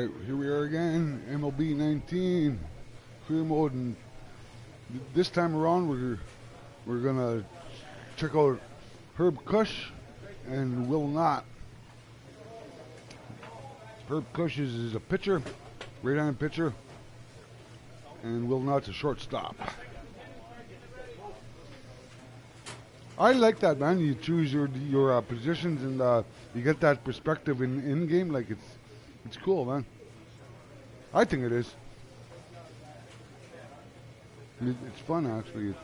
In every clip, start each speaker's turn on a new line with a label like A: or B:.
A: Alright, here we are again, MLB 19, career mode, and this time around we're gonna check out Kush and Will Not. Kush is a pitcher, right-handed pitcher, and Will Not's a shortstop. I like that, man. You choose your positions, and you get that perspective in game. Like it's cool, man. I think it is. It's fun, actually.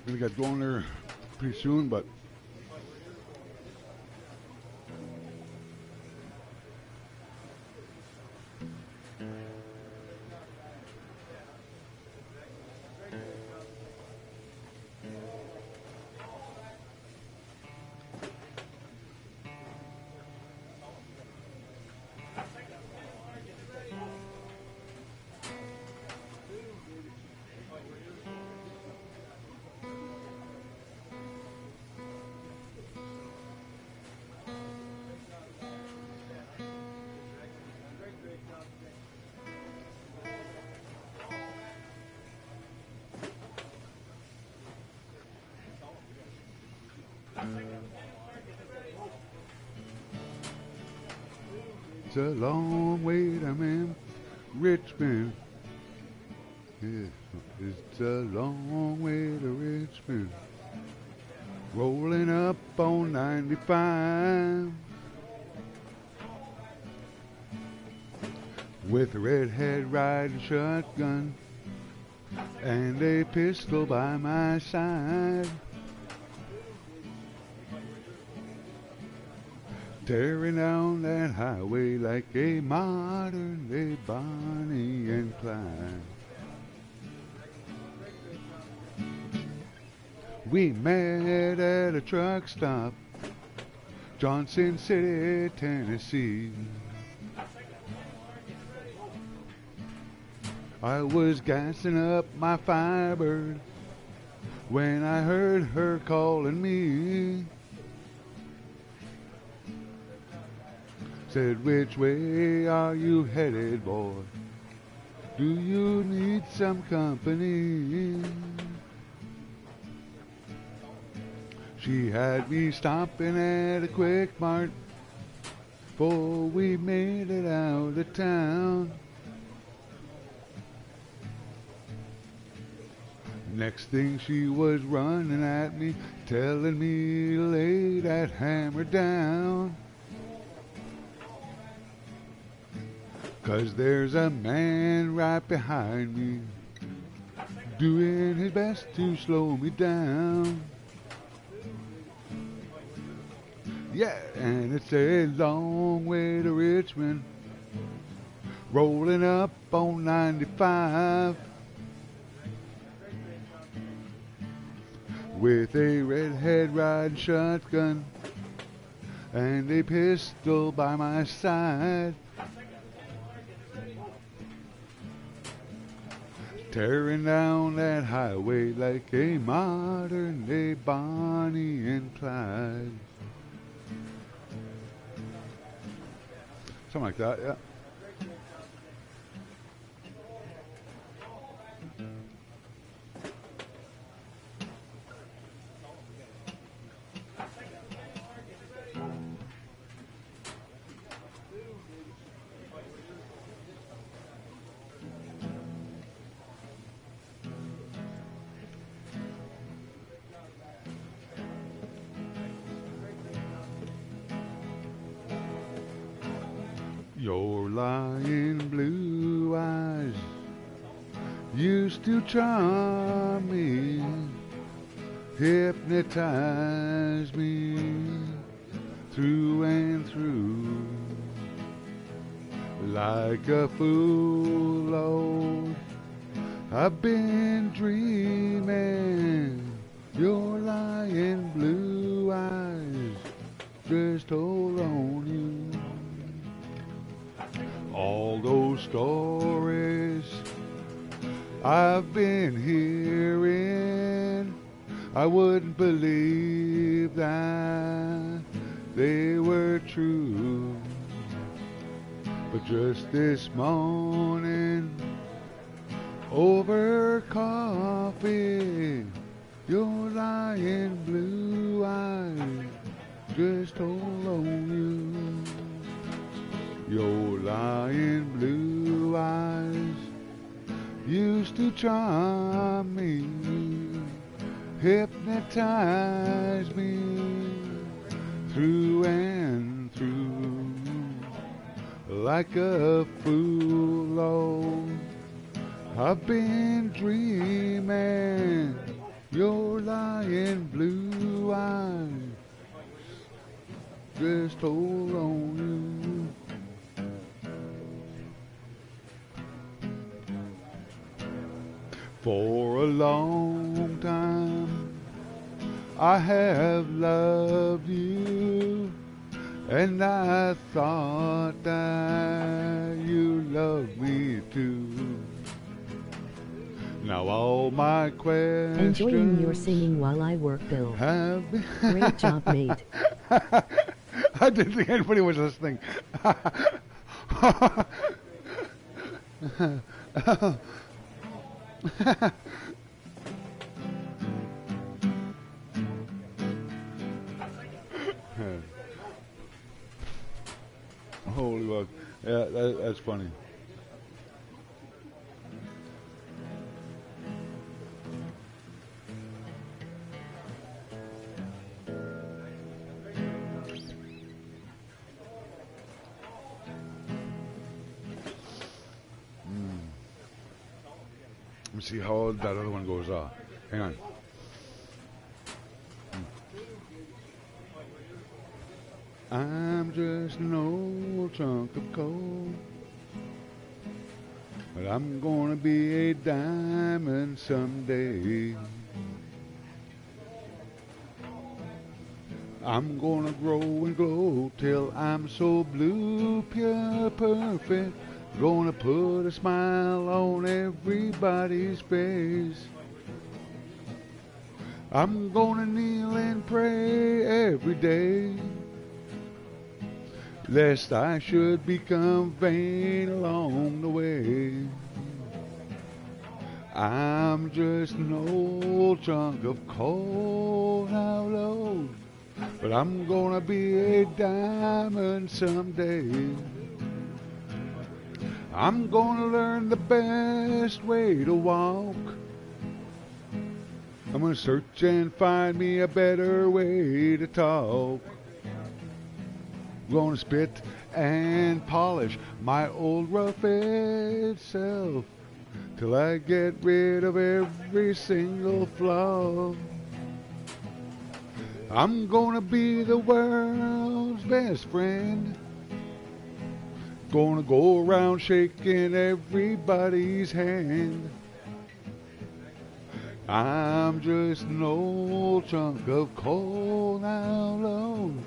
A: Gonna get going there pretty soon, but it's a long way to Richmond. Yeah, it's a long way to Richmond. Rolling up on 95 with a redhead riding shotgun and a pistol by my side. Tearing down that highway like a modern day Bonnie and Clyde. We met at a truck stop, Johnson City, Tennessee. I was gassing up my Firebird when I heard her calling me. Said, which way are you headed, boy? Do you need some company? She had me stopping at a Quick Mart before we made it out of town. Next thing she was running at me, telling me to lay that hammer down. 'Cause there's a man right behind me, doing his best to slow me down. Yeah, and it's a long way to Richmond, rolling up on 95. With a redhead riding shotgun and a pistol by my side, tearing down that highway like a modern day Bonnie and Clyde. Something like that, yeah. Your lying blue eyes used to charm me, hypnotize me through and through. Like a fool, oh, I've been dreaming. Your lying blue eyes just hold on you. All those stories I've been hearing, I wouldn't believe that they were true. But just this morning, over coffee, your lying blue eyes just hold on you. Your lying blue eyes used to charm me, hypnotize me through and through. Like a fool, oh, I've been dreaming. Your lying blue eyes just hold on you. For a long time I have loved you, and I thought that you loved me too. Now all my questions
B: enjoying your singing while I work, Bill.
A: Have been
B: Great job, mate.
A: I didn't think anybody was listening. Holy fuck. Yeah, that's funny. Let me see how that other one goes off. Hang on. I'm just an old chunk of coal, but I'm gonna be a diamond someday. I'm gonna grow and glow till I'm so blue, pure, perfect. Gonna put a smile on everybody's face. I'm gonna kneel and pray every day, lest I should become vain along the way. I'm just an old chunk of coal, now Lord, but I'm gonna be a diamond someday. I'm gonna learn the best way to walk. I'm gonna search and find me a better way to talk. I'm gonna spit and polish my old rough-edged self till I get rid of every single flaw. I'm gonna be the world's best friend. Gonna go around shaking everybody's hand. I'm just an old chunk of coal now alone,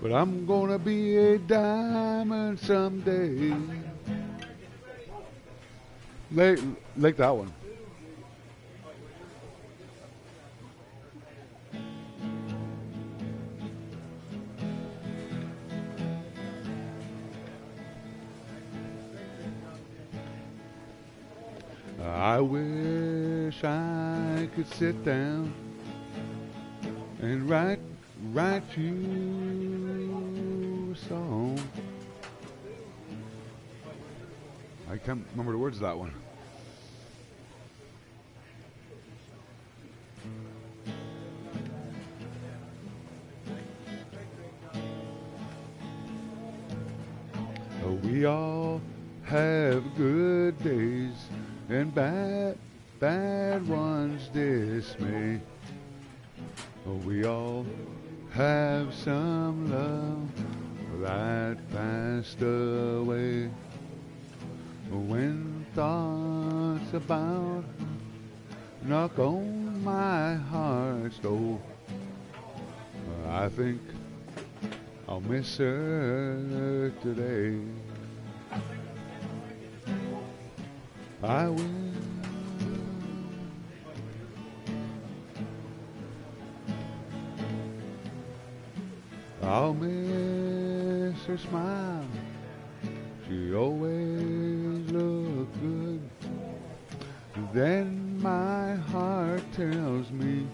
A: but I'm gonna be a diamond someday. Like that one. I wish I could sit down and write you a song. I can't remember the words of that one. We all have good days and bad ones dismay. We all have some love that passed away. When thoughts about knock on my heart's door, I think I'll miss her today. I will. I'll miss her smile. She always looked good. Then my heart tells me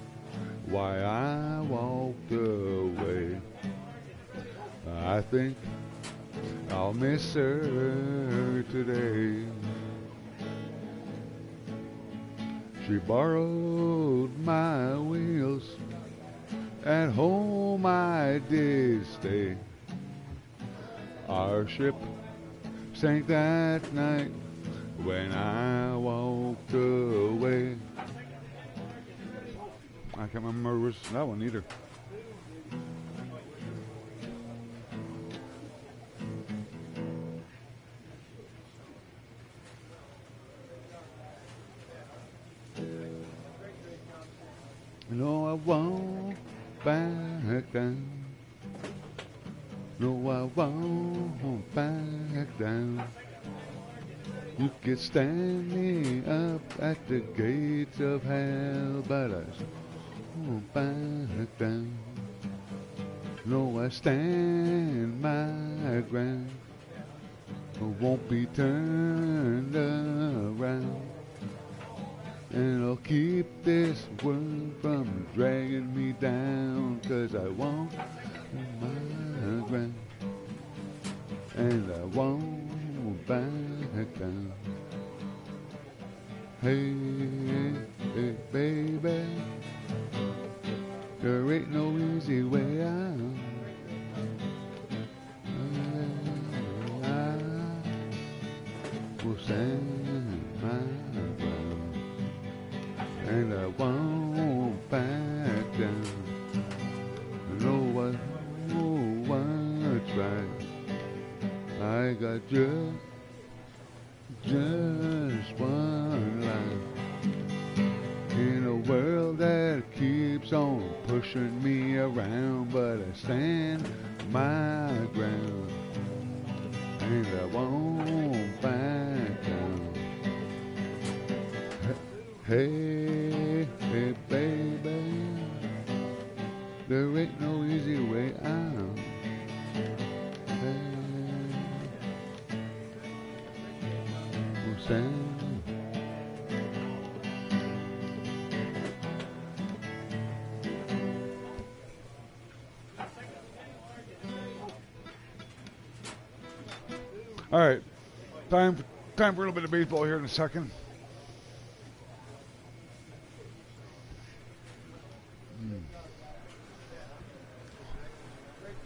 A: why I walked away. I think I'll miss her today. She borrowed my wheels. At home I did stay. Our ship sank that night when I walked away. I can't remember that one either. No, I won't back down. No, I won't back down. You could stand me up at the gates of hell, but I won't back down. No, I stand my ground. I won't be turned around. And I'll keep this world from dragging me down, 'cause I won't my ground, and I won't back down. Hey, hey, baby, there ain't no easy way out. I will stand my ground, and I won't back down. No one right. I got just one life in a world that keeps on pushing me around, but I stand my ground, and I won't back down. Hey, hey, baby, there ain't no easy way out. All right, time for a little bit of baseball here in a second.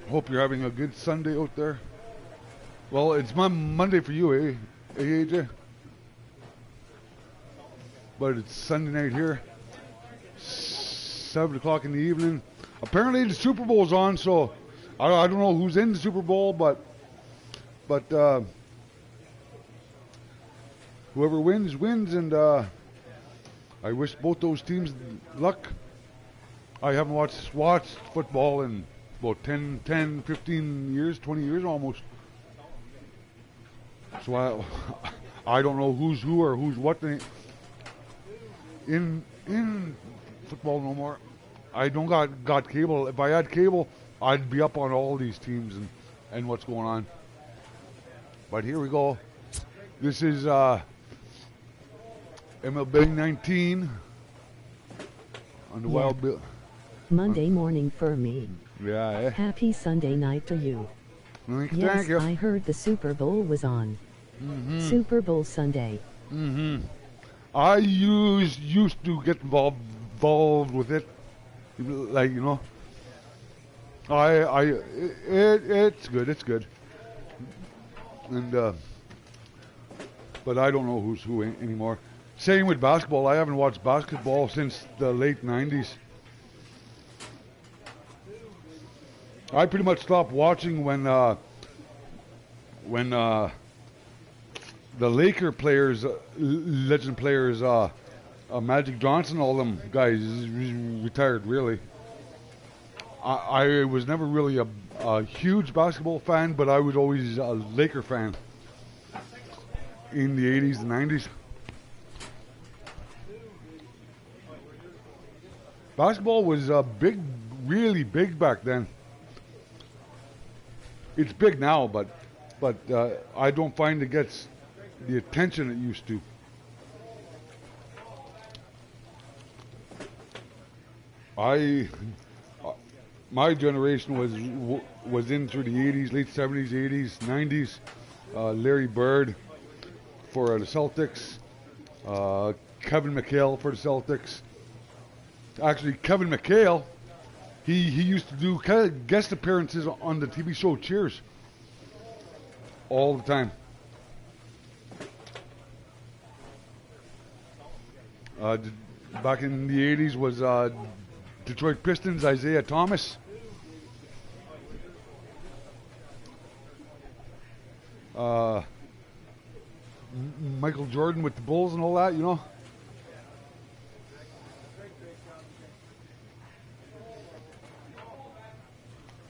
A: Hope you're having a good Sunday out there. Well, it's Monday for you, eh, AJ? But it's Sunday night here, 7 o'clock in the evening. Apparently the Super Bowl's on, so I don't know who's in the Super Bowl, but whoever wins, and I wish both those teams luck. I haven't watched football in about 10, 15 years, 20 years almost. So I don't know who's who or who's what in football no more. I don't got cable. If I had cable, I'd be up on all these teams and what's going on. But here we go. This is MLB 19 on the Wild Bill.
B: Monday morning for me.
A: Yeah, eh?
B: Happy Sunday night to you. Yes,
A: you.
B: I heard the Super Bowl was on. Super Bowl Sunday.
A: I used to get involved with it, like, you know. It's good, and but I don't know who's who anymore. Same with basketball. I haven't watched basketball since the late 90s. I pretty much stopped watching when the Laker players, legend players, Magic Johnson, all them guys retired. Really, I was never really a huge basketball fan, but I was always a Laker fan in the 80s and 90s. Basketball was big, really big back then. It's big now, but I don't find it gets the attention it used to. My generation was in through the 80s, late 70s, 80s, 90s. Larry Bird for the Celtics, Kevin McHale for the Celtics. Actually, Kevin McHale, he used to do guest appearances on the TV show Cheers all the time. Back in the 80s was Detroit Pistons, Isaiah Thomas. Michael Jordan with the Bulls and all that, you know.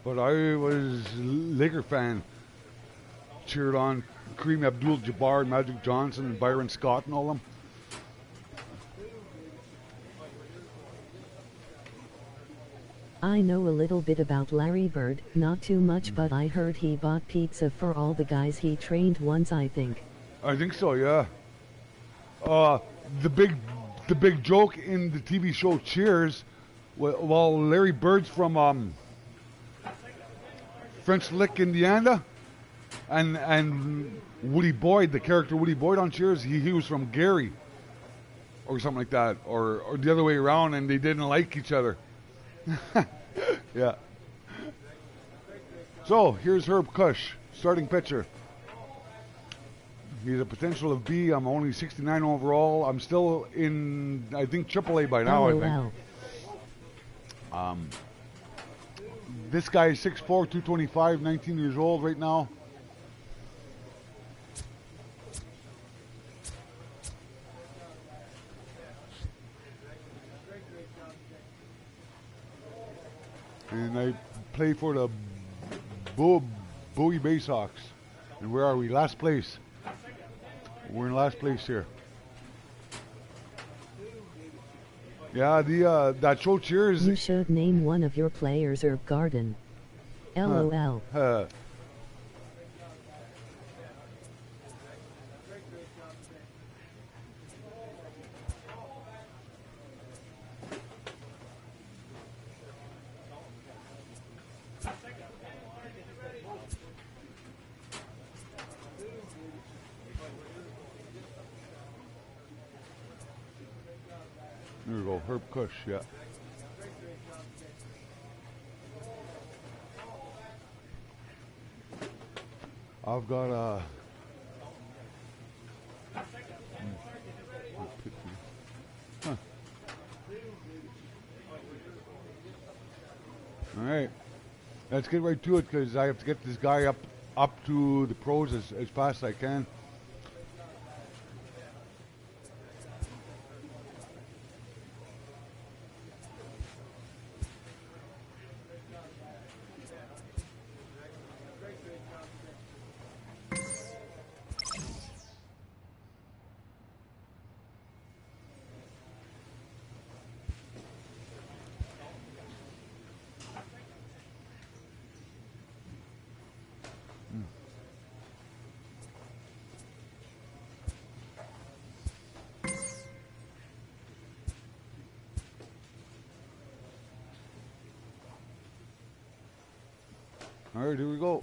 A: But I was a Laker fan. Cheered on Kareem Abdul-Jabbar, Magic Johnson, and Byron Scott and all them.
B: I know a little bit about Larry Bird, not too much, but I heard he bought pizza for all the guys he trained once, I think.
A: I think so, yeah. The big joke in the TV show Cheers, well, Larry Bird's from French Lick, Indiana, and Woody Boyd, the character Woody Boyd on Cheers, he was from Gary, or something like that, or the other way around, and they didn't like each other. Yeah. So here's Herb Kush, starting pitcher. He's a potential of B. I'm only 69 overall. I'm still in, I think, AAA by now.
B: LOL.
A: I think. This guy is 6'4", 225, 19 years old right now. And I play for the Bowie Bay Sox. And where are we? Last place. We're in last place here. Yeah, that show Cheers.
B: You should name one of your players Herb Garden. LOL.
A: There we go, Herb Kush, yeah. I've got a... Huh. All right, let's get right to it because I have to get this guy up to the pros as fast as I can. All right, here we go.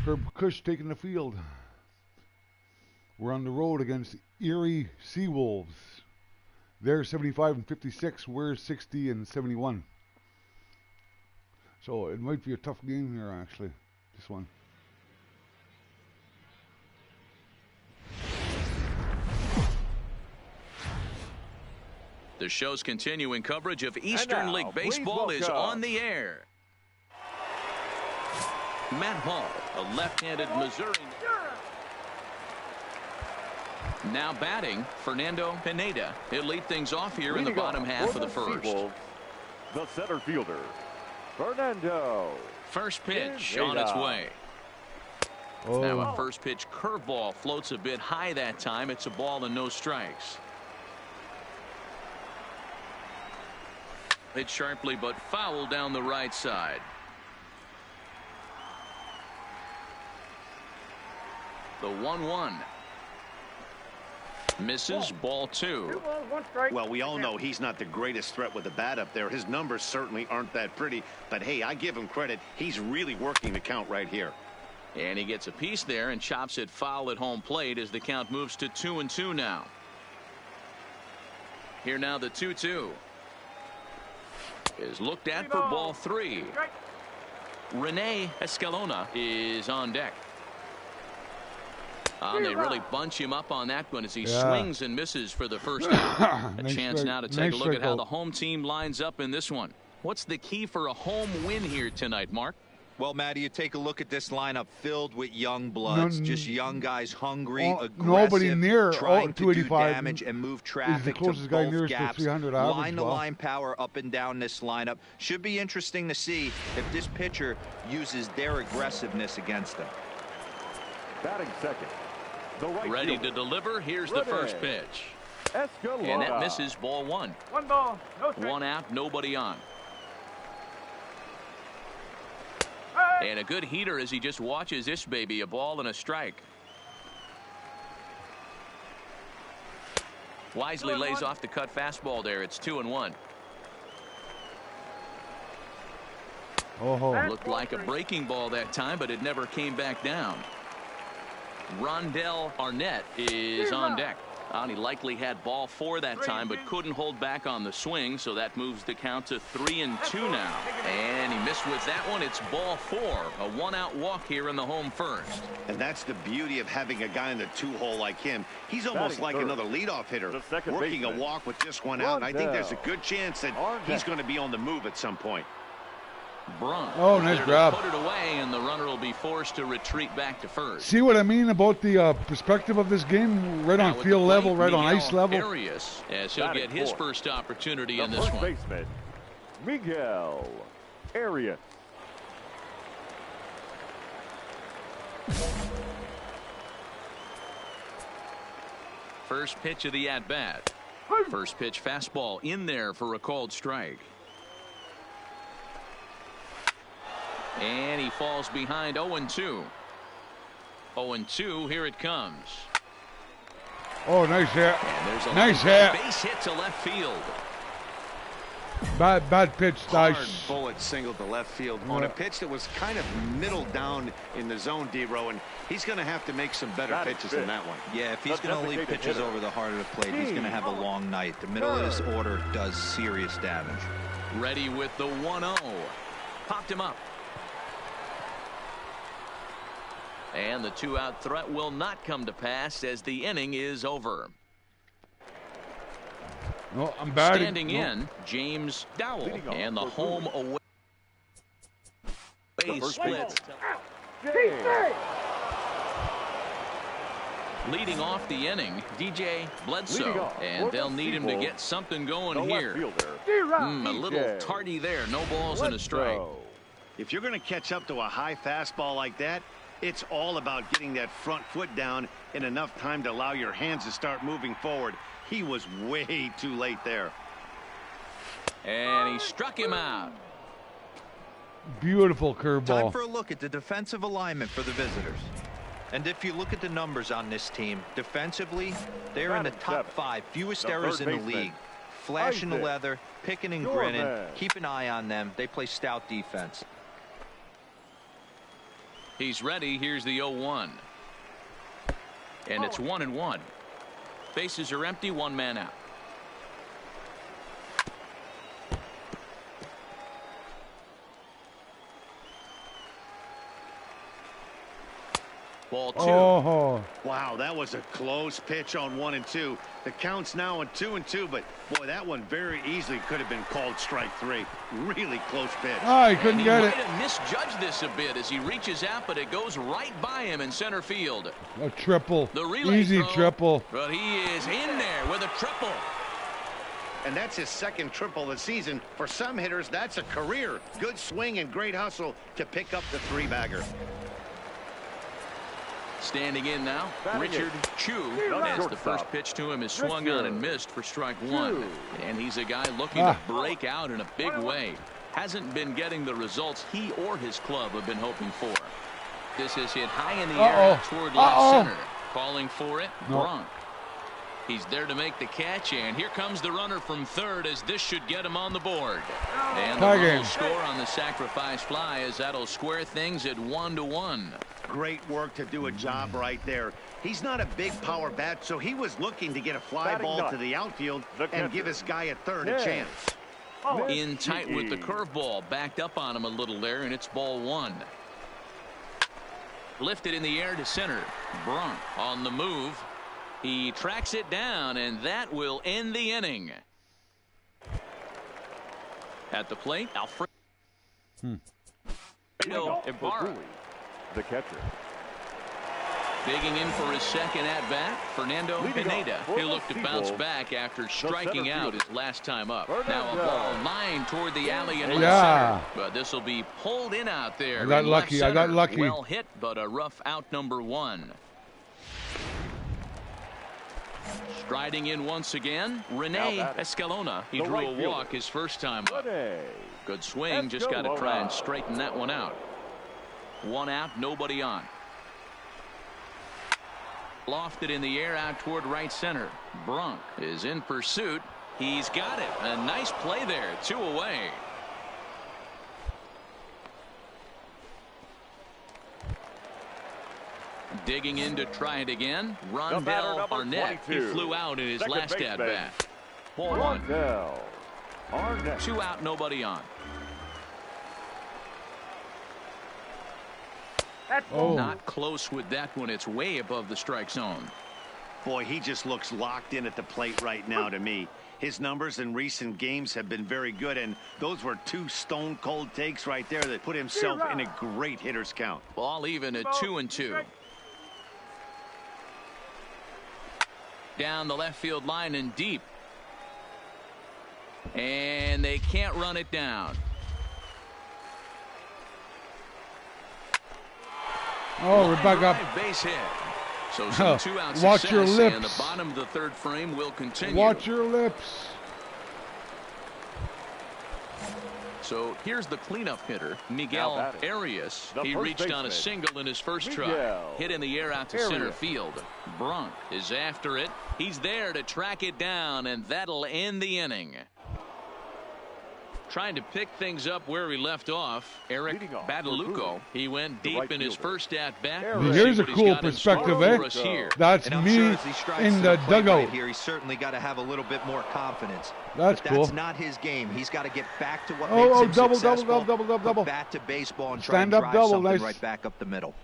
A: Herb Kush taking the field. We're on the road against Erie Seawolves. They're 75 and 56. We're 60 and 71. So it might be a tough game here, actually, this one.
C: The show's continuing coverage of Eastern League Baseball is on the air. Matt Hall, a left-handed Missouri. Now batting, Fernando Pineda. He'll lead things off here in the bottom half of the first.
D: The center fielder, Fernando.
C: First pitch on its way.
A: Oh.
C: Now a first pitch curveball floats a bit high that time. It's a ball and no strikes. Hit sharply but foul down the right side. The 1-1. Misses, ball 2.
E: Well, we all know he's not the greatest threat with the bat up there. His numbers certainly aren't that pretty. But, hey, I give him credit. He's really working the count right here.
C: And he gets a piece there and chops it foul at home plate as the count moves to 2-2 now. Here now the 2-2. Is looked at for ball 3. Rene Escalona is on deck. They really bunch him up on that one as he swings and misses for the first out. A
A: Nice
C: chance
A: strike.
C: now to take
A: Nice
C: a look at how
A: strikeout.
C: the home team lines up in this one. What's the key for a home win here tonight, Mark?
F: Well, Matty, you take a look at this lineup filled with young bloods, just young guys hungry, aggressive,
A: nobody near
F: trying to do
A: 285
F: damage and move
A: is the
F: traffic
A: closest
F: to
A: guy
F: both
A: nearest to
F: gaps.
A: 300 average.
F: Line-to-line power up and down this lineup. Should be interesting to see if this pitcher uses their aggressiveness against them.
D: Batting second, the right
C: Ready
D: fielder,
C: to deliver. Here's the first pitch.
D: Escalona.
C: And that misses, ball 1.
G: 1 ball, no strike.
C: 1 out, nobody on. And a good heater as he just watches this baby, a ball and a strike. Wisely lays off the cut fastball there. It's 2-1.
A: Oh,
C: Looked like a breaking ball that time, but it never came back down. Rondell Arnett is on deck. He likely had ball 4 that time, but couldn't hold back on the swing, so that moves the count to 3-2 now. And he missed with that one. It's ball 4. A 1-out walk here in the home first.
E: And that's the beauty of having a guy in the 2-hole like him. He's almost
D: Batting
E: like
D: third,
E: another leadoff hitter,
D: the second
E: working a
D: baseman,
E: walk with just 1 out. And I think there's a
D: Rondell
E: good chance that he's going to be on the move at some point.
C: Braun.
A: Oh, nice grab.
C: Put it away, and the runner will be forced to retreat back to first.
A: see what I mean about the perspective of this game? Right
C: Now
A: on
C: with
A: field
C: the plate,
A: level, right on
C: Miguel
A: ice level.
C: Arias, as he'll
D: Batting
C: get his
D: fourth,
C: first opportunity
D: the
C: in this
D: first
C: one.
D: baseman, Miguel Arias.
C: First pitch of the at-bat. First pitch fastball in there for a called strike. And he falls behind 0-2. 0-2, here it comes.
A: Oh, nice hit.
C: And there's a
A: Nice
C: line
A: hit.
C: base hit to left field.
A: Bad pitch,
E: Hard
A: Dice.
E: bullet single to left field on a pitch that was kind of middle down in the zone, D-Row, and he's going to have to make some better pitches than that one.
F: Yeah, if he's going to leave pitches over the heart of the plate, he's going to have a long night. The middle of this order does serious damage.
C: Ready with the 1-0. Popped him up. And the 2-out threat will not come to pass as the inning is over.
A: No, I'm batting.
C: Standing in, James Dowell, and the home away split. Leading off the inning, DJ Bledsoe, and they'll need him to get something going here. A little tardy there, no balls and a strike.
E: If you're going to catch up to a high fastball like that, it's all about getting that front foot down in enough time to allow your hands to start moving forward. He was way too late there.
C: And he struck him out.
A: Beautiful
F: Time
A: curveball.
F: for a look at the defensive alignment for the visitors. And if you look at the numbers on this team, defensively, they're in the top 5, fewest errors in the league. Flashing the leather, picking and grinning, keep an eye on them. They play stout defense.
C: He's ready. Here's the 0-1. And it's 1-1. Bases are empty, one man out. Ball 2.
A: Oh,
E: Wow, that was a close pitch on 1 and 2. The count's now on 2 and 2, but boy, that one very easily could have been called strike 3. Really close pitch.
A: he couldn't get
C: He
A: it.
C: might have misjudged this a bit as he reaches out, but it goes right by him in center field.
A: A triple.
C: The relay
A: Easy
C: throw,
A: triple.
C: but he is in there with a triple.
E: And that's his second triple of the season. For some hitters, that's a career. Good swing and great hustle to pick up the 3-bagger.
C: Standing in now, Richard Chu, as the first pitch to him is swung on and missed for strike 1. And he's a guy looking to break out in a big way. Hasn't been getting the results he or his club have been hoping for. This is hit high in the air out toward left center. Calling for it, Bronk. He's there to make the catch, and here comes the runner from third as this should get him on the board. And the run will score on the sacrifice fly as that'll square things at 1-1.
E: Great work to do a job right there. He's not a big power bat, so he was looking to get a fly ball to the outfield and give his guy at third a chance.
C: In tight with the curveball, backed up on him a little there, and it's ball 1. Lifted in the air to center. Bronk on the move. He tracks it down, and that will end the inning. At the plate, Alfredo Ibarra.
D: The catcher.
C: Digging in for his second at-bat, Fernando Pineda. He'll look to bounce back after striking out his last time up. Now a ball lined toward the alley and left center. But this will be pulled in out there.
A: I got lucky. I got lucky.
C: Well hit, but a rough out number 1. Striding in once again, Rene Escalona. He drew a walk his first time up. Good swing, just got to try and straighten that one out. 1 out, nobody on. Lofted in the air out toward right center. Bronk is in pursuit. He's got it. A nice play there. 2 away. Digging in to try it again. Rondell Arnett. He flew out in his last at-bat. Ball 1. 2 out, nobody on. Not close with that one. It's way above the strike zone.
E: Boy, he just looks locked in at the plate right now to me. His numbers in recent games have been very good, and those were 2 stone-cold takes right there that put himself in a great hitter's count.
C: Ball even at 2-2. Down the left field line and deep. And they can't run it down.
A: Oh, we're back up.
C: Base hit. So some 2-out
A: Watch
C: success,
A: your lips.
C: and the bottom of the 3rd frame will continue.
A: Watch your lips.
C: So here's the cleanup hitter, Miguel Arias. He reached on a single in his first try. Hit in the air out to center field. Bronk is after it. He's there to track it down, and that'll end the inning. Trying to pick things up where he left off, Eric Badalucco. He went deep in his first at-bat.
A: Here's a cool perspective, eh? That's me in the dugout.
F: Here, he's certainly got to have a little bit more confidence.
A: That's cool.
F: That's not his game. He's got to get back to what makes him successful.
A: Double.
F: Bat to baseball and try and
A: Stand up
F: drive
A: double,
F: something
A: nice.
F: right back up the middle.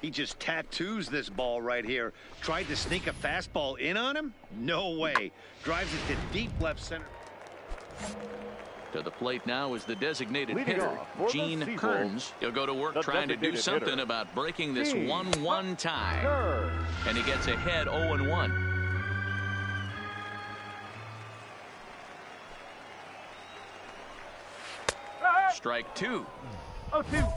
E: He just tattoos this ball right here. Tried to sneak a fastball in on him? No way. Drives it to deep left center.
C: To the plate now is the designated hitter, Gene Kearns. He'll go to work trying to do something about breaking this 1-1 tie. And he gets ahead 0-1. Strike 2.
D: 0-2.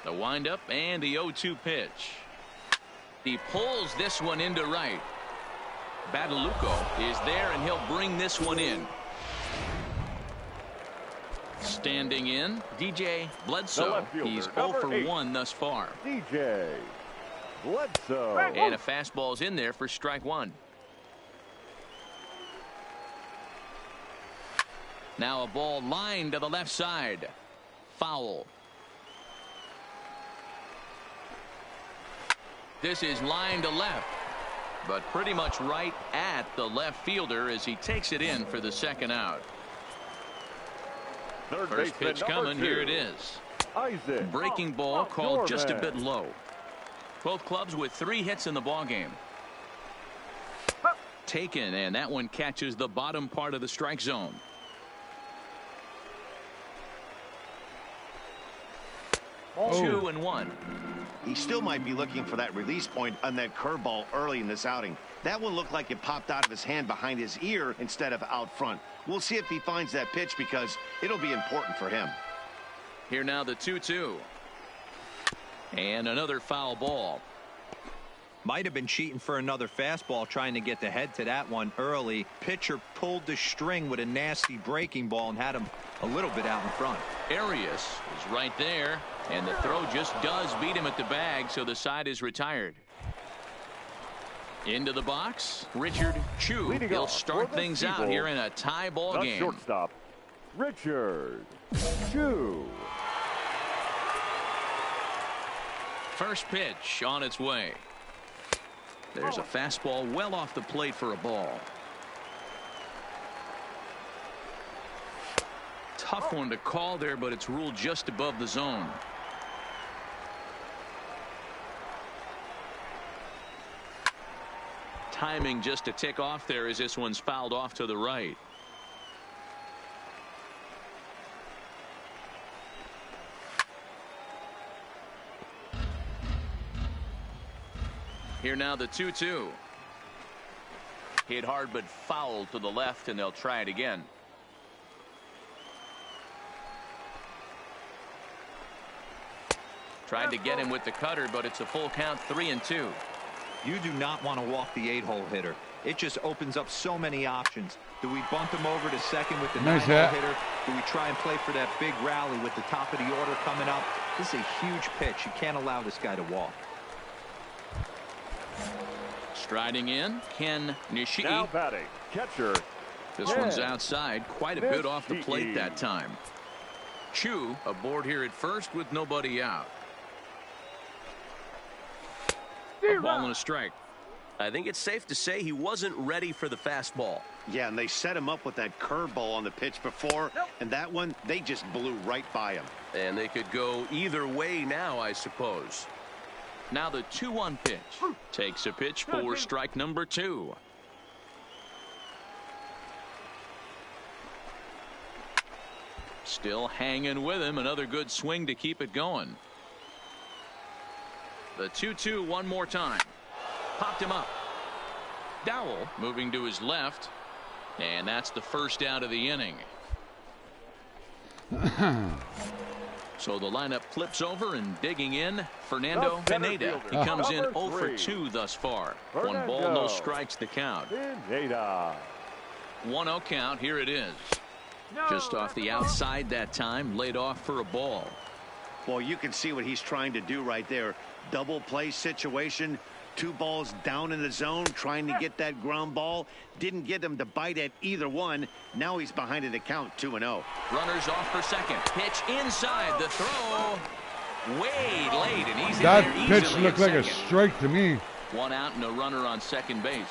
C: The windup and the 0-2 pitch. He pulls this one into right. Badalucco is there, and he'll bring this one in. Standing in, DJ Bledsoe. He's 0 for 1 thus far.
D: DJ Bledsoe.
C: And a fastball's in there for strike 1. Now a ball lined to the left side. Foul. This is lined to left, but pretty much right at the left fielder as he takes it in for the second out. First pitch coming. Here it is. Breaking ball called just a bit low. Both clubs with 3 hits in the ball game. Taken, and that one catches the bottom part of the strike zone. Oh. 2-1.
E: He still might be looking for that release point on that curveball early in this outing. That one looked like it popped out of his hand behind his ear instead of out front. We'll see if he finds that pitch because it'll be important for him.
C: Here now the 2-2. And another foul ball.
F: Might have been cheating for another fastball, trying to get the head to that one early. Pitcher pulled the string with a nasty breaking ball and had him a little bit out in front.
C: Arias is right there, and the throw just does beat him at the bag, so the side is retired. Into the box, Richard Chu. He'll start things out here in a tie ball game.
D: Shortstop, Richard Chu.
C: First pitch on its way. There's a fastball well off the plate for a ball. Tough one to call there, but it's ruled just above the zone. Timing just a tick off there as this one's fouled off to the right. Here now the 2-2. Hit hard but foul to the left, and they'll try it again. Tried to get him with the cutter, but it's a full count, 3-2.
F: You do not want to walk the 8-hole hitter. It just opens up so many options. Do we bunt him over to second with the 9-hole hitter? Do we try and play for that big rally with the top of the order coming up? This is a huge pitch. You can't allow this guy to walk.
C: Striding in, Ken Nishiki.
D: Now batting, catcher.
C: This one's outside, quite a bit off the plate that time. Chu aboard here at first with nobody out. A ball and a strike.
G: I think it's safe to say he wasn't ready for the fastball.
E: Yeah, and they set him up with that curveball on the pitch before, and that one, they just blew right by him.
G: And they could go either way now, I suppose.
C: Now the 2-1 pitch. Takes a pitch for strike number 2. Still hanging with him. Another good swing to keep it going. The 2-2 one more time. Popped him up. Dowell moving to his left. And that's the first out of the inning. So the lineup flips over, and digging in, Fernando Pineda. He comes in 0 for 2 thus far. One ball, no strikes the count. 1-0 count. Here it is. Just off the outside that time, laid off for a ball.
E: Well, you can see what he's trying to do right there. Double play situation. 2 balls down in the zone, trying to get that ground ball. Didn't get him to bite at either one. Now he's behind in the count, 2-0.
C: Runners off for second. Pitch inside. The throw way late, and he's
A: that
C: in there
A: pitch looked like a strike to me.
C: 1 out and a runner on second base.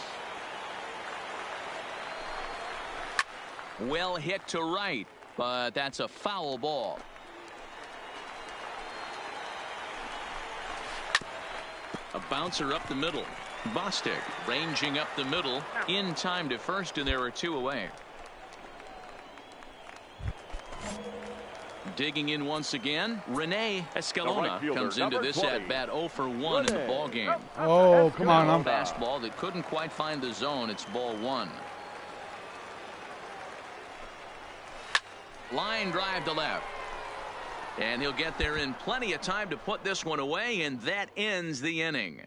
C: Well hit to right, but that's a foul ball. A bouncer up the middle. Bostic ranging up the middle in time to first, and there are 2 away. Digging in once again, Rene Escalona comes into this at bat 0 for 1 in the ball game.
A: Oh, come on.
C: I'm fastball that couldn't quite find the zone. It's ball 1. Line drive to left. And he'll get there in plenty of time to put this one away, and that ends the inning.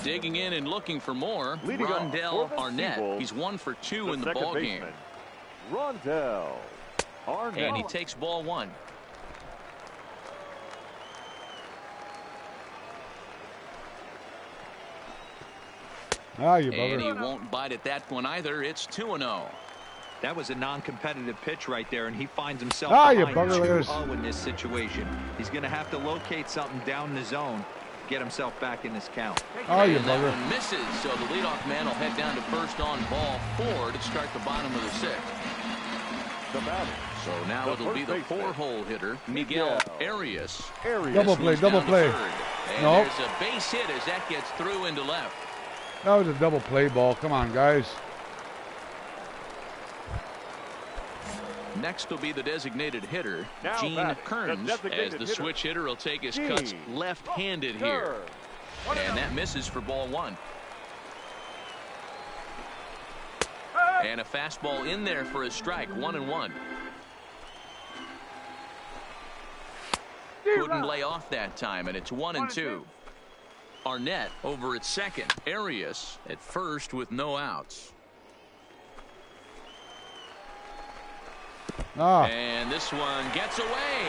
C: Digging in and looking for more, Rondell Arnett. He's 1 for 2 in the ball game.
D: Rondell Arnett.
C: And he takes ball 1.
A: Ah, you
C: And
A: bugger.
C: he won't bite at that one either. It's 2-0.
F: That was a non-competitive pitch right there, and he finds himself
A: You
F: behind
A: bugger.
F: 2-0 in this situation. He's going to have to locate something down the zone, get himself back in this count.
A: Oh, you
C: And that
A: bugger.
C: one misses, so the leadoff man will head down to first on ball 4 to start the bottom of the 6th.
D: The batter.
C: So now it'll be the 4-hole hitter, Miguel Arias.
A: Double play, double play.
C: And
A: Nope.
C: there's a base hit as that gets through into left.
A: That was a double play ball. Come on, guys.
C: Next will be the designated hitter,
D: Now
C: Gene
D: back, the
C: Kearns,
D: designated
C: as the
D: hitter,
C: switch hitter will take his
D: Gene
C: cuts left-handed here.
D: Kearns.
C: And that misses for ball 1. And a fastball in there for a strike, 1-1. Couldn't lay off that time, and it's 1-2. Arnett over at second. Arias at first with no outs. And this one gets away.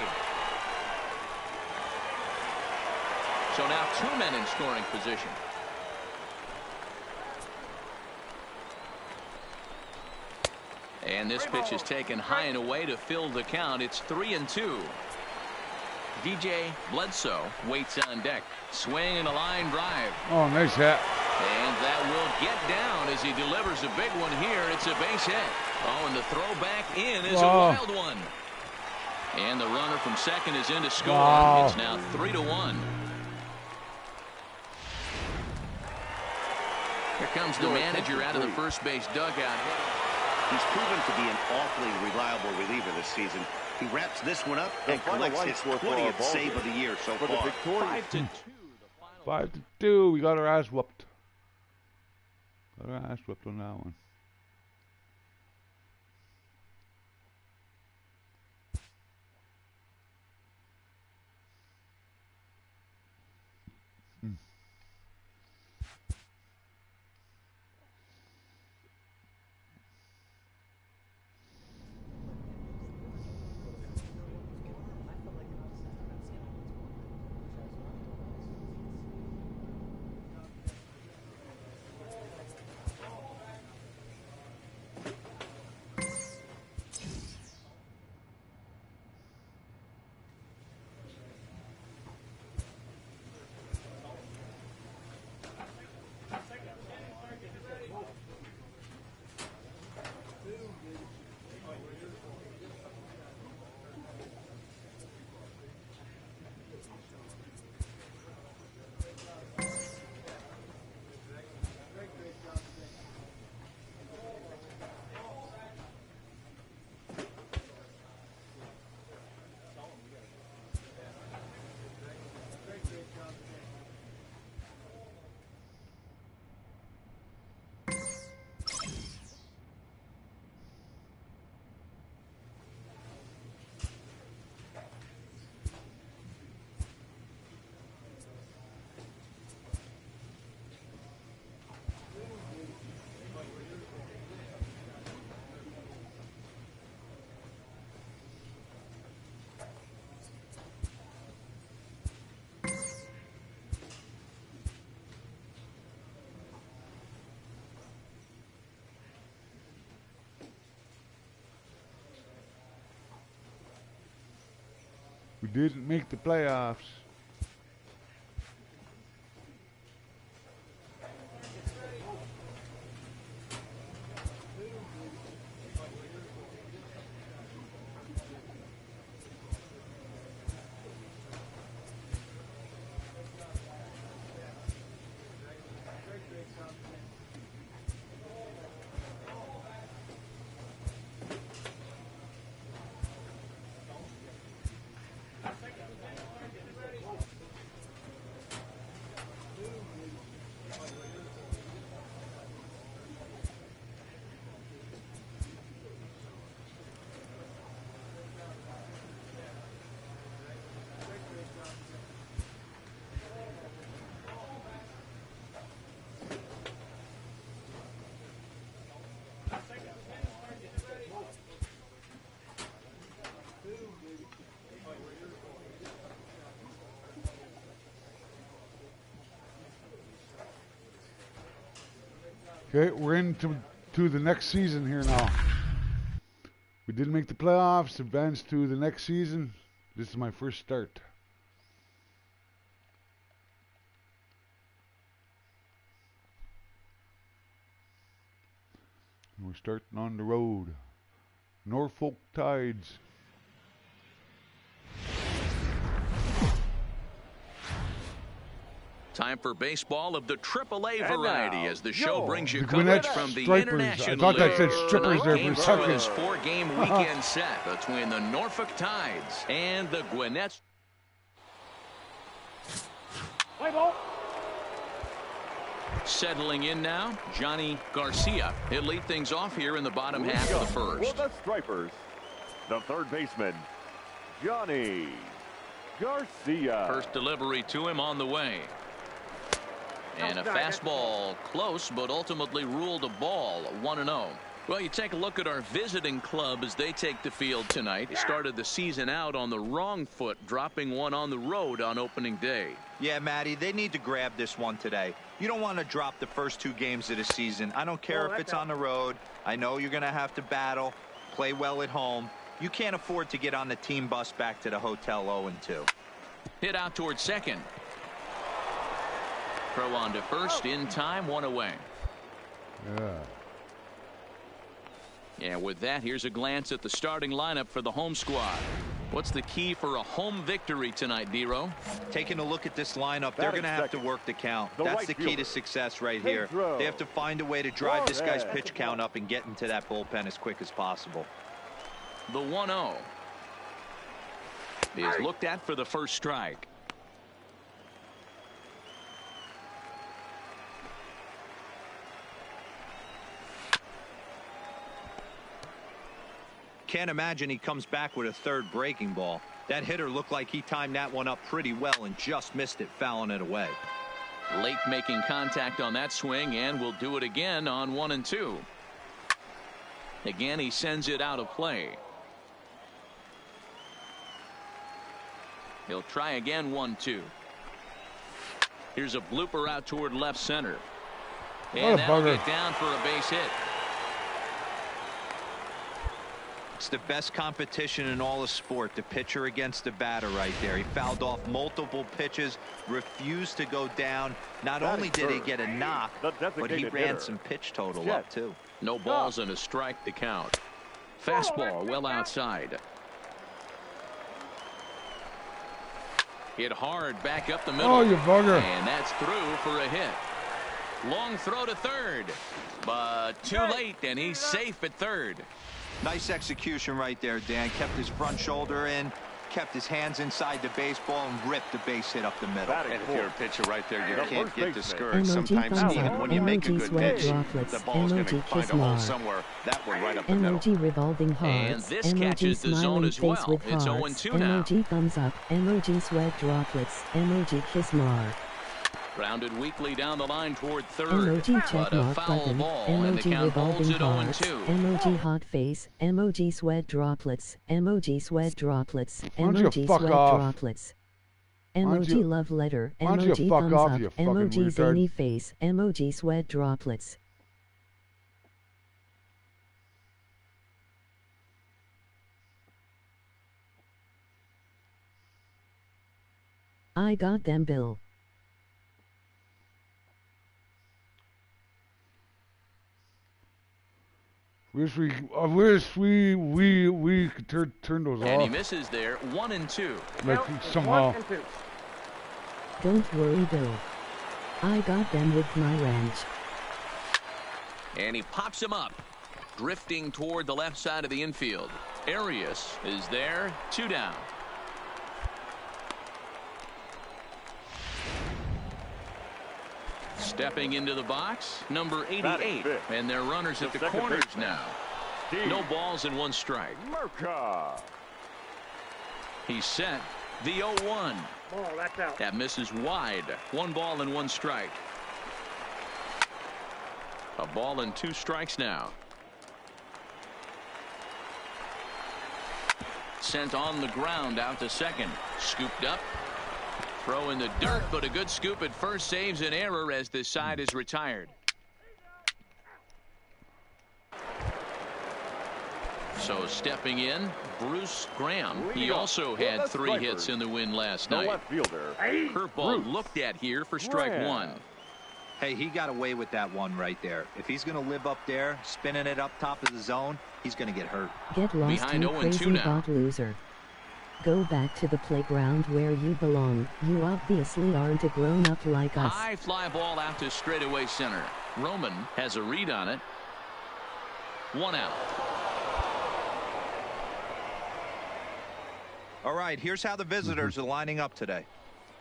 C: So now 2 men in scoring position. And this pitch is taken high and away to fill the count. It's 3-2. DJ Bledsoe waits on deck. Swing and a line drive.
A: Oh, nice hit.
C: And that will get down as he delivers a big one here. It's a base hit. Oh, and the throw back in is a wild one. And the runner from second is in to score.
A: Wow.
C: It's now 3-1. Here comes the manager out of the first base dugout.
E: He's proven to be an awfully reliable reliever this season. He wraps this one up and collects his 20th save of the year so
D: For the
E: far.
D: victorious
A: 5-2. We got our ass whooped. Got our ass whooped on that one. didn't make the playoffs. Okay, we're into the next season here now. We didn't make the playoffs, advanced to the next season. This is my first start. And we're starting on the road. Norfolk Tides.
C: Time for baseball of the AAA variety as the show brings you
A: The
C: coverage
A: Gwinnett
C: from the
A: Stripers.
C: International
A: I thought
C: League.
A: that said strippers there for a
C: Game two
A: second.
C: is 4-game weekend set between the Norfolk Tides and the Gwinnett. Settling in now, Johnny Garcia. He'll lead things off here in the bottom half of the first.
D: For the Stripers, the third baseman, Johnny Garcia.
C: First delivery to him on the way. And a fastball close, but ultimately ruled a ball, 1-0. Well, you take a look at our visiting club as they take the field tonight. They started the season out on the wrong foot, dropping one on the road on opening day.
F: Yeah, Matty, they need to grab this one today. You don't want to drop the first 2 games of the season. I don't care if it's on the road. I know you're going to have to battle, play well at home. You can't afford to get on the team bus back to the hotel 0-2.
C: Hit out towards second. Throw on to first in time, 1 away.
A: Yeah.
C: And with that, here's a glance at the starting lineup for the home squad. What's the key for a home victory tonight, D-Row?
F: Taking a look at this lineup, they're going to have to work the count. That's the key to success right here. They have to find a way to drive this guy's pitch count up and get into that bullpen as quick as possible.
C: The 1-0 is looked at for the first strike.
F: Can't imagine he comes back with a third breaking ball. That hitter looked like he timed that one up pretty well and just missed it, fouling it away.
C: Late making contact on that swing, and will do it again on 1 and 2. Again, he sends it out of play. He'll try again, 1-2. Here's a blooper out toward left center. And that'll get down for a base hit.
F: It's the best competition in all of sport, the pitcher against the batter right there. He fouled off multiple pitches, refused to go down. Not only did he get a knock, but he ran some pitch total up too.
C: No balls and a strike to count. Fastball well outside. Hit hard back up the middle.
A: Oh, you bugger.
C: And that's through for a hit. Long throw to third, but too late, and he's safe at third.
F: Nice execution right there, Dan. Kept his front shoulder in, kept his hands inside the baseball, and ripped the base hit up the middle.
G: And if you're a pitcher right there, you can't get discouraged.
B: Emoji
G: Sometimes
B: thumbs
G: even
B: up,
G: when you make a
B: emoji
G: good
B: sweat
G: pitch,
B: droplets,
G: the ball's going to
B: emoji
G: find
B: kiss
G: a hole
B: mark.
G: somewhere. That one right up the middle.
B: Emoji revolving
C: And
B: hearts,
C: this
B: emoji
C: catches the zone
B: smiling
C: as
B: face
C: well.
B: with
C: It's
B: hearts,
C: 0-2 now.
B: emoji thumbs up, emoji sweat droplets, emoji kiss mark.
C: Grounded weakly down the line toward third,
B: Emoji check
C: but a
B: mark
C: foul
B: button,
C: ball, and the
B: emoji
C: count holds
B: revolving
C: it
B: hearts,
C: 0-2.
B: emoji hot face, emoji sweat droplets, emoji sweat droplets,
A: Why don't you
B: emoji
A: fuck
B: sweat
A: off?
B: droplets.
A: Why don't
B: Emoji
A: you-
B: love letter,
A: why don't you
B: emoji
A: fuck
B: thumbs
A: off,
B: up,
A: you fucking
B: emoji
A: retard?
B: zany face, emoji sweat droplets. I got them, Bill.
A: Wish I wish we could turn those
C: And
A: off.
C: he misses there. 1-2.
A: Like somehow.
B: Don't worry, Bill. I got them with my wrench.
C: And he pops him up, drifting toward the left side of the infield. Arias is there. 2 down. Stepping into the box, number 88. And they're runners at the corners now. No balls and 1 strike. He's set. The 0-1. That misses wide. 1 ball and 1 strike. A ball and 2 strikes now. Sent on the ground out to second. Scooped up. Throw in the dirt, but a good scoop at first saves an error as this side is retired. So stepping in, Bruce Graham. He also had 3 hits in the win last night. Curveball looked at here for strike 1.
F: Hey, he got away with that one right there. If he's going to live up there, spinning it up top of the zone, he's going to get hurt.
B: Get lost,
C: Behind
B: you
C: 0-2
B: crazy
C: now.
B: bot loser. Go back to the playground where you belong. You obviously aren't a grown-up like us.
C: High fly ball out to straightaway center. Roman has a read on it. 1 out.
F: All right, here's how the visitors are lining up today.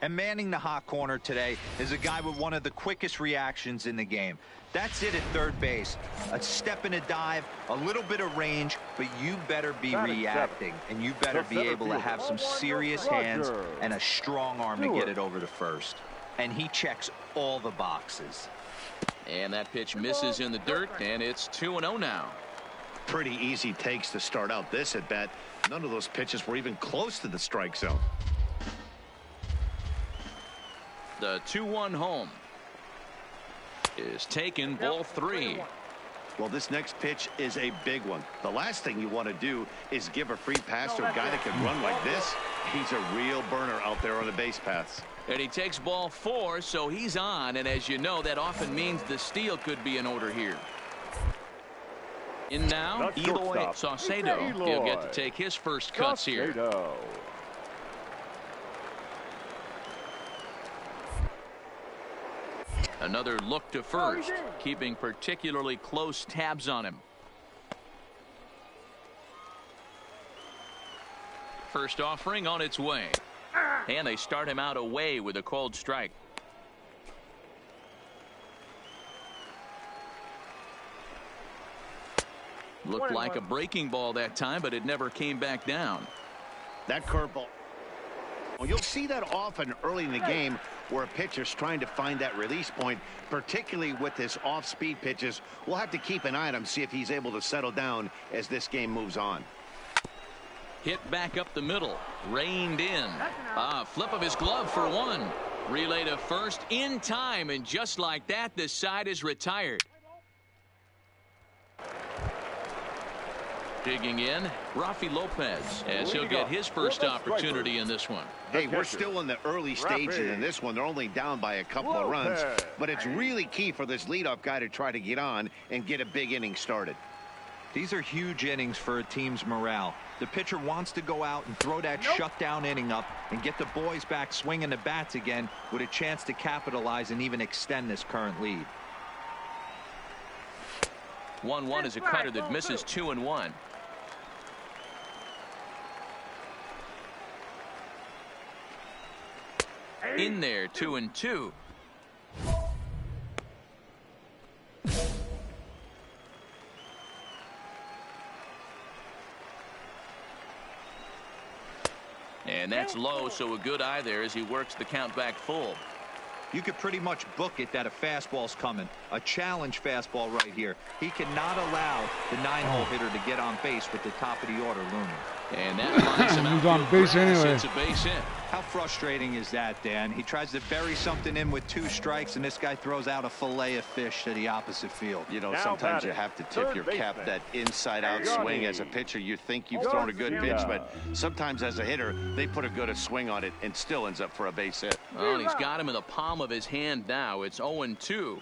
F: And manning the hot corner today is a guy with one of the quickest reactions in the game. That's it at third base. A step and a dive, a little bit of range, but you better be reacting. And you better be able to have some serious hands and a strong arm to get it over to first. And he checks all the boxes.
C: And that pitch misses in the dirt, and it's 2-0 now.
E: Pretty easy takes to start out this at bat. None of those pitches were even close to the strike zone.
C: The 2-1 home is taken, ball 3.
E: Well, this next pitch is a big one. The last thing you want to do is give a free pass to a guy that can run like this. He's a real burner out there on the base paths.
C: And he takes ball 4, so he's on. And as you know, that often means the steal could be in order here. In now, Eloy Saucedo. He'll get to take his first cuts here. Another look to first, keeping particularly close tabs on him. First offering on its way. And they start him out away with a cold strike. Looked like a breaking ball that time, but it never came back down.
E: That curveball. Well, you'll see that often early in the game where a pitcher's trying to find that release point, particularly with his off-speed pitches. We'll have to keep an eye on him, see if he's able to settle down as this game moves on.
C: Hit back up the middle, reined in. Flip of his glove for 1. Relay to first in time, and just like that, this side is retired. Digging in, Rafi Lopez, as he'll get his first opportunity in this one.
E: Hey, we're still in the early stages in this one. They're only down by a couple of runs, but it's really key for this leadoff guy to try to get on and get a big inning started.
F: These are huge innings for a team's morale. The pitcher wants to go out and throw that shutdown inning up and get the boys back swinging the bats again with a chance to capitalize and even extend this current lead.
C: 1-1 is a cutter that misses 2-1. In there, 2-2. And that's low, so a good eye there as he works the count back full.
F: You could pretty much book it that a fastball's coming. A challenge fastball right here. He cannot allow the 9-hole hitter to get on base with the top of the order looming.
C: And that finds him
A: He's
C: out.
A: on base anyway.
C: It's a base hit.
F: How frustrating is that, Dan? He tries to bury something in with 2 strikes, and this guy throws out a fillet of fish to the opposite field.
E: You know,
D: Now
E: sometimes you
D: batting,
E: have to tip your cap
D: baseman,
E: that inside-out swing. As a pitcher, you think you've thrown a good pitch, but sometimes as a hitter, they put a good swing on it and still ends up for a base hit.
C: Well, and he's got him in the palm of his hand now. It's 0-2.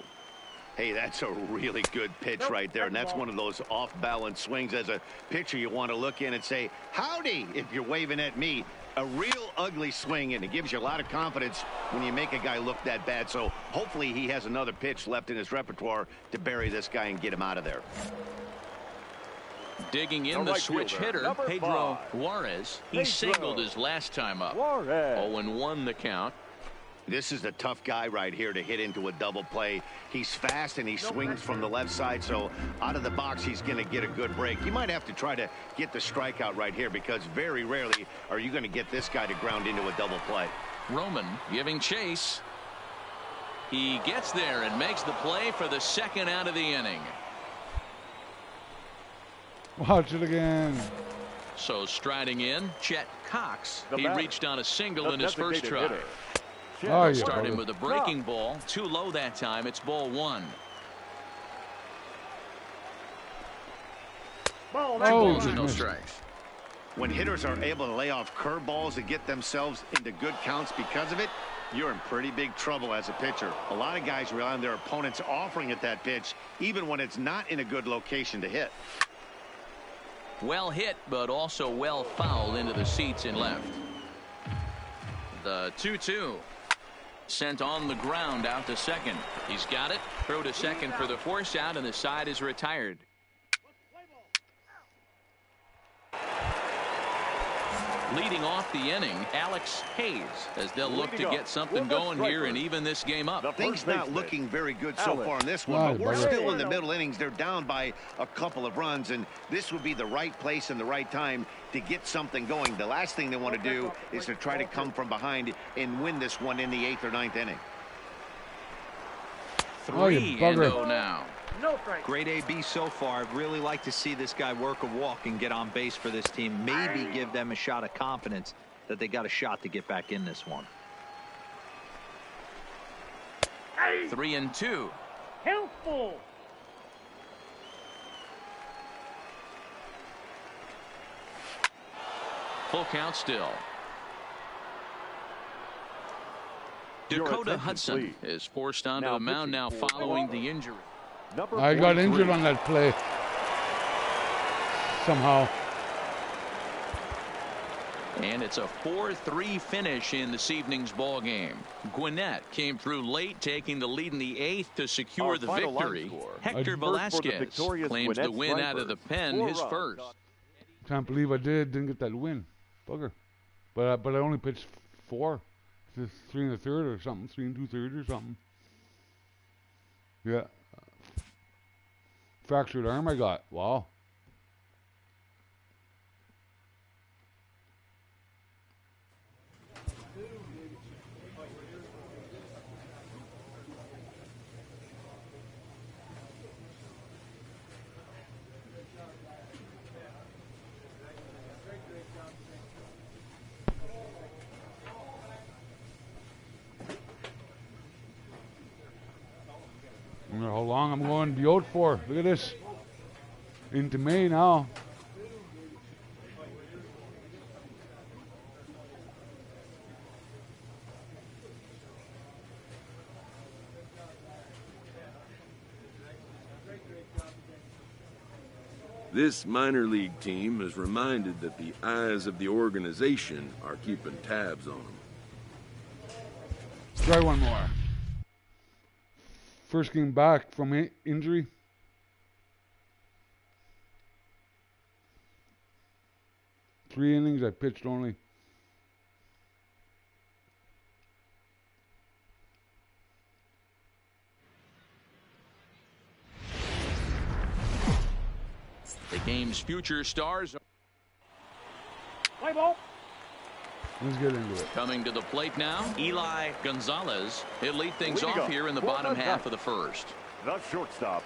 E: Hey, that's a really good pitch right there, and that's one of those off-balance swings. As a pitcher, you want to look in and say, howdy, if you're waving at me. A real ugly swing, and it gives you a lot of confidence when you make a guy look that bad. So hopefully he has another pitch left in his repertoire to bury this guy and get him out of there.
C: Digging in the switch hitter, Pedro Juarez. He singled his last time up. 0-1 the count.
E: This is a tough guy right here to hit into a double play. He's fast and he swings from the left side, so out of the box he's going to get a good break. You might have to try to get the strikeout right here, because very rarely are you going to get this guy to ground into a double play.
C: Roman giving chase. He gets there and makes the play for the second out of the inning.
A: Watch it again.
C: So striding in, Chet Cox. He reached on a single in his first try.
D: Hitter.
A: Oh, yeah,
C: Starting with a breaking ball, too low that time. It's ball 1.
A: Oh,
C: balls and no
A: missed.
C: strikes.
E: When hitters are able to lay off curveballs and get themselves into good counts because of it, you're in pretty big trouble as a pitcher. A lot of guys rely on their opponents offering at that pitch, even when it's not in a good location to hit.
C: Well hit, but also well fouled into the seats in left. The 2-2. Sent on the ground out to second. He's got it. Throw to second for the force out, and the side is retired. Leading off the inning, Alex Hayes, as they'll look to get something going here and even this game up.
E: Things not looking very good so far in this one, but we're still in the middle innings. They're down by a couple of runs, and this would be the right place and the right time to get something going. The last thing they want to do is to try to come from behind and win this one in the 8th or 9th inning.
C: 3-0 now.
F: Great AB so far. I'd really like to see this guy work a walk and get on base for this team. Maybe give them a shot of confidence that they got a shot to get back in this one.
C: 3-2.
H: Helpful.
C: Full count still. Dakota Hudson is forced onto the mound now following the injury.
A: I got injured on that play somehow.
C: And it's a 4-3 finish in this evening's ball game. Gwinnett came through late, taking the lead in the 8th to secure the victory. Hector Velasquez claims the win out of the pen, his first.
A: Can't believe I didn't get that win. Bugger. But I only pitched 4. Just 3 1/3 or something. 3 2/3 or something. Yeah. Fractured arm I got. Wow. I wonder how long I'm going to be out for. Look at this. Into May now.
I: This minor league team is reminded that the eyes of the organization are keeping tabs on them.
A: Try one more. First game back from injury. Three innings, I pitched only.
C: The game's future stars.
H: Play ball.
A: Let's get into it.
C: Coming to the plate now, Eli Gonzalez. He'll lead things off here in the bottom half of the first.
D: The shortstop,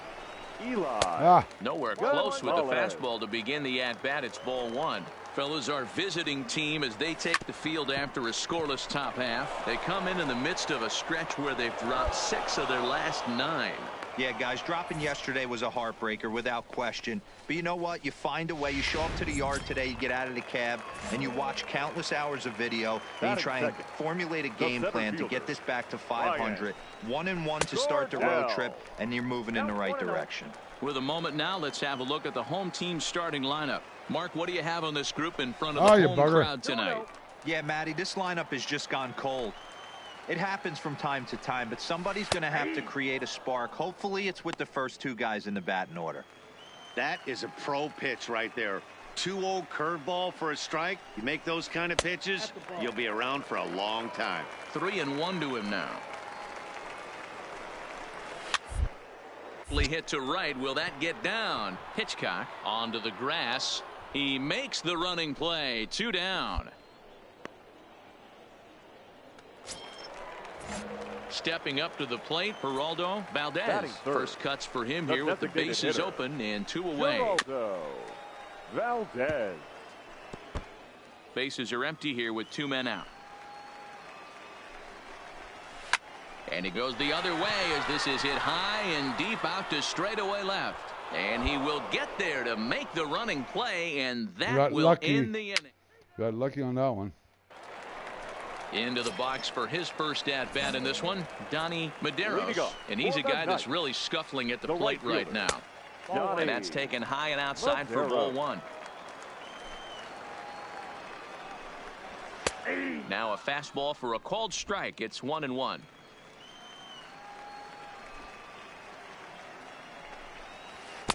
D: Eli.
C: Nowhere close with the fastball to begin the at-bat. It's ball 1. Fellas, our visiting team as they take the field after a scoreless top half. They come in the midst of a stretch where they've dropped 6 of their last 9.
F: Yeah, guys, dropping yesterday was a heartbreaker without question. But you know what? You find a way. You show up to the yard today, you get out of the cab, and you watch countless hours of video, and you try and formulate a game plan to get this back to 500. 1-1 to start the road trip, and you're moving in the right direction.
C: With a moment now, let's have a look at the home team starting lineup. Mark, what do you have on this group in front of the home crowd tonight?
F: Yeah, Matty, this lineup has just gone cold. It happens from time to time, but somebody's going to have to create a spark. Hopefully, it's with the first 2 guys in the batting order.
E: That is a pro pitch right there. 2-0 curveball for a strike. You make those kind of pitches, you'll be around for a long time.
C: 3-1 to him now. Hit to right. Will that get down? Hitchcock onto the grass. He makes the running play. 2 down. Stepping up to the plate, Geraldo Valdez. First cuts for him here with the bases open and 2 away.
D: Geraldo Valdez.
C: Bases are empty here with 2 men out. And he goes the other way as this is hit high and deep out to straightaway left. And he will get there to make the running play, and that will end the inning.
A: Got lucky on that one.
C: Into the box for his first at-bat in this one, Donnie Medeiros. And he's a guy that's really scuffling at the plate right now. And that's taken high and outside for ball 1. Now a fastball for a called strike. It's 1-1.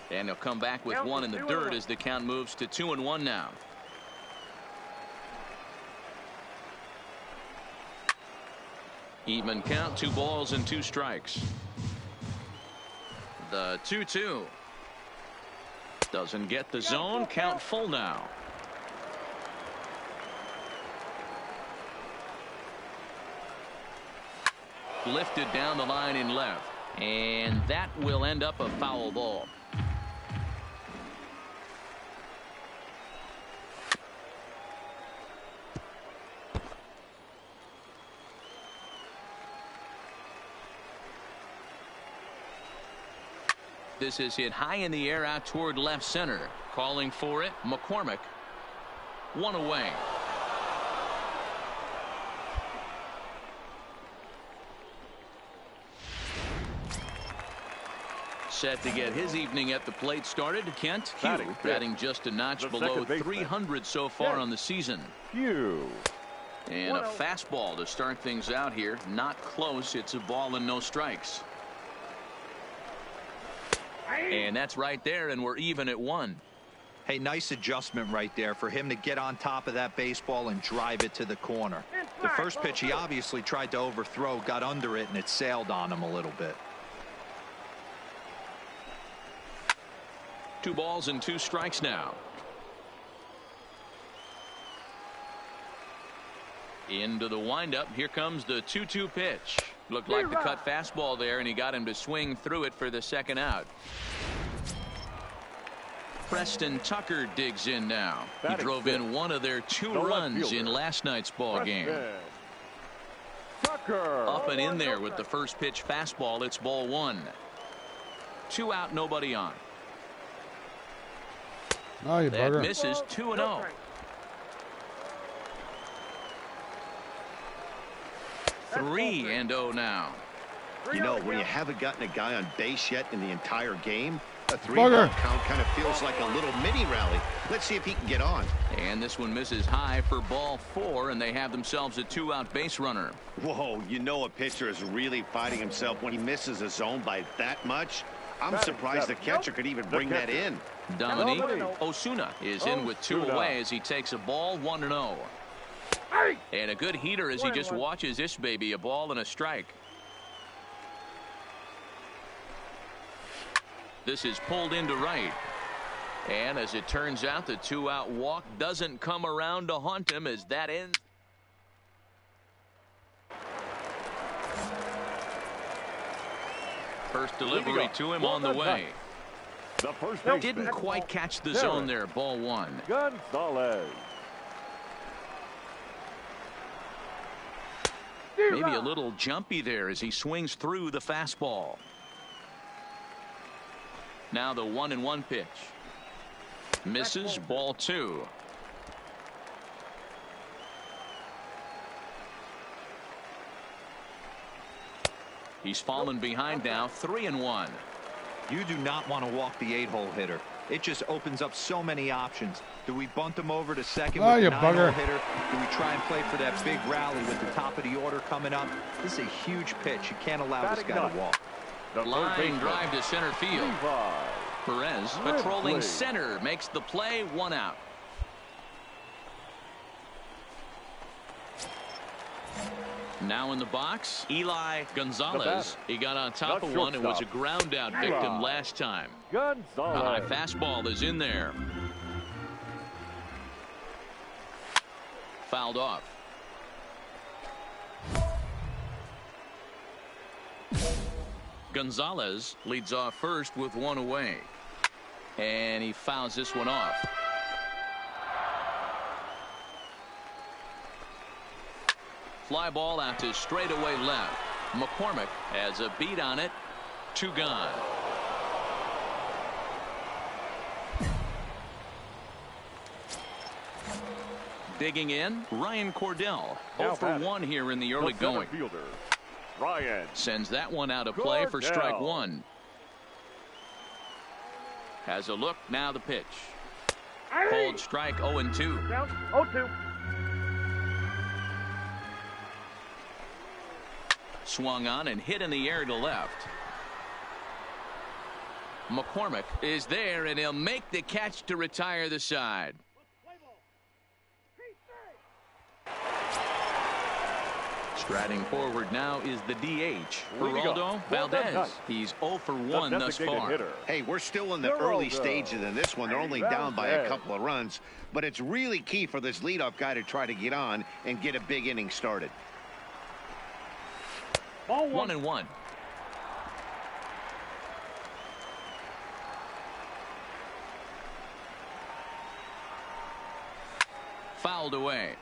C: And he'll come back with 1 in the dirt as the count moves to 2-1 now. Even count, 2 balls and 2 strikes. The 2-2. Doesn't get the zone. Count full now. Lifted down the line in left. And that will end up a foul ball. This is hit high in the air out toward left center. Calling for it, McCormick. 1 away. Set to get his evening at the plate started. Kent Hugh batting just a notch below 300 so far on the season.
D: Hugh.
C: And a fastball to start things out here. Not close. It's a ball and no strikes. And that's right there, and we're even at 1.
F: Hey, nice adjustment right there for him to get on top of that baseball and drive it to the corner. The first pitch he obviously tried to overthrow, got under it, and it sailed on him a little bit.
C: 2 balls and 2 strikes now. Into the windup. Here comes the 2-2 pitch. Looked like the cut fastball there, and he got him to swing through it for the second out. Preston Tucker digs in now. He drove in 1 of their 2 runs in last night's ball game.
D: Tucker.
C: Up and in there with the first pitch fastball. It's ball 1. 2 out, nobody on.
A: Oh, you
C: that
A: bugger.
C: misses. 2-0. Three and 0 now.
E: You know, when you haven't gotten a guy on base yet in the entire game, a 3-1 count kind of feels like a little mini rally. Let's see if he can get on.
C: And this one misses high for ball 4, and they have themselves a 2-out base runner.
E: Whoa, you know a pitcher is really fighting himself when he misses a zone by that much. I'm surprised the catcher could even bring that in.
C: Dominique Osuna is in with 2 away as he takes a ball 1-0. And a good heater as he just watches this baby, a ball and a strike. This is pulled into right. And as it turns out, the 2-out walk doesn't come around to haunt him as that ends. First delivery to him on the way.
D: The first
C: Didn't quite catch the zone there. Ball 1.
D: Gonzalez.
C: Maybe a little jumpy there as he swings through the fastball. Now the 1-1 pitch. Misses, ball 2. He's fallen behind now, 3-1.
F: You do not want to walk the 8-hole hitter. It just opens up so many options. Do we bunt him over to second with the 9-hole hitter? Do we try and play for that big rally with the top of the order coming up? This is a huge pitch. You can't allow this guy to walk.
C: Line drive to center field. Perez patrolling center makes the play, 1 out. Now in the box, Eli Gonzalez. He got on top of one and was a ground out victim last time. A high fastball is in there. Fouled off. Gonzalez leads off first with 1 away. And he fouls this one off. Fly ball out to straightaway left. McCormick has a beat on it. 2 gone. Digging in, Ryan Cordell. 0 for 1 here in the early going.
D: Ryan
C: sends that one out of play for strike 1. Has a look, now the pitch. Called strike 0-2.
H: 0-2.
C: Swung on and hit in the air to left. McCormick is there and he'll make the catch to retire the side. Striding forward now is the DH, Geraldo Valdez. He's 0 for 1 thus far.
E: Hey, we're still in the early stages in this one. They're only down by a couple of runs, but it's really key for this leadoff guy to try to get on and get a big inning started.
C: 1-1. Fouled away.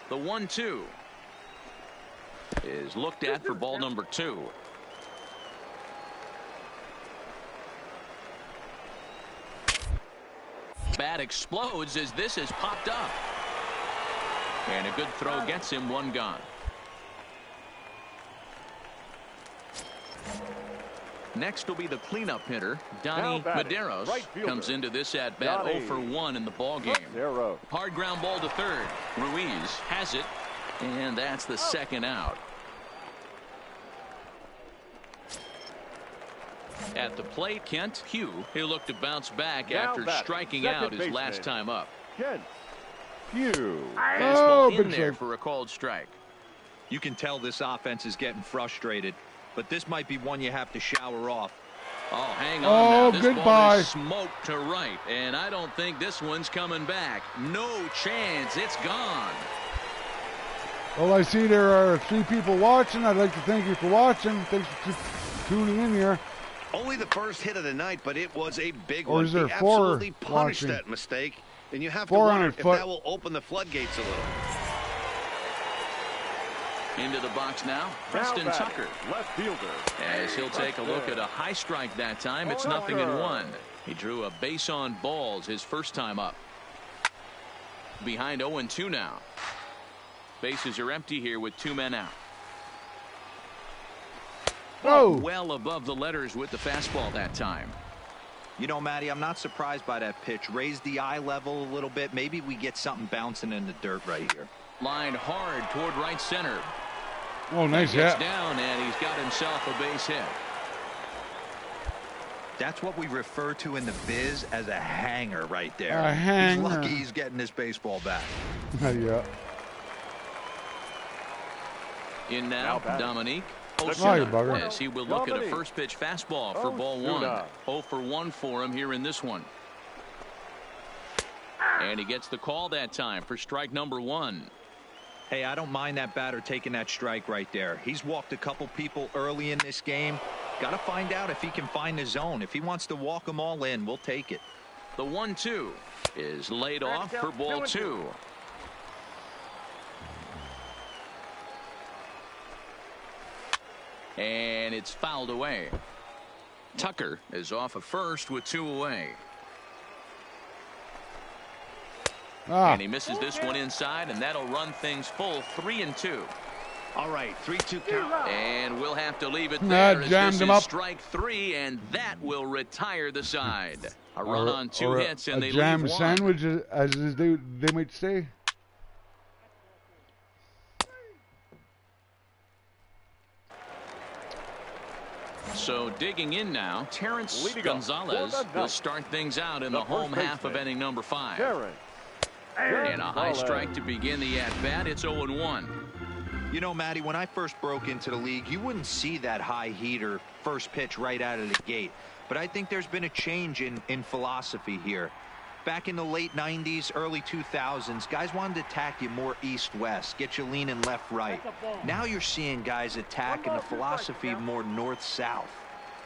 C: The 1-2 is looked at for ball number 2. Bat explodes as this is popped up. And a good throw gets him 1 gone. Next will be the cleanup hitter, Donnie Medeiros. Comes into this at bat 0 for 1 in the ball game. Hard ground ball to third. Ruiz has it, and that's the 2nd out. At the plate, Kent Hugh. He'll look to bounce back after striking out his last time up. Fastball in there for a called strike.
F: You can tell this offense is getting frustrated, but this might be one you have to shower off.
C: Oh, hang on. Now. This ball is smoked to right, and I don't think this one's coming back. No chance. It's gone.
A: Well, I see there are 3 people watching. I'd like to thank you for watching. Thanks for tuning in here.
E: Only the first hit of the night, but it was a big
A: or
E: one.
A: Is there
E: he
A: 4
E: absolutely punished
A: watching?
E: That mistake, and you have to wonder if that will open the floodgates a little.
C: Into the box now, Preston Tucker.
D: Left fielder.
C: As he'll take a look at a high strike that time. It's 0-1. He drew a base on balls his first time up. Behind 0-2 now. Bases are empty here with 2 men out.
A: Oh.
C: Well above the letters with the fastball that time.
F: You know, Matty, I'm not surprised by that pitch. Raise the eye level a little bit. Maybe we get something bouncing in the dirt right here.
C: Line hard toward right center.
A: Oh, nice hit.
C: Gets down, and he's got himself a base hit.
F: That's what we refer to in the biz as a hanger right there.
A: A hanger.
F: He's lucky he's getting this baseball back.
A: Yeah.
C: In now, Dominique
A: Osuna,
C: as he will look at a first pitch fastball for ball 1. 0 for 1 for him here in this one. And he gets the call that time for strike number 1.
F: Hey, I don't mind that batter taking that strike right there. He's walked a couple people early in this game. Got to find out if he can find the zone. If he wants to walk them all in, we'll take it.
C: The 1-2 is laid off for ball 2. And it's fouled away. Tucker is off of first with 2 away. And he misses this one inside, and that'll run things full 3-2.
E: All right, 3-2 count.
C: And we'll have to leave it there as
A: jammed
C: this
A: him
C: is
A: up.
C: strike 3, and that will retire the side. A run on 2 hits, and
A: a
C: they
A: jam
C: leave 1.
A: sandwich, as they might say.
C: So digging in now, Terrence Gonzalez will start things out in the home half of inning number 5. And a high strike to begin the at-bat. It's 0-1.
F: You know, Matty, when I first broke into the league, you wouldn't see that high heater first pitch right out of the gate. But I think there's been a change in philosophy here. Back in the late 90s, early 2000s, guys wanted to attack you more east-west, get you leaning left-right. Now you're seeing guys attack in the philosophy more north-south.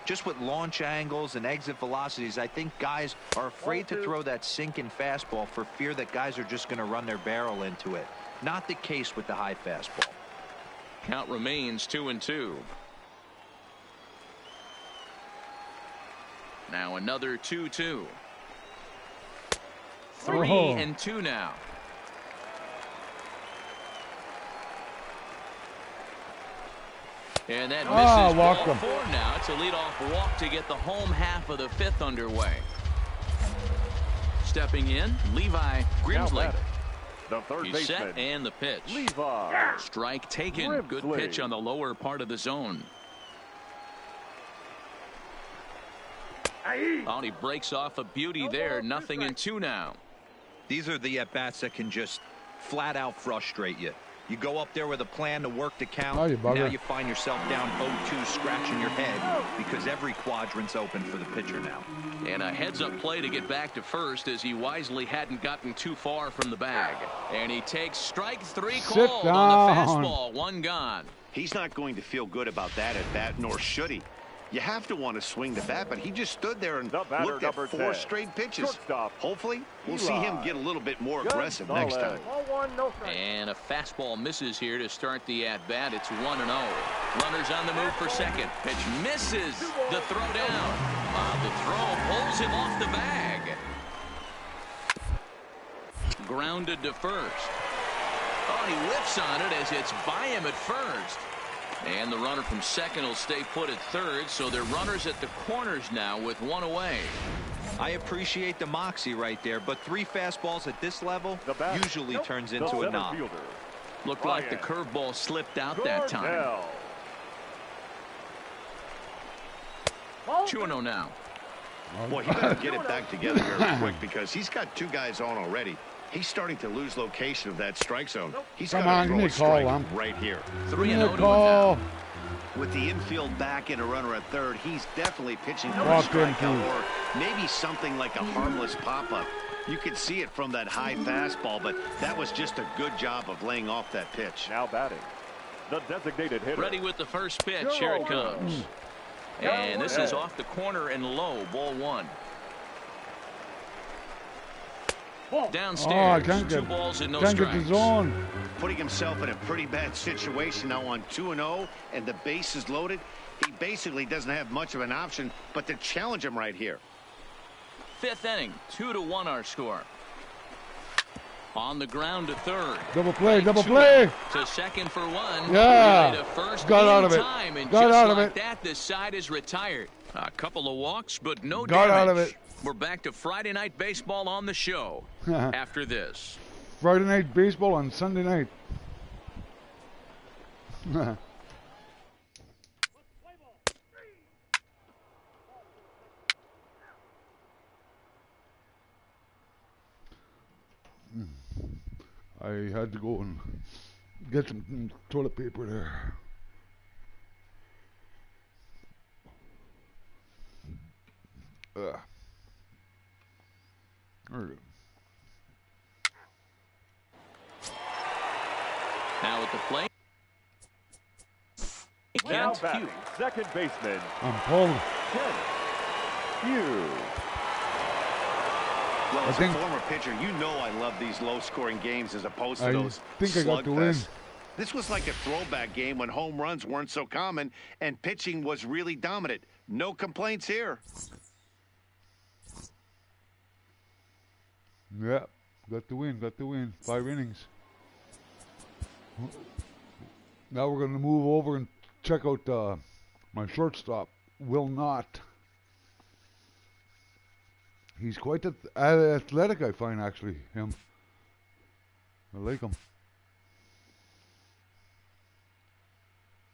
F: Just with launch angles and exit velocities, I think guys are afraid to throw that sinking fastball for fear that guys are just going to run their barrel into it. Not the case with the high fastball.
C: Count remains 2-2. Now another 2-2. 3-2 now. And that misses ball 4 now. It's a leadoff walk to get the home half of the 5th underway. Stepping in, Levi Grimsley.
D: The third
C: He's
D: baseman.
C: set and the pitch.
D: Levi.
C: Strike taken.
D: Grimsley.
C: Good pitch on the lower part of the zone. Oh, he breaks off a beauty there. 0-2 now.
F: These are the at-bats that can just flat out frustrate you. You go up there with a plan to work the count. Now you find yourself down 0-2, scratching your head because every quadrant's open for the pitcher now.
C: And a heads-up play to get back to first as he wisely hadn't gotten too far from the bag. And he takes strike 3 called on the fastball. 1 gone.
E: He's not going to feel good about that at bat, nor should he. You have to want to swing the bat, but he just stood there and looked at 4 straight pitches.
D: Shortstop.
E: Hopefully, we'll see him get a little bit more aggressive next time.
C: And a fastball misses here to start the at-bat. It's 1-0. Runners on the move for second. Pitch misses. The throw down. The throw pulls him off the bag. Grounded to first. Oh, he whiffs on it as it's by him at first. And the runner from second will stay put at third, so they're runners at the corners now with 1 away.
F: I appreciate the moxie right there, but 3 fastballs at this level usually turns into a knock.
C: Looked like the curveball slipped out that time. 2-0 now.
E: Boy, he better get it back together very quick because he's got 2 guys on already. He's starting to lose location of that strike zone. He's got to throw a strike right here.
C: 3-0 now.
E: With the infield back and a runner at third, he's definitely pitching for a strikeout or maybe something like a harmless pop-up. You could see it from that high fastball, but that was just a good job of laying off that pitch.
D: Now batting, the designated hitter.
C: Ready with the first pitch. Here it comes. And this is off the corner and low. Ball 1. Downstairs, 2 balls and no strikes.
E: Putting himself in a pretty bad situation now on 2-0, and the base is loaded. He basically doesn't have much of an option but to challenge him right here.
C: 5th inning, 2-1 our score. On the ground to third.
A: Double play, double play.
C: To second for 1.
A: Yeah.
C: To first
A: got out of it.
C: Time, and
A: got
C: just
A: out of
C: like
A: it.
C: that, this side is retired. A couple of walks, but no
A: got
C: damage.
A: Out of it.
C: We're back to Friday Night Baseball on the show after this.
A: Friday Night Baseball on Sunday night. I had to go and get some toilet paper there. Very good.
C: Now at the plate.
D: Now batting, second baseman.
A: I'm pulled.
D: Kent Hughes.
E: Well, as a former pitcher, you know I love these low-scoring games as opposed to those slugfests. This was like a throwback game when home runs weren't so common and pitching was really dominant. No complaints here.
A: Yeah, got the win. 5 innings. Now we're going to move over and check out my shortstop, Will Not. He's quite athletic, I find, actually, him. I like him.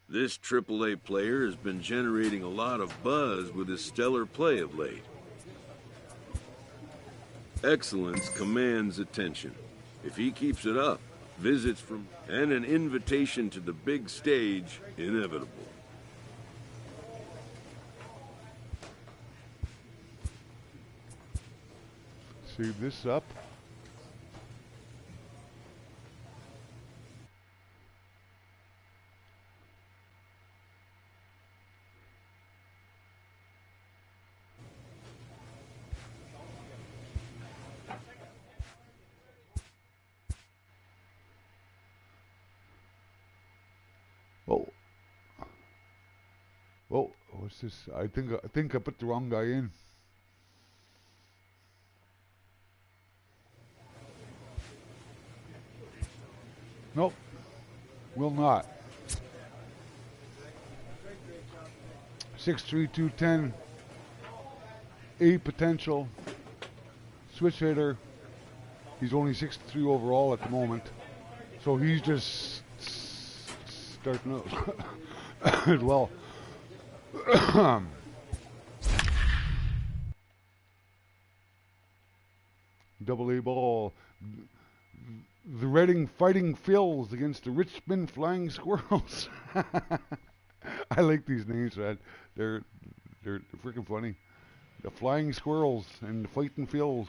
I: This AAA player has been generating a lot of buzz with his stellar play of late. Excellence commands attention. If he keeps it up, visits from and an invitation to the big stage inevitable.
A: Save this up. Oh, what's this? I think I put the wrong guy in. Nope, will not. 6'3", 210, 8 potential, switch hitter. He's only 6'3" overall at the moment, so he's just starting out as well. Double-A ball. The Reading Fighting Phils against the Richmond Flying Squirrels. I like these names, man. They're freaking funny. The Flying Squirrels and the Fighting Phils.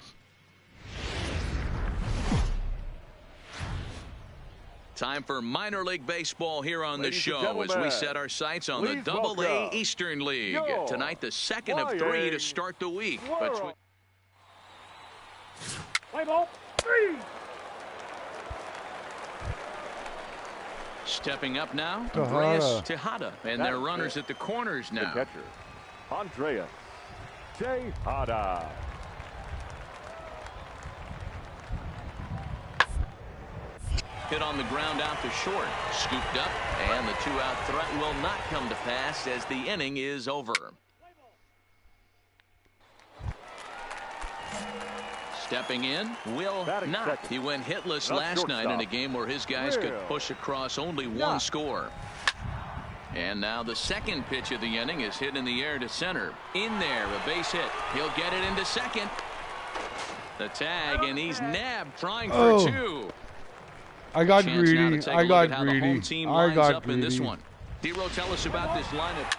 C: Time for minor league baseball here on the show as we set our sights on the Double-A Eastern League. Tonight, the second of 3 to start the week.
H: Play ball. 3.
C: Stepping up now, Andreas Tejada, and their runners at the corners now.
D: The catcher, Andreas Tejada.
C: Hit on the ground out to short, scooped up, and the 2-out threat will not come to pass as the inning is over. Stepping in, Will Not. He went hitless last night in a game where his guys could push across only 1 score. And now the second pitch of the inning is hit in the air to center. In there, a base hit. He'll get it into second. The tag, and he's nabbed trying for 2.
A: I got greedy. I got greedy. I got greedy.
C: In this one. D-Row, tell us about this lineup.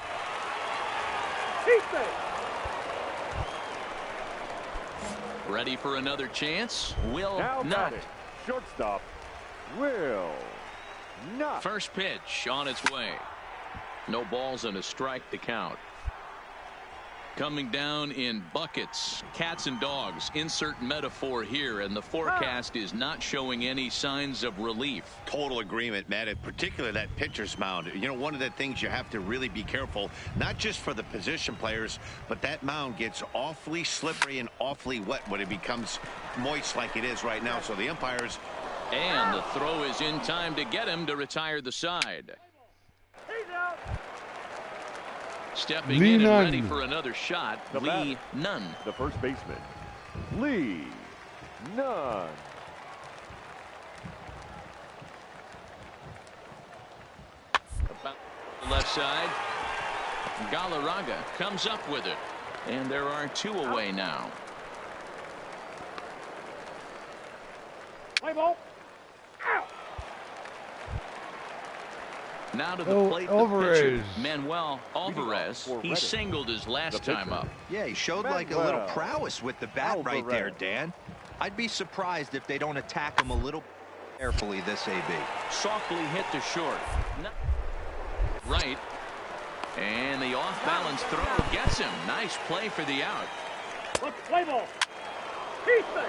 C: Ready for another chance? Will Not.
D: Shortstop, Will Not.
C: First pitch on its way. No balls and a strike to count. Coming down in buckets, cats and dogs, insert metaphor here, and the forecast is not showing any signs of relief.
E: Total agreement, Matt, and particularly that pitcher's mound. You know, one of the things you have to really be careful, not just for the position players, but that mound gets awfully slippery and awfully wet when it becomes moist like it is right now. So the umpires.
C: And the throw is in time to get him to retire the side. Stepping in and ready for another shot, Lee Nunn.
D: The first baseman, Lee Nunn.
C: About the left side, Galarraga comes up with it. And there are 2 away now.
H: Play ball.
C: Now to the plate, the pitcher, Manuel Alvarez. He singled his last time up.
F: Yeah, he showed like a little prowess with the bat right there, Dan. I'd be surprised if they don't attack him a little carefully this AB.
C: Softly hit to short. Right. And the off-balance throw gets him. Nice play for the out.
H: Play ball. He's safe.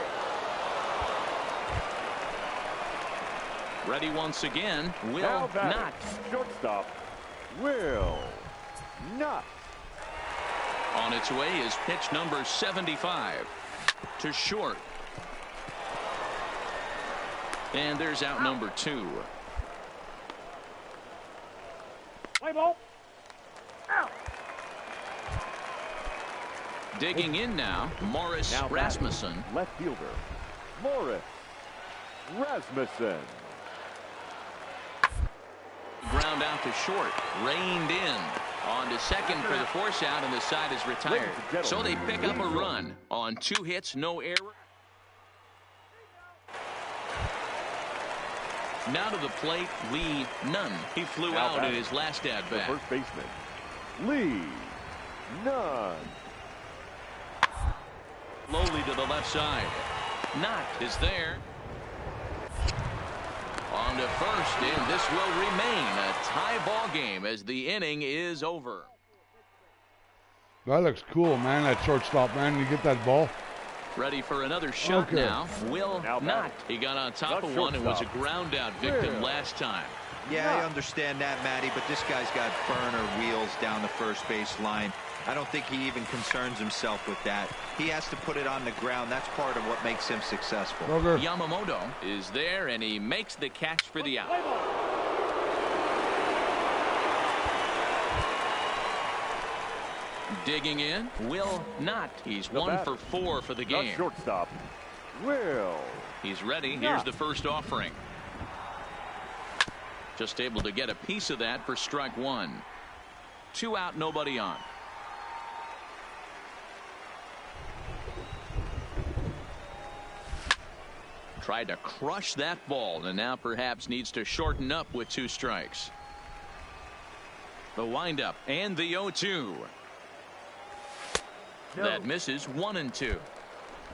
C: Ready once again. Will
D: Now batting,
C: not.
D: shortstop, will not.
C: On its way is pitch number 75 to short. And there's out number 2.
H: Play ball. Out.
C: Digging in now, Morris
D: Now batting,
C: Rasmussen.
D: left fielder, Morris Rasmussen.
C: Ground out to short. Reined in. On to second for the force out, and the side is retired. So they pick up a run on 2 hits, no error. Now to the plate, Lee Nunn. He flew
D: Now
C: out in
D: batting,
C: his last
D: the
C: at-bat.
D: first baseman, Lee Nunn.
C: Slowly to the left side. Knott is there. On to first, and this will remain a tie ball game as the inning is over.
A: That looks cool, man. That shortstop, man. You get that ball.
C: Ready for another shot
A: Okay.
C: now. Will
D: Now
C: not.
D: batting,
C: He got on top
D: the
C: of one and was a
D: shortstop.
C: ground out victim
D: Will
C: last time.
F: Yeah, I understand that, Matty, but this guy's got burner wheels down the first base line. I don't think he even concerns himself with that. He has to put it on the ground. That's part of what makes him successful.
A: Roger.
C: Yamamoto is there, and he makes the catch for the
H: Play
C: out.
H: ball.
C: Digging in, Will not. He's
D: The
C: 1
D: batter,
C: for 4 for the
D: The
C: game.
D: shortstop, will.
C: He's ready.
D: Not.
C: Here's the first offering. Just able to get a piece of that for strike 1. 2 out, nobody on. Tried to crush that ball, and now perhaps needs to shorten up with 2 strikes. The windup and the 0-2. That misses 1 and 2.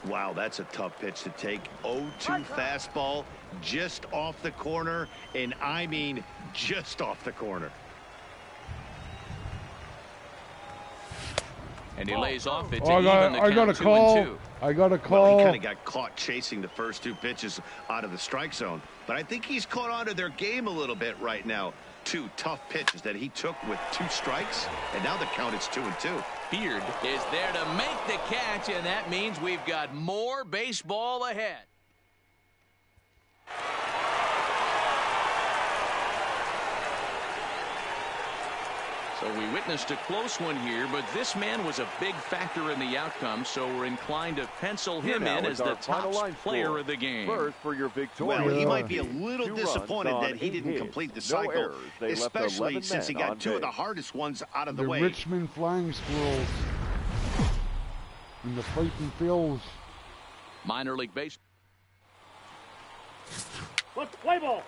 E: Wow, that's a tough pitch to take. 0-2 fastball just off the corner, and I mean just off the corner.
C: And he lays off it to
A: Oh,
C: even the
A: I got a
C: count 2
A: call.
C: and 2.
A: I got a
E: Well,
A: call.
E: he kind of got caught chasing the first 2 pitches out of the strike zone. But I think he's caught on to their game a little bit right now. 2 tough pitches that he took with 2 strikes, and now the count is 2 and 2.
C: Beard is there to make the catch, and that means we've got more baseball ahead. So we witnessed a close one here, but this man was a big factor in the outcome, so we're inclined to pencil
D: Here
C: him
D: now
C: in
D: is
C: as the
D: our final
C: top
D: line
C: player
D: score.
C: of the game.
D: First for your victory.
E: Well, he
A: Yeah.
E: might be a little
D: 2
E: disappointed
D: runs
E: that
D: on
E: he
D: 8
E: didn't
D: hits.
E: complete the
D: No
E: cycle,
D: errors. They left
E: especially
D: 11
E: since he
D: men
E: got
D: on
E: 2 of the
D: base.
E: hardest ones out of the
A: The
E: way.
A: Richmond Flying Squirrels in the fighting fields.
C: Minor league baseball.
H: Let's play ball.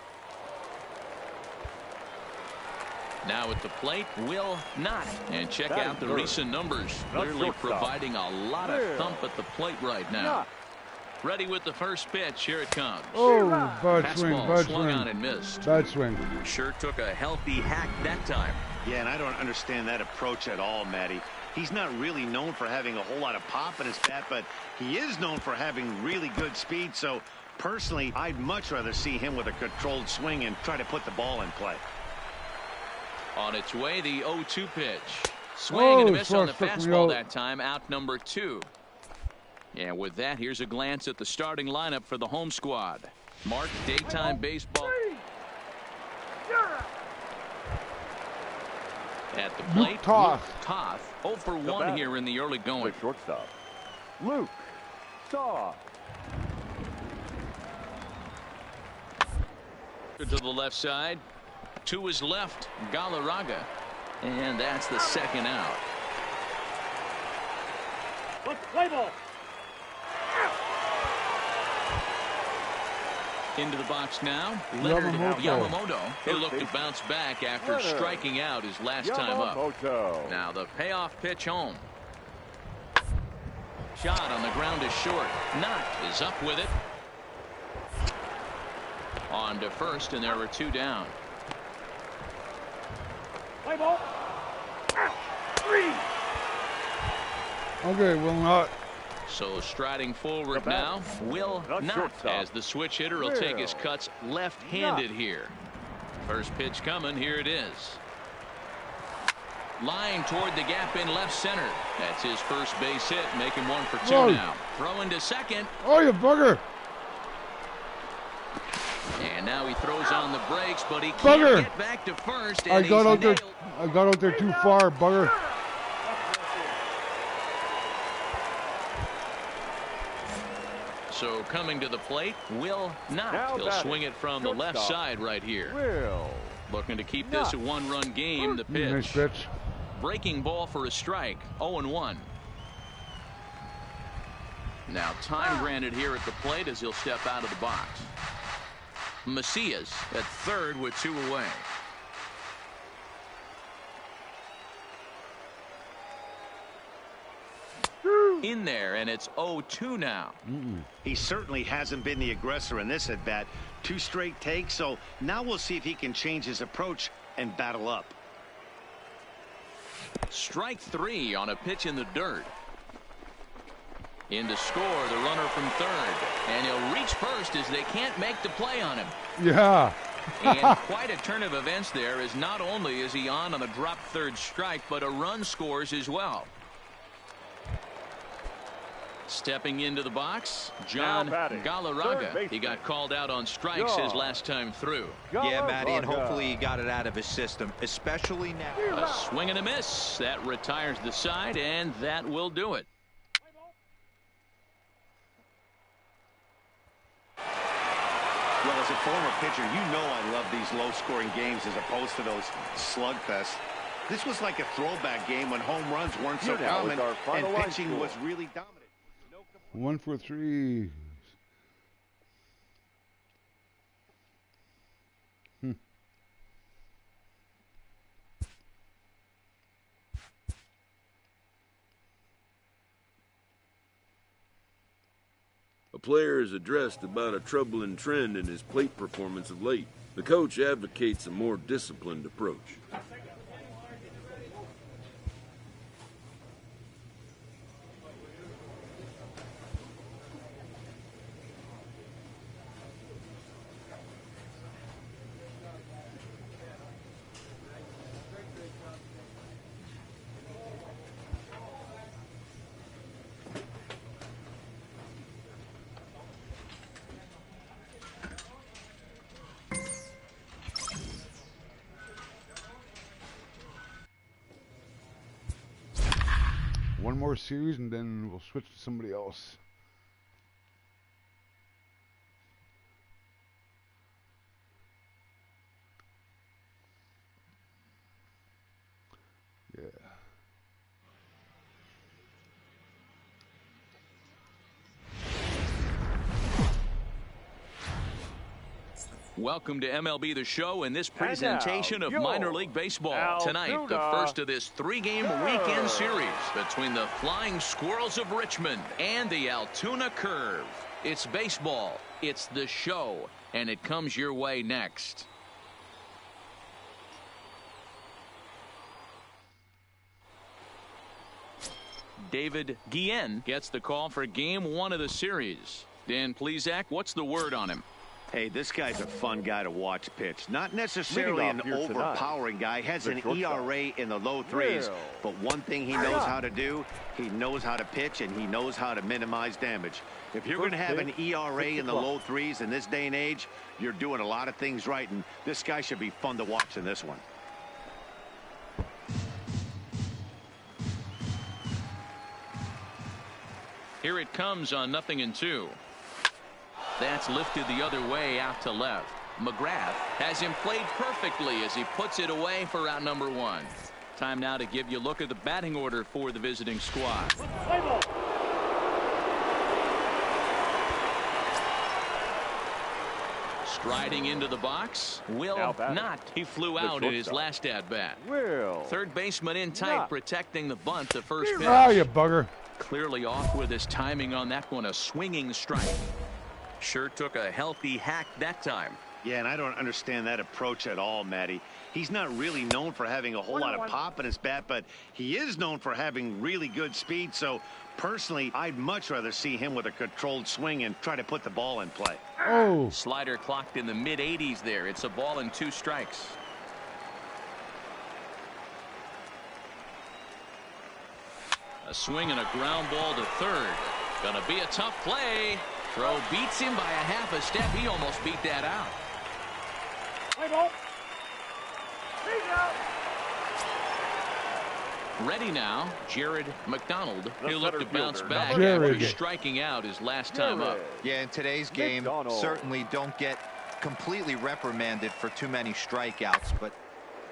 C: Now at the plate, Will not. And check
D: That
C: out
D: is
C: the
D: third.
C: recent numbers.
D: The
C: Clearly
D: shortstop.
C: providing a lot of
D: Will
C: thump at the plate right now.
D: not.
C: Ready with the first pitch. Here it comes.
A: Oh, bad swing,
C: Fastball
A: bad
C: swung on
A: swing.
C: and missed.
A: Bad swing.
C: Sure took a healthy hack that time.
E: Yeah, and I don't understand that approach at all, Matty. He's not really known for having a whole lot of pop in his bat, but he is known for having really good speed. So, personally, I'd much rather see him with a controlled swing and try to put the ball in play.
C: On its way, the 0-2 pitch. Swing and a miss on the
A: struck me
C: fastball
A: out.
C: that time. Out number 2. And with that, here's a glance at the starting lineup for the home squad. Mark, daytime baseball. At the plate,
A: Luke Toth.
C: Luke Toth. 0 for 1
D: batter,
C: here in the early going.
D: The shortstop, Luke Toth.
C: To the left side. To his left, Galarraga. And that's the second out.
H: Let's play ball.
C: Into the box now, Leonard
A: Yamamoto.
C: Yamamoto. He looked to bounce back after
D: Leonard
C: striking out his last time up.
D: Yamamoto.
C: Now the payoff pitch home. Shot on the ground is short. Knott is up with it. On to first, and there are 2 down.
H: Play ball. Out. 3.
A: Okay, will not.
C: So striding forward now, Will Not, as the switch hitter will take his cuts left-handed here. First pitch coming. Here it is. Line toward the gap in left center. That's his first base hit, making 1 for 2 now. Throwing to second.
A: Oh, you bugger!
C: And now he throws on the brakes, but he can't get back to first. And
A: I got out there too far, bugger.
C: So coming to the plate, Will Not. He'll swing it from the left side right here. Looking to keep this a 1-run game. The pitch.
A: Nice pitch.
C: Breaking ball for a strike. 0-1. Now time granted here at the plate as he'll step out of the box. Macias at third with 2 away. In there, and it's 0-2 now.
E: He certainly hasn't been the aggressor in this at bat. 2 straight takes, so now we'll see if he can change his approach and battle up.
C: Strike 3 on a pitch in the dirt. In to score, the runner from third, and he'll reach first as they can't make the play on him.
A: Yeah.
C: And quite a turn of events there, as not only is he on the drop third strike, but a run scores as well. Stepping into the box, John Galarraga. He got called out on strikes his last time through.
F: Yeah, Matty, and hopefully he got it out of his system, especially now.
C: A swing and a miss. That retires the side, and that will do it.
E: Well, as a former pitcher, you know I love these low-scoring games as opposed to those slugfests. This was like a throwback game when home runs weren't so common and pitching was really dominant.
A: 1 for 3.
I: A player is addressed about a troubling trend in his plate performance of late. The coach advocates a more disciplined approach.
A: One more series and then we'll switch to somebody else. Yeah.
C: Welcome to MLB The Show and this presentation of minor league baseball. Tonight, the first of this 3-game weekend series between the Flying Squirrels of Richmond and the Altoona Curve. It's baseball, it's the show, and it comes your way next. David Guillen gets the call for Game 1 of the series. Dan Plesac, what's the word on him?
E: Hey, this guy's a fun guy to watch pitch. Not necessarily an overpowering guy. Has an ERA in the low 3s. But one thing he knows how to do, he knows how to pitch, and he knows how to minimize damage. If you're going to have an ERA in the low 3s in this day and age, you're doing a lot of things right, and this guy should be fun to watch in this one.
C: Here it comes on 0-2. That's lifted the other way out to left. McGrath has him played perfectly as he puts it away for out number 1. Time now to give you a look at the batting order for the visiting squad. Striding into the box, Will Not. He flew out in his last at-bat. Third baseman in tight, protecting the bunt to first pitch.
A: Oh, you bugger.
C: Clearly off with his timing on that one, a swinging strike. Sure took a healthy hack that time.
E: Yeah, and I don't understand that approach at all, Matty. He's not really known for having a whole lot of pop in his bat, but he is known for having really good speed. So, personally, I'd much rather see him with a controlled swing and try to put the ball in play.
A: Oh.
C: Slider clocked in the mid-80s there. It's a ball and 2 strikes. A swing and a ground ball to third. Gonna be a tough play. Throw beats him by a half a step. He almost beat that out.
H: Play ball.
C: Ready now, Jared McDonald. He'll look to bounce back
A: Jared.
C: after striking out his last time up.
F: Yeah, in today's game, certainly don't get completely reprimanded for too many strikeouts, but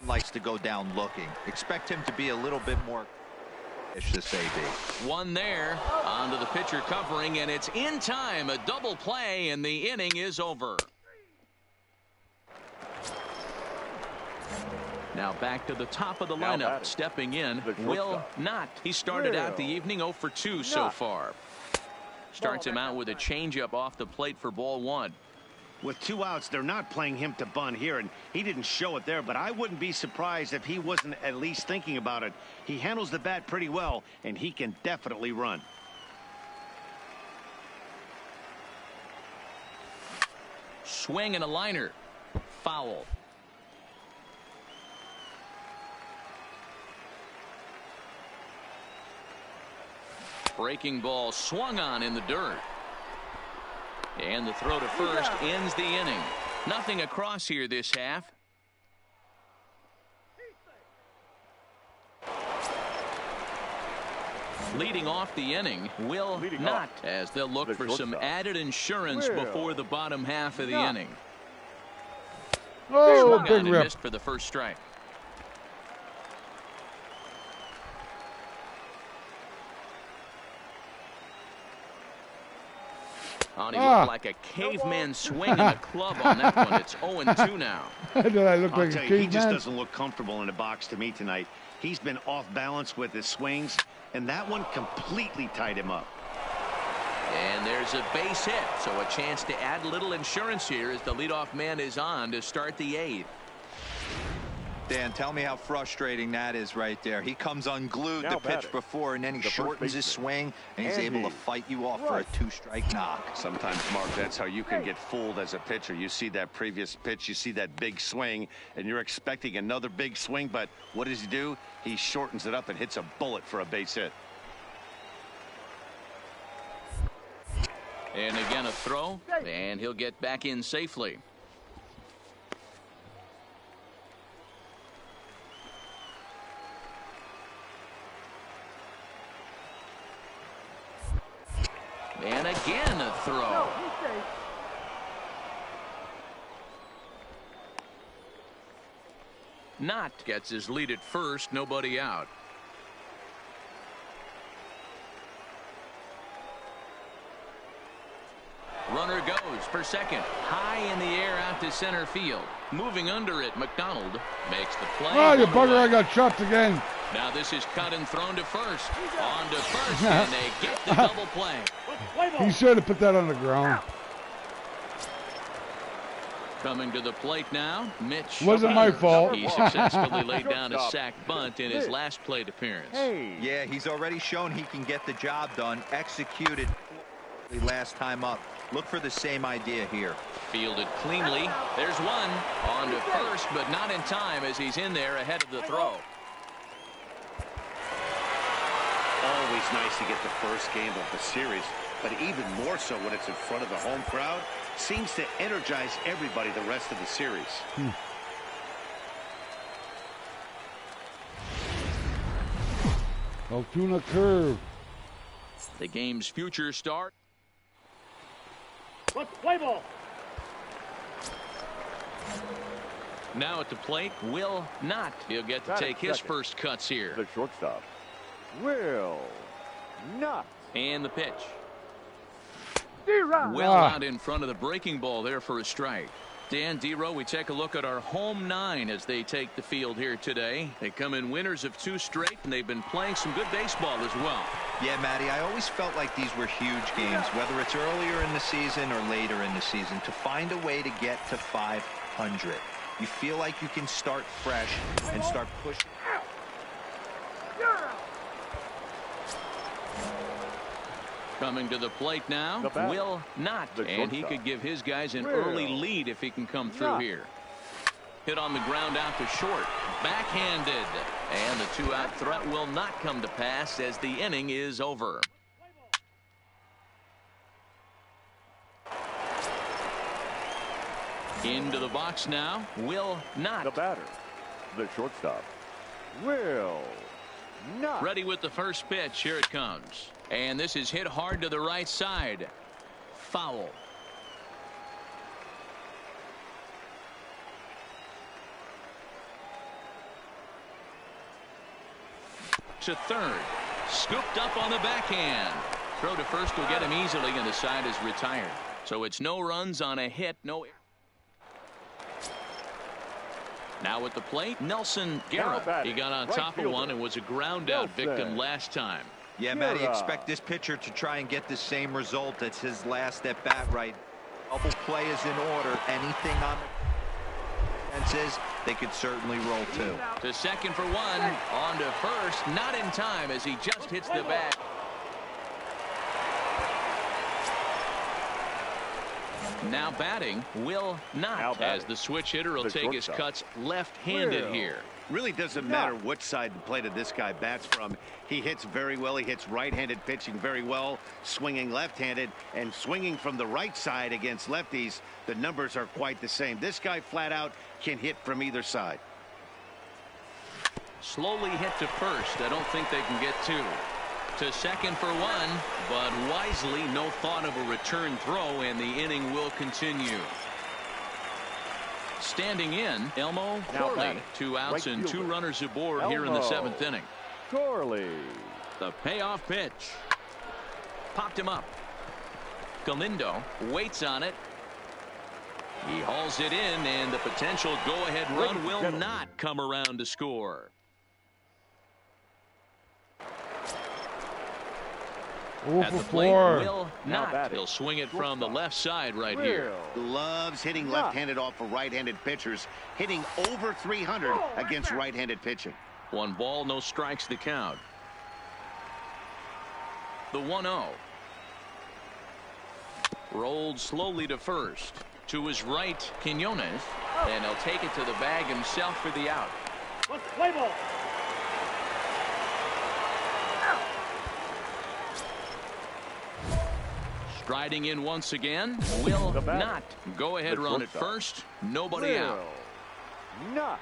F: likes to go down looking. Expect him to be a little bit more this AB.
C: One there, onto the pitcher covering, and it's in time. A double play, and the inning is over. Now back to the top of the lineup. Stepping in, Will Not. He started out the evening 0 for 2 so far. Starts him out with a changeup off the plate for ball 1.
E: With 2 outs, they're not playing him to bunt here, and he didn't show it there, but I wouldn't be surprised if he wasn't at least thinking about it. He handles the bat pretty well, and he can definitely run.
C: Swing and a liner. Foul. Breaking ball swung on in the dirt. And the throw to first ends the inning. Nothing across here this half. Leading off the inning, Will Not, as they'll look for some added insurance before the bottom half of the inning.
A: Oh,
C: Swung
A: big
C: on and
A: rip.
C: missed for the first strike. Oh, he looked like a caveman swinging the club on that one. It's 0-2 now.
A: Did I look like a
E: Tell you, he just
A: caveman?
E: doesn't look comfortable in the box to me tonight. He's been off balance with his swings, and that one completely tied him up.
C: And there's a base hit, so a chance to add a little insurance here as the leadoff man is on to start the 8th.
F: Dan, tell me how frustrating that is right there. He comes unglued to pitch before, and then he shortens his swing, and he's able to fight you off for a 2-strike knock.
E: Sometimes, Mark, that's how you can get fooled as a pitcher. You see that previous pitch, you see that big swing, and you're expecting another big swing, but what does he do? He shortens it up and hits a bullet for a base hit.
C: And again a throw, and he'll get back in safely. And again a throw. Not gets his lead at first, nobody out. Runner goes for second, high in the air out to center field. Moving under it, McDonald makes the play.
A: Oh, you bugger, I got chopped again.
C: Now this is cut and thrown to first. On to first, and they get the double play.
A: He should have put that on the ground.
C: Coming to the plate now, Mitch.
A: Wasn't my fault.
C: He successfully laid down a sac bunt in his last plate appearance.
F: Yeah, he's already shown he can get the job done. Executed the last time up. Look for the same idea here.
C: Fielded cleanly. There's one. On to first, but not in time as he's in there ahead of the throw.
E: Always nice to get the first game of the series, but even more so when it's in front of the home crowd. Seems to energize everybody the rest of the series.
A: Altoona curve.
C: The game's future start.
H: Let's play ball.
C: Now at the plate, Will Not. He'll get to take his first cuts here.
D: The shortstop, Will Not.
C: And the pitch.
H: D-Rod.
C: Well out in front of the breaking ball there for a strike. Dan Dero, we take a look at our home 9 as they take the field here today. They come in winners of 2 straight, and they've been playing some good baseball as well.
F: Yeah, Matty, I always felt like these were huge games, whether it's earlier in the season or later in the season, to find a way to get to 500. You feel like you can start fresh and start pushing.
C: Coming to the plate now, will not. And he could give his guys an early lead if he can come through here. Hit on the ground out to short. Backhanded. And the 2-out threat will not come to pass as the inning is over. Into the box now, will not.
D: The batter, the shortstop, will not.
C: Ready with the first pitch. Here it comes. And this is hit hard to the right side. Foul. To third. Scooped up on the backhand. Throw to first will get him easily, and the side is retired. So it's no runs on a hit. No. Now at the plate, Nelson Guerra. He got on top of one and was a ground out victim last time.
F: Yeah, Matty, expect this pitcher to try and get the same result. That's his last at bat, right? Double play is in order. Anything on the fences, they could certainly roll too.
C: To second for one. On to first. Not in time as he just hits the bat. Now batting, will not. As the switch hitter will take his cuts left-handed here.
E: Really doesn't matter what side the plate of this guy bats from. He hits very well. He hits right-handed pitching very well, swinging left-handed, and swinging from the right side against lefties. The numbers are quite the same. This guy flat out can hit from either side.
C: Slowly hit to first. I don't think they can get 2. To second for one, but wisely no thought of a return throw, and the inning will continue. Standing in, Elmo Corley. 2 outs and 2 runners aboard here in the 7th inning.
D: Corley.
C: The payoff pitch. Popped him up. Galindo waits on it. He hauls it in, and the potential go-ahead run will not come around to score. At the plate, will not. He'll swing it from the left side right here.
E: Loves hitting left-handed off of right-handed pitchers, hitting over 300 against right-handed pitching.
C: 1 ball, no strikes, the count. The 1-0. Rolled slowly to first. To his right, Quinones, and he'll take it to the bag himself for the out.
H: Play ball.
C: Striding in once again, will not. Go ahead run at first. Nobody out.
D: Not.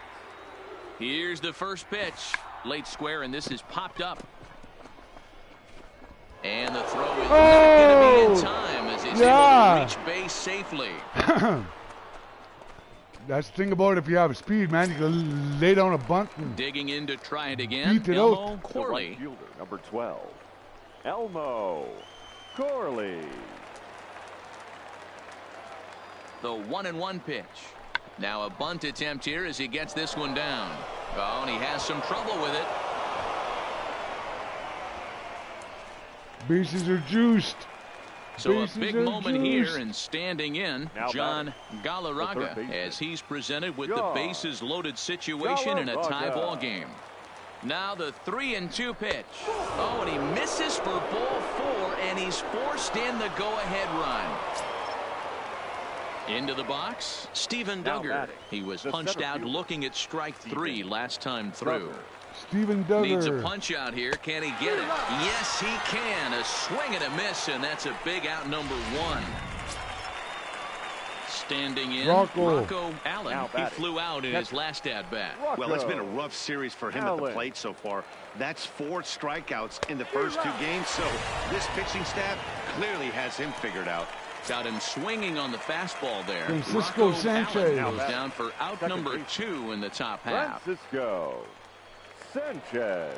C: Here's the first pitch. Late square, and this is popped up. And the throw is not going to be in time as he's able to reach base safely.
A: That's the thing about it. If you have speed, man, you can lay down a bunt. And
C: digging in to try it again.
A: Beat it
C: Elmo
A: out.
C: Corley.
D: Right fielder, number 12. Elmo Corley.
C: The 1-1 pitch. Now a bunt attempt here as he gets this one down. Oh, and he has some trouble with it.
A: Bases are juiced.
C: So a big moment here, and standing in, John Galarraga, as he's presented with the bases loaded situation in a tie ball game. Now the 3-2 pitch. Oh, and he misses for ball 4, and he's forced in the go-ahead run. Into the box, Steven Duggar. He was punched out looking at strike 3 last time through.
A: Steven Duggar
C: needs a punch out here. Can he get it? Yes, he can. A swing and a miss, and that's a big out, number 1. Standing in, Rocco Allen. He flew out in his last at-bat.
E: Well, it's been a rough series for him at the plate so far. That's 4 strikeouts in the first 2 games, so this pitching staff clearly has him figured out.
C: Got him swinging on the fastball there.
A: Francisco Sanchez
C: goes down for out number 2 in the top half.
D: Francisco Sanchez.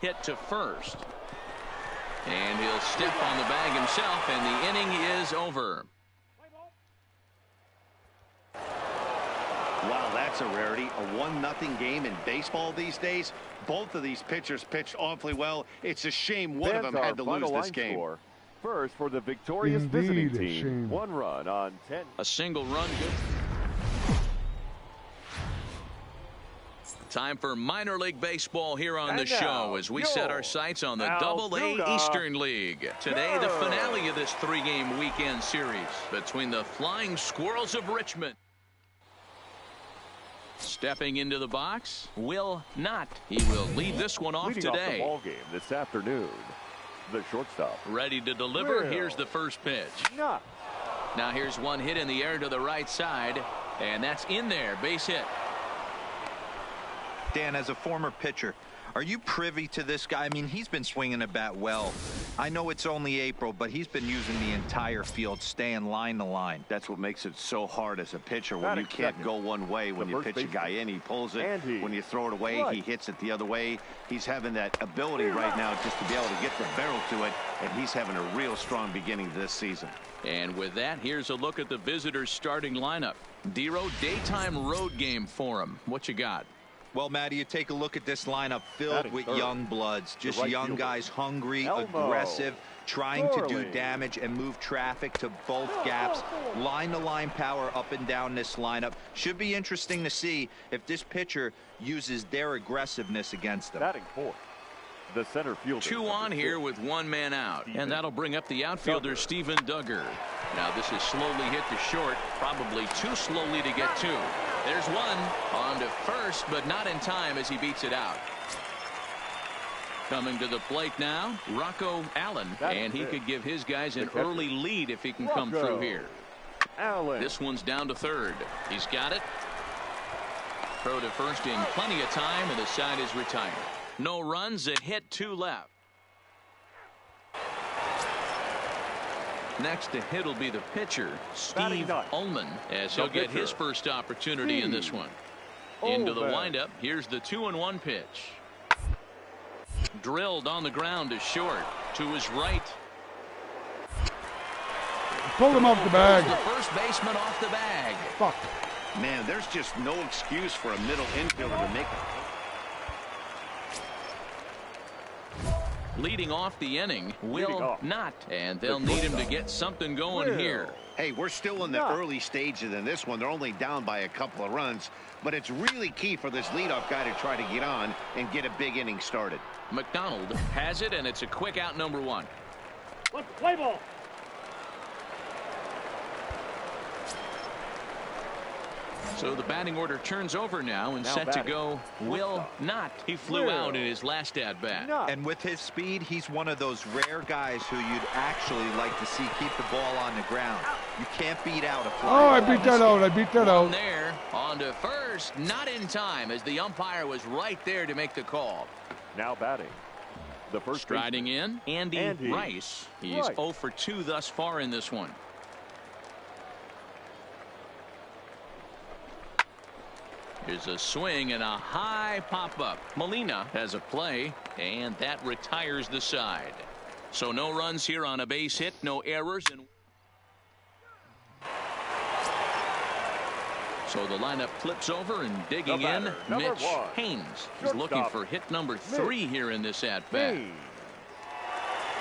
C: Hit to first. And he'll step on the bag himself, and the inning is over.
E: Wow, that's a rarity. A 1-0 game in baseball these days. Both of these pitchers pitched awfully well. It's a shame one of them had to lose this game.
D: Score. First for the victorious visiting team. 1 run on 10.
C: A single run. Good. Time for minor league baseball here on the show as we set our sights on the AA Eastern League. Today, the finale of this 3-game weekend series between the Flying Squirrels of Richmond. Stepping into the box, Will Not. He will lead this one off
D: Leading
C: today.
D: Off the ball game this afternoon, the shortstop.
C: Ready to deliver. Here's the first pitch.
D: Not.
C: Now here's one hit in the air to the right side, and that's in there. Base hit.
F: Dan, as a former pitcher, are you privy to this guy? I mean, he's been swinging the bat well. I know it's only April, but he's been using the entire field, staying line to line.
E: That's what makes it so hard as a pitcher when you can't go one way. When you pitch a guy in, he pulls it. When you throw it away, he hits it the other way. He's having that ability right now just to be able to get the barrel to it, and he's having a real strong beginning this season.
C: And with that, here's a look at the visitors' starting lineup. Dero, daytime road game for him. What you got?
F: Well, Matty, you take a look at this lineup filled with young bloods, just young guys, hungry, aggressive, trying to do damage and move traffic to both gaps. Line-to-line power up and down this lineup. Should be interesting to see if this pitcher uses their aggressiveness against them.
D: Batting fourth, the center fielder.
C: 2 on here with 1 man out, and that'll bring up the outfielder Stephen Duggar. Now this is slowly hit to short, probably too slowly to get 2. There's 1 on to first, but not in time as he beats it out. Coming to the plate now, Rocco Allen, and he could give his guys an early lead if he can come through here. This one's down to third. He's got it. Throw to first in plenty of time, and the side is retired. No runs, a hit, 2 left. Next to hit will be the pitcher, Steve Ullman, as he'll get his first opportunity in this one. Into the windup. Here's the 2-1 pitch. Drilled on the ground to short. To his right.
A: Pull him off the bag.
C: The first baseman off the bag.
A: Fuck.
E: Man, there's just no excuse for a middle infielder to make it.
C: Leading off the inning, Will Not, and they'll need him to get something going here.
E: Hey, we're still in the early stages in this one. They're only down by a couple of runs, but it's really key for this leadoff guy to try to get on and get a big inning started.
C: McDonald has it, and it's a quick out, number 1.
H: Let's play ball.
C: So the batting order turns over now and set to go Will Not. He flew out in his last at-bat.
F: And with his speed, he's one of those rare guys who you'd actually like to see keep the ball on the ground. You can't beat out a fly.
A: Oh, I beat that out. I beat that out.
C: There, on to first, not in time, as the umpire was right there to make the call.
D: Now batting, the first
C: striding in, Andy Rice. He's 0 for 2 thus far in this one. Here's a swing and a high pop-up. Molina has a play, and that retires the side. So no runs here on a base hit, no errors. And so the lineup flips over, and digging in, Mitch Haynes. He's looking for hit number 3 here in this at-bat.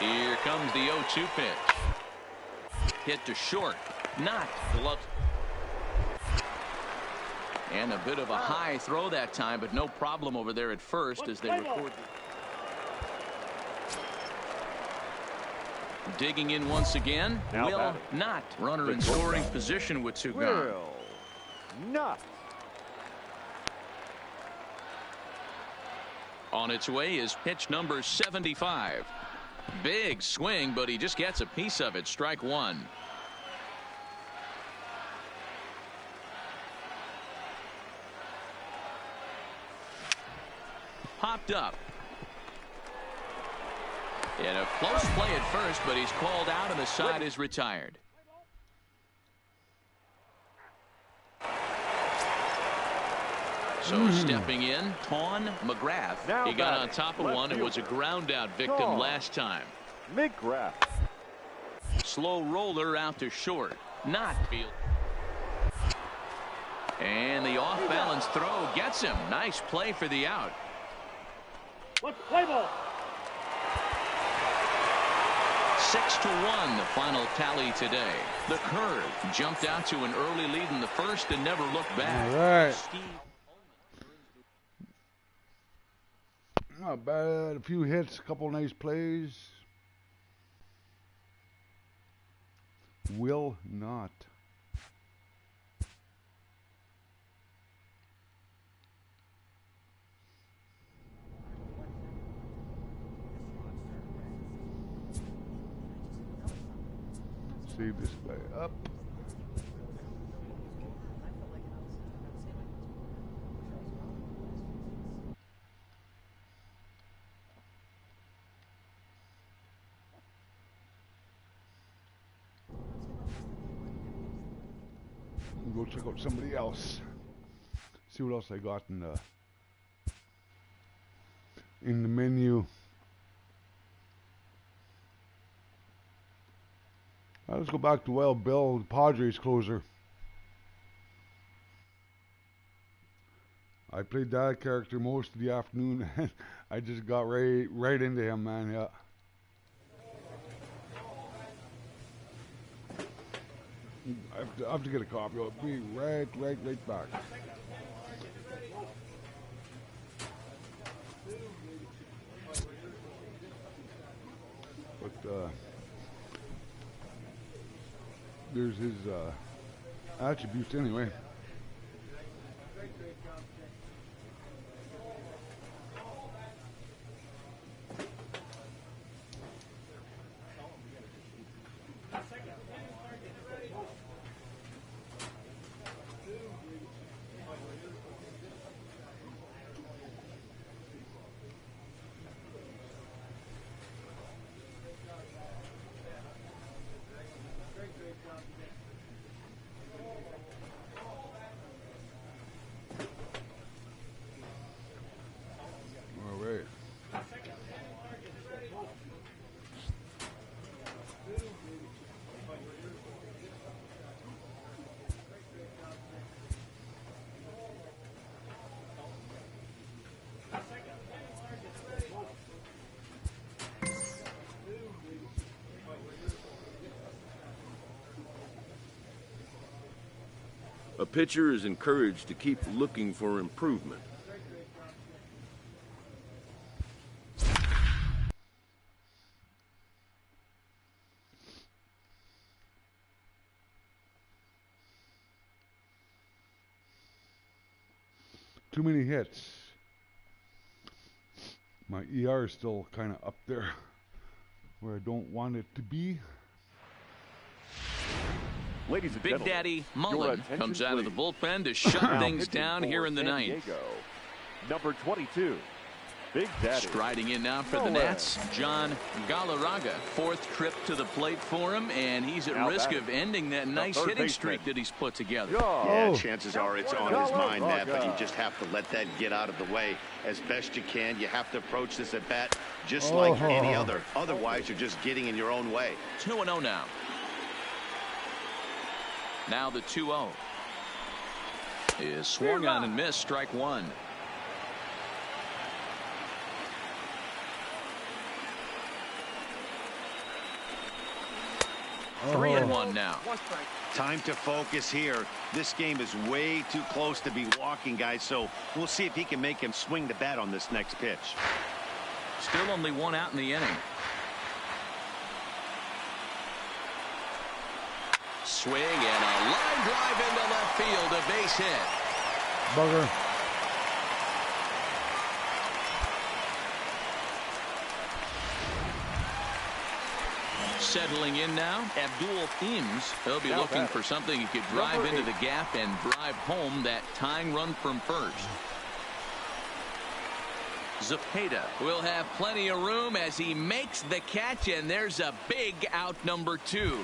C: Here comes the 0-2 pitch. Hit to short. Not glove. And a bit of a high throw that time, but no problem over there at first as they record. Digging in once again, Will Not. Runner in scoring position with 2 gone.
D: Will Not.
C: On its way is pitch number 75. Big swing, but he just gets a piece of it. Strike 1. Popped up. And a close play at first, but he's called out and the side is retired. So stepping in, Tawn McGrath. He got on top of one and was a ground out victim last time.
D: McGrath.
C: Slow roller out to short. Not field. And the off-balance throw gets him. Nice play for the out.
H: Let's play ball.
C: 6-1, the final tally today. The Curve jumped out to an early lead in the first and never looked back.
A: All right. Not bad. A few hits, a couple nice plays. Will not. Save this guy up. Go check out somebody else. See what else I got in the menu. Let's go back to Wild Bill, the Padres closer. I played that character most of the afternoon, and I just got right into him, man. Yeah. I have to get a copy. I'll be right back. But there's his attributes anyway.
I: A pitcher is encouraged to keep looking for improvement.
A: Too many hits. My ER is still kind of up there where I don't want it to be.
D: Ladies and
C: Big
D: gentlemen,
C: Daddy Mullen comes out of the bullpen to shut things down here in the ninth.
D: Number 22, Big Daddy.
C: Striding in now for the Nats, John Galarraga. Fourth trip to the plate for him, and he's at risk of ending that nice hitting streak that he's put together.
E: Yeah, chances are it's on his mind, Matt, but you just have to let that get out of the way as best you can. You have to approach this at bat just like any other. Otherwise, you're just getting in your own way.
C: 2-0 now. Now the 2-0 is swung on and missed, strike one. Oh. 3-1 now.
E: Time to focus here. This game is way too close to be walking, guys, so we'll see if he can make him swing the bat on this next pitch.
C: Still only one out in the inning. Swing and a line drive into left field, a base hit.
A: Bugger.
C: Settling in now, Abdul Eames. He'll be looking for something he could drive into the gap and drive home that tying run from first. Zepeda will have plenty of room as he makes the catch, and there's a big out, number 2.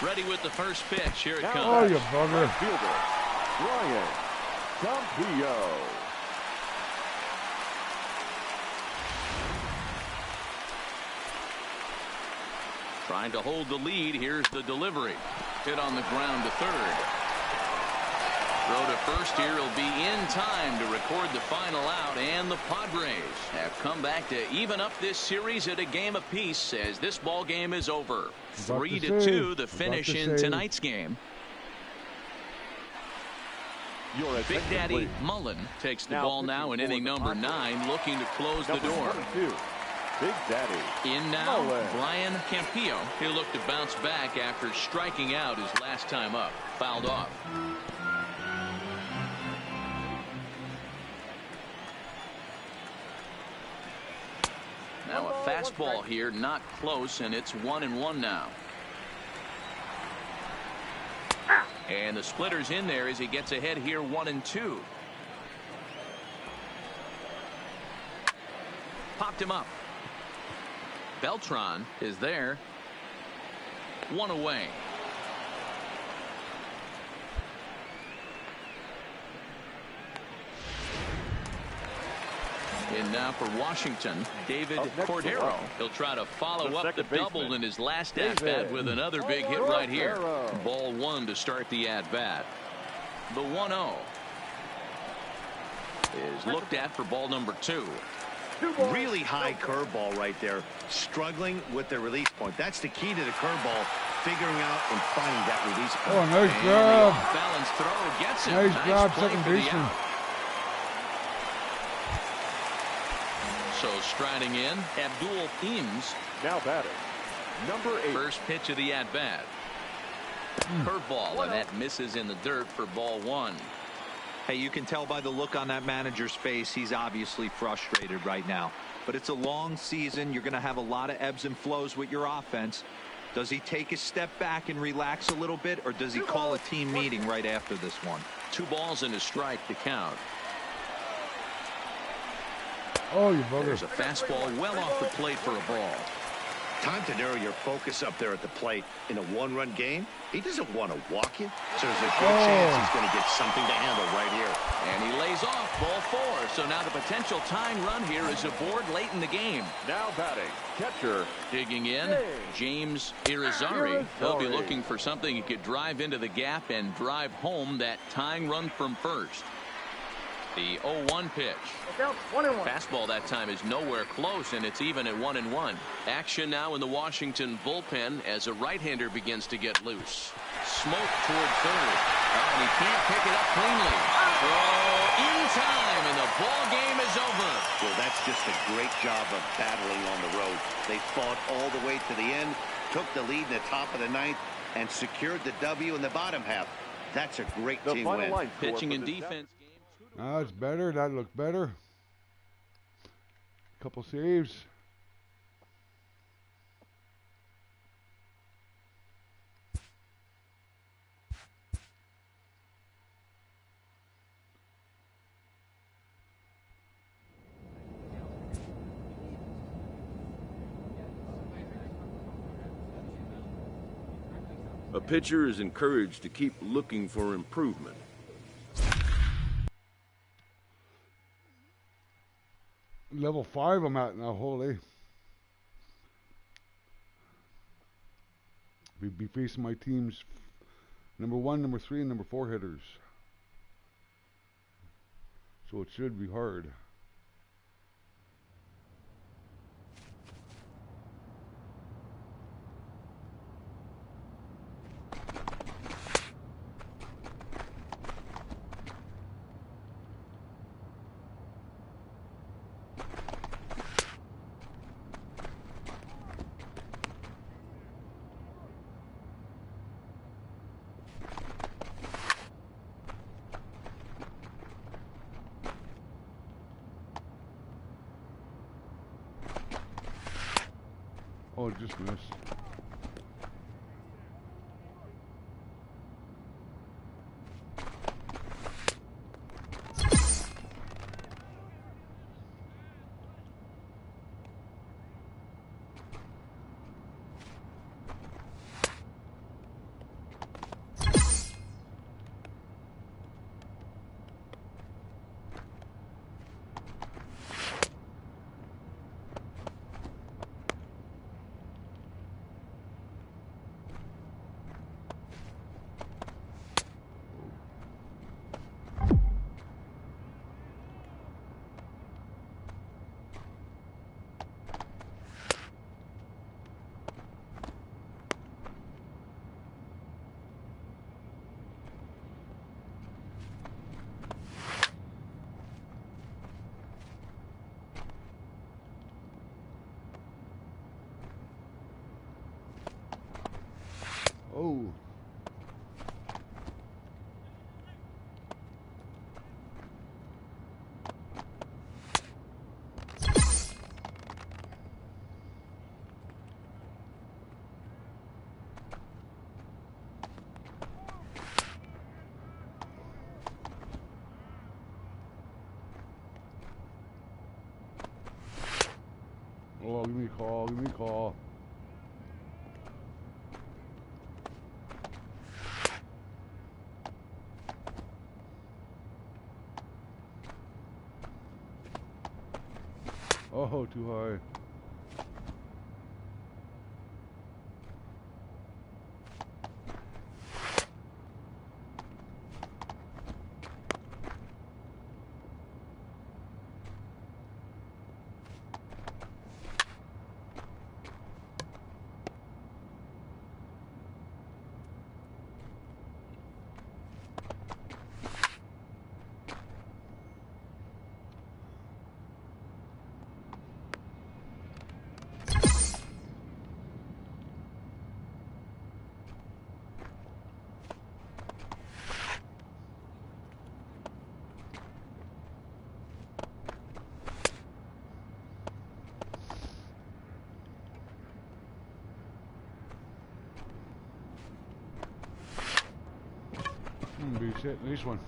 C: Ready with the first pitch. Here it comes.
A: Oh, you bugger.
D: Fielder, Ryan Campillo.
C: Trying to hold the lead. Here's the delivery. Hit on the ground to third. Throw to first here will be in time to record the final out, and the Padres have come back to even up this series at a game apiece as this ball game is over. 3-2 the finish in tonight's game. Big Daddy Mullen takes the ball now in inning number 9, looking to close the door.
D: Big Daddy.
C: In now, Brian Campillo. He'll look to bounce back after striking out his last time up. Fouled off. Now a fastball here, not close, and it's 1-1 now. And the splitter's in there as he gets ahead here, 1-2. Popped him up. Beltran is there. 1 away. In now for Washington, David Cordero. He'll try to follow up the double in his last at-bat with another big hit right here. Ball 1 to start the at-bat. The 1-0 is looked at for ball number 2.
E: Really high curveball right there. Struggling with the release point. That's the key to the curveball. Figuring out and finding that release point.
A: Oh, nice job.
C: Balance throw gets him.
A: Nice job, second baseman.
C: So striding in, Abdul Eames.
D: Now batting, number 8.
C: First pitch of the at-bat. Curveball, and that misses in the dirt for ball 1.
F: Hey, you can tell by the look on that manager's face, he's obviously frustrated right now. But it's a long season. You're going to have a lot of ebbs and flows with your offense. Does he take a step back and relax a little bit, or does he call a team meeting right after this one?
C: 2 balls and a strike to count.
A: Oh, you bugger.
C: There's a fastball well off the plate for a ball.
E: Time to narrow your focus up there at the plate. In a 1-run game, he doesn't want to walk you, so there's a good chance he's going to get something to handle right here.
C: And he lays off ball 4. So now the potential tying run here is aboard late in the game.
D: Now batting, catcher.
C: Digging in, James Irizarry. He'll be looking for something he could drive into the gap and drive home that tying run from first. The 0-1 pitch. Fastball that time is nowhere close, and it's even at 1-1. Action now in the Washington bullpen as a right-hander begins to get loose. Smoke toward third. Oh, and he can't pick it up cleanly. Throw in time, and the ball game is over.
E: Well, that's just a great job of battling on the road. They fought all the way to the end, took the lead in the top of the 9th, and secured the W in the bottom half. That's a great team win.
C: Pitching and defense.
A: That's better. That looked better. Couple saves.
I: A pitcher is encouraged to keep looking for improvement.
A: Level 5 I'm at now, holy. Be facing my team's number 1, number 3, and number 4 hitters. So it should be hard. Oh, just missed. Oh. Oh, give me a call, give me a call. Oh, too high. Base hit, nice one.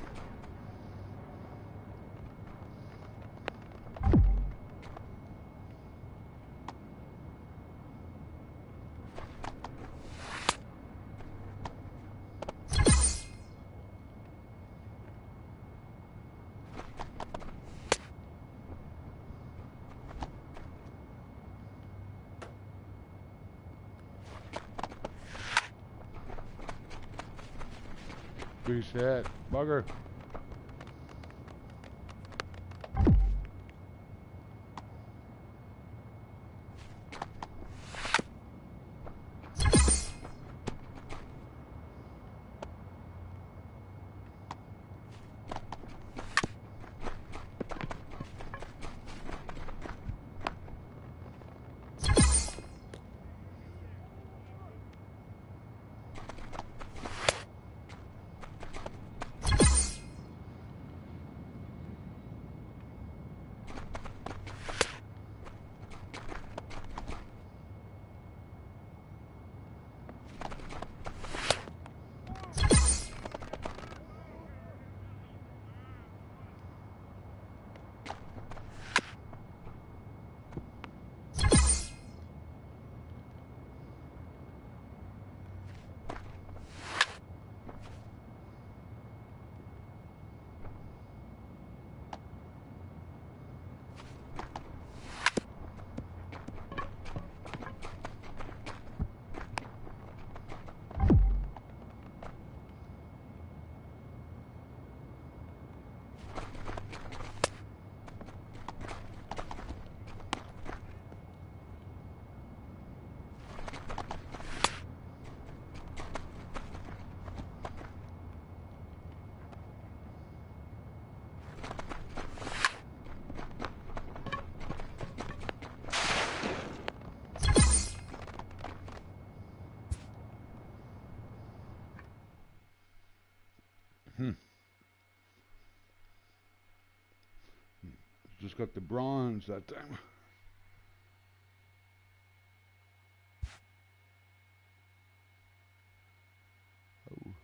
A: Base hit, bugger. Just got the bronze that time. Oh.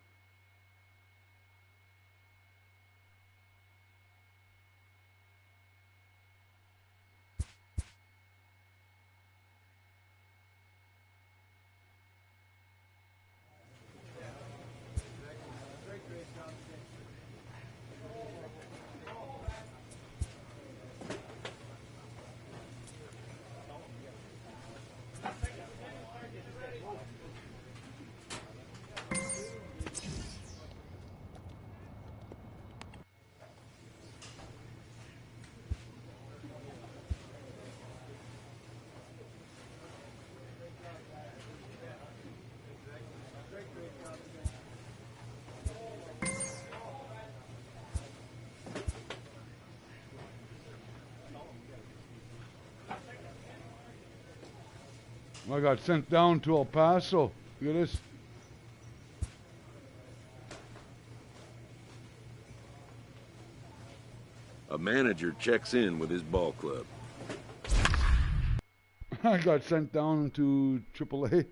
A: I got sent down to El Paso. Look at this.
I: a manager checks in with his ball club.
A: I got sent down to AAA.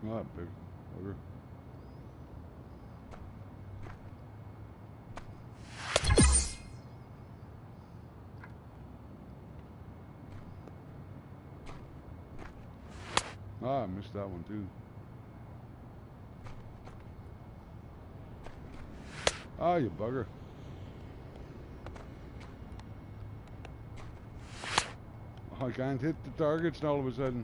A: Not big. Whatever. I missed that one too. You bugger. I can't hit the targets all of a sudden.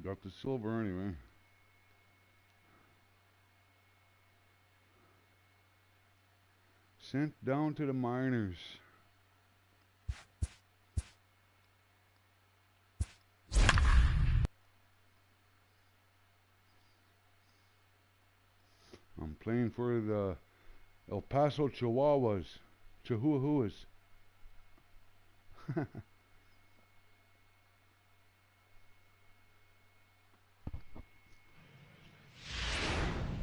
A: Got the silver anyway. Sent down to the minors. I'm playing for the El Paso Chihuahuas. Chihuahuas.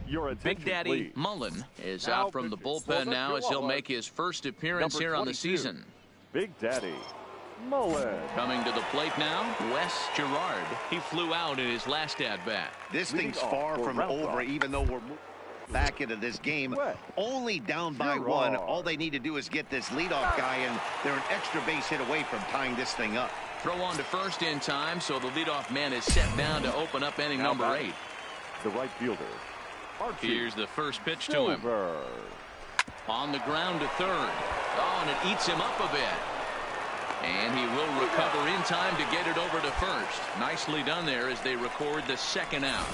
D: Your
C: Big Daddy
D: please.
C: Mullen is
D: Now
C: out from the
D: pitching for
C: bullpen
D: the
C: now as he'll
D: Chihuahuas.
C: make his first appearance
D: Number
C: here on the
D: 22.
C: season.
D: Big Daddy Mullen.
C: Coming to the plate now, Wes Gerard. He flew out in his last at-bat.
E: This
D: Leading
E: thing's
D: off
E: far
D: for
E: from
D: Ralph
E: over,
D: Ross.
E: even though we're back into this game. Only down by
D: Gerard.
E: one. All they need to do is get this leadoff guy, and they're an extra base hit away from tying this thing up.
C: Throw on to first in time, so the leadoff man is set down to open up inning
D: Now
C: number
D: batting,
C: 8.
D: the right fielder, Archie
C: Here's the first pitch
D: Silver.
C: to him. On the ground to third. Oh, and it eats him up a bit. And he will recover in time to get it over to first. Nicely done there as they record the second out.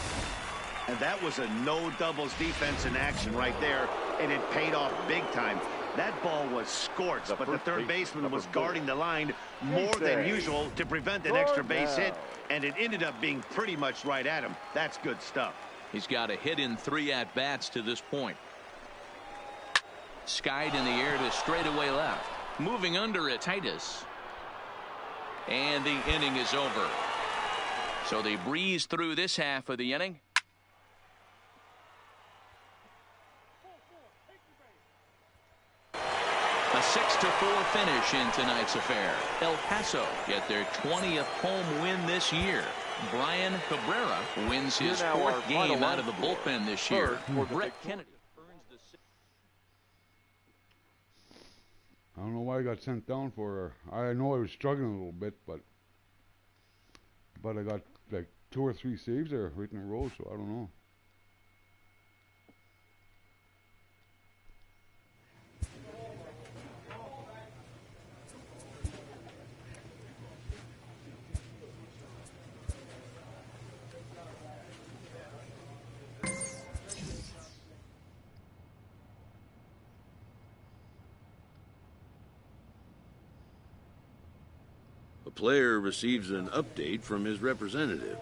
E: And that was a no doubles defense in action right there, and it paid off big time. That ball was scorched, but the third baseman was guarding the line more than usual to prevent an extra base hit, and it ended up being pretty much right at him. That's good stuff.
C: He's got a hit in 3 at-bats to this point. Skied in the air to straightaway left. Moving under it, Titus. And the inning is over. So they breeze through this half of the inning. A 6-4 finish in tonight's affair. El Paso get their 20th home win this year. Brian Cabrera wins his 4th game out of the bullpen this year. Brett Kennedy earns the
A: I don't know why I got sent down for her. I know I was struggling a little bit, but I got like 2 or 3 saves there right in a row, so I don't know.
I: A player receives an update from his representative.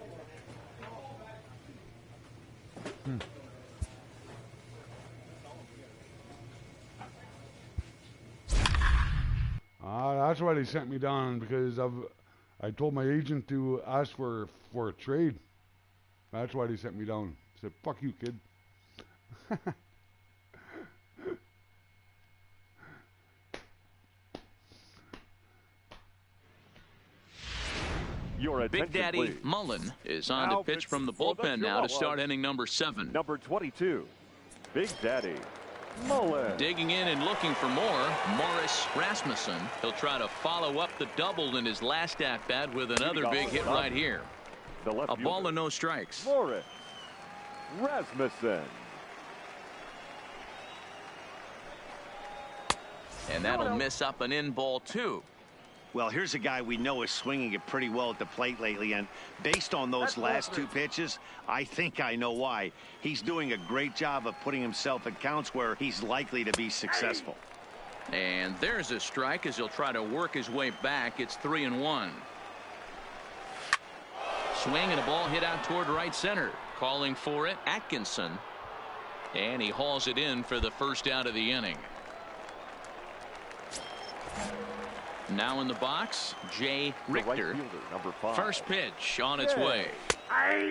A: That's why they sent me down, because I told my agent to ask for a trade. That's why they sent me down. I said, fuck you, kid.
D: Your
C: Big Daddy
D: please.
C: Mullen is on to pitch from the bullpen now to start inning number 7.
D: Number 22, Big Daddy Mullen.
C: Digging in and looking for more, Morris Rasmussen. He'll try to follow up the double in his last at-bat with another big hit right here. A ball and no strikes.
D: Morris Rasmussen.
C: And that'll miss up an in ball 2.
E: Well, here's a guy we know is swinging it pretty well at the plate lately, and based on those last 2 pitches, I think I know why. He's doing a great job of putting himself in counts where he's likely to be successful.
C: And there's a strike as he'll try to work his way back. It's 3-1. Swing and a ball hit out toward right center. Calling for it, Atkinson. And he hauls it in for the first out of the inning. Now in the box, Jay Richter.
D: Number 5.
C: First pitch on its way.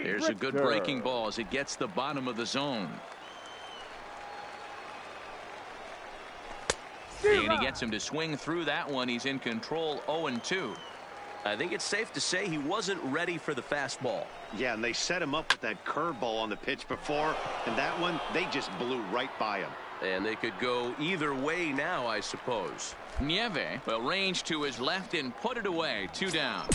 C: There's a good breaking ball as it gets the bottom of the zone. And he gets him to swing through that one. He's in control, 0-2.
G: I think it's safe to say he wasn't ready for the fastball.
E: Yeah, and they set him up with that curveball on the pitch before, and that one, they just blew right by him.
G: And they could go either way now, I suppose.
C: Nieve will range to his left and put it away. 2 down.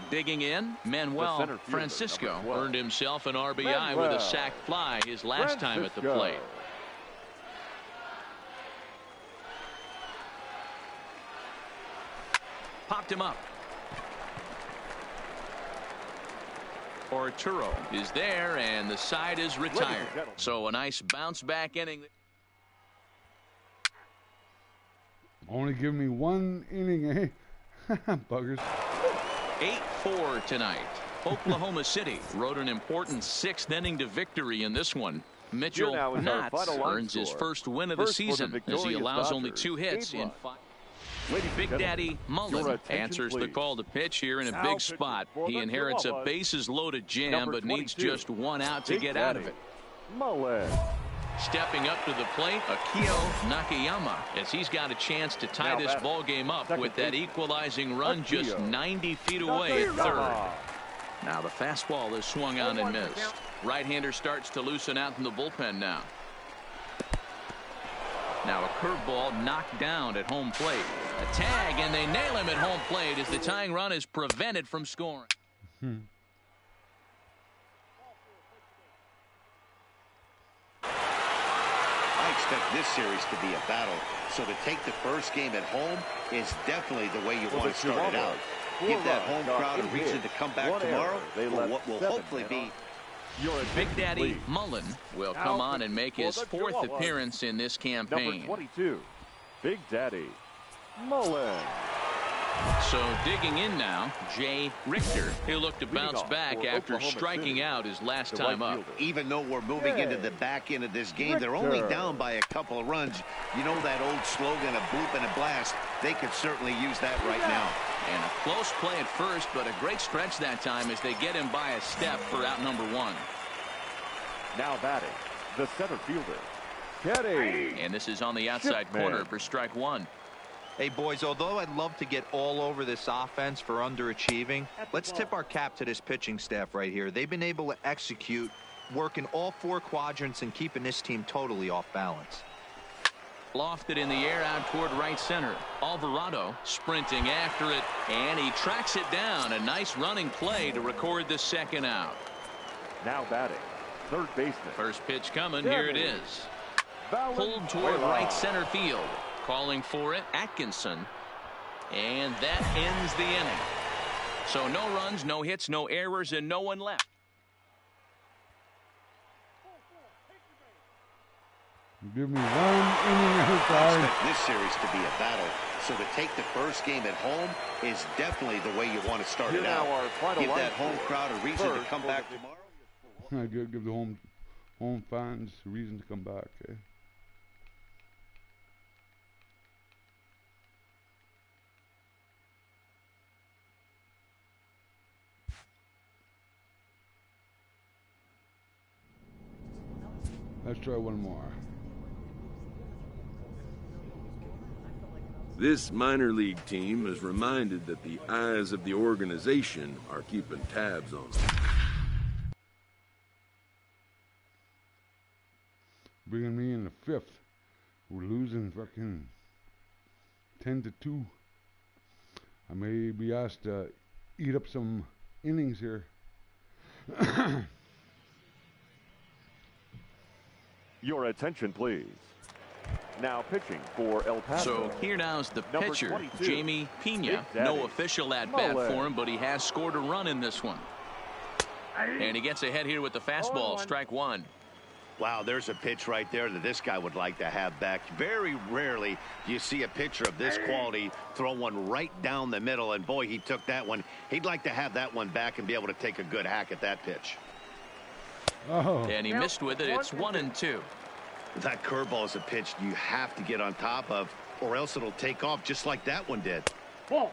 C: Digging in, Manuel Francisco earned himself an RBI with a sac fly his last time at the plate. Popped him up. Arturo is there, and the side is retired. So a nice bounce back inning.
A: Only give me 1 inning, eh? Buggers.
C: 8-4 tonight. Oklahoma City rode an important 6th inning to victory in this one. Mitchell Knotts earns his first win of the season as he allows only 2 hits in 5. Big Daddy Mullen answers the call to pitch here in a big spot. He inherits a bases loaded jam but needs just 1 out to get out of it.
D: Mullen.
C: Stepping up to the plate, Akio Nakayama, as he's got a chance to tie this ball game up with that equalizing run just 90 feet away at third. Now the fastball is swung on and missed. Right-hander starts to loosen out in the bullpen now. Now a curveball knocked down at home plate. A tag, and they nail him at home plate as the tying run is prevented from scoring.
E: I expect this series to be a battle, so to take the first game at home is definitely the way you want to start it out. Give that home crowd a reason to come back tomorrow for what will hopefully be.
C: Big Daddy Mullen will come on and make his 4th appearance in this campaign.
D: Number 22, Big Daddy Mullen.
C: So digging in now, Jay Richter. He'll look to bounce back after striking out his last time up.
E: Even though we're moving into the back end of this game, they're only down by a couple of runs. You know that old slogan, a bloop and a blast. They could certainly use that right now.
C: And a close play at first, but a great stretch that time as they get him by a step for out number 1.
D: Now batting, the center fielder, Kenny.
C: And this is on the outside corner for strike 1.
F: Hey, boys, although I'd love to get all over this offense for underachieving, let's tip our cap to this pitching staff right here. They've been able to execute, working all 4 quadrants and keeping this team totally off balance.
C: Lofted in the air out toward right center. Alvarado sprinting after it, and he tracks it down. A nice running play to record the 2nd out.
D: Now batting, third baseman.
C: First pitch coming. Here it is. Pulled toward right center field. Calling for it, Atkinson. And that ends the inning. So no runs, no hits, no errors, and no one left.
A: Give me 1 inning at a
E: I
A: time.
E: expect this series to be a battle, So to take the first game at home is definitely the way you want to start it out. Give that home crowd a reason to come back tomorrow.
A: I give the home fans a reason to come back. Eh? Let's try one more.
I: This minor league team is reminded that the eyes of the organization are keeping tabs on them.
A: Bringing me in the fifth. We're losing fucking 10-2. I may be asked to eat up some innings here.
D: Your attention, please. Now pitching for El Paso.
C: So here now's the pitcher, Jamie Pena. No official at-bat for him, but he has scored a run in this one. And he gets ahead here with the fastball, strike one.
E: Wow, there's a pitch right there that this guy would like to have back. Very rarely do you see a pitcher of this quality throw one right down the middle, and boy, he took that one. He'd like to have that one back and be able to take a good hack at that pitch.
A: Oh.
C: And he missed with it. It's 1-2.
E: That curveball is a pitch you have to get on top of, or else it'll take off just like that one did.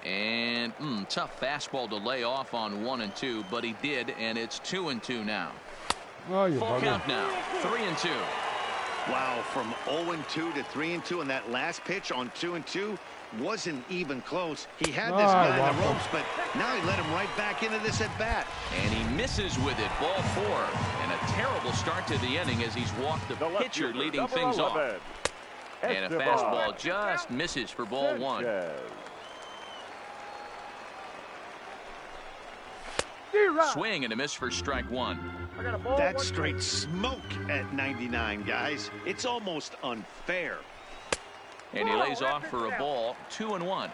C: And tough fastball to lay off on 1-2, but he did, and it's 2-2 now.
A: Oh, you
C: full count now, 3-2.
E: Wow, from 0-2 to 3-2, and that last pitch on 2-2 wasn't even close. He had this guy in the ropes, but now he let him right back into this at bat.
C: And he misses with it, ball 4. And a terrible start to the inning as he's walked the pitcher leading things off. And a fastball just misses for ball 1. Swing and a miss for strike 1.
E: That's straight smoke at 99, guys. It's almost unfair.
C: And he lays off for a ball, 2-1.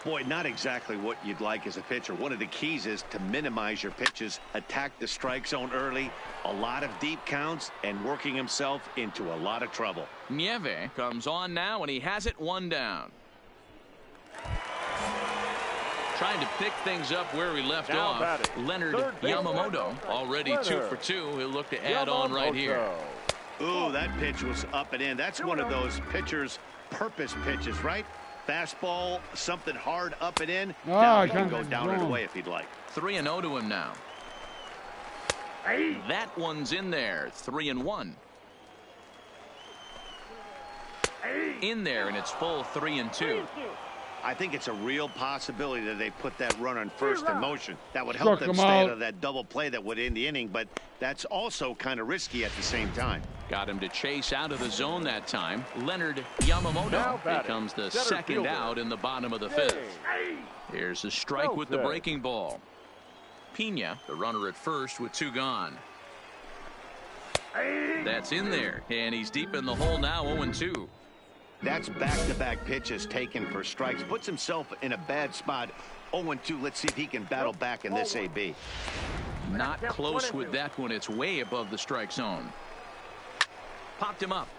E: Boy, not exactly what you'd like as a pitcher. One of the keys is to minimize your pitches, attack the strike zone early, a lot of deep counts, and working himself into a lot of trouble.
C: Nieve comes on now, and he has it 1 down. Trying to pick things up where he left off. Leonard Yamamoto already 2 for 2. He'll look to add on right here.
E: Ooh, that pitch was up and in. That's one of those pitchers' purpose pitches, right? Fastball, something hard up and in. Now he can go down and away if he'd like.
C: 3-0 to him now. That one's in there. 3-1. In there, and it's full 3-2.
E: I think it's a real possibility that they put that run on first in motion. That would help them stay out of that double play that would end the inning, but that's also kind of risky at the same time.
C: Got him to chase out of the zone that time. Leonard Yamamoto becomes the second out in the bottom of the 5th. Here's a strike with the breaking ball. Pena, the runner at first with 2 gone. That's in there, and he's deep in the hole now, 0-2.
E: That's back-to-back pitches taken for strikes. Puts himself in a bad spot. 0-2. Let's see if he can battle back in this AB.
C: Not close with that one. It's way above the strike zone. Popped him up.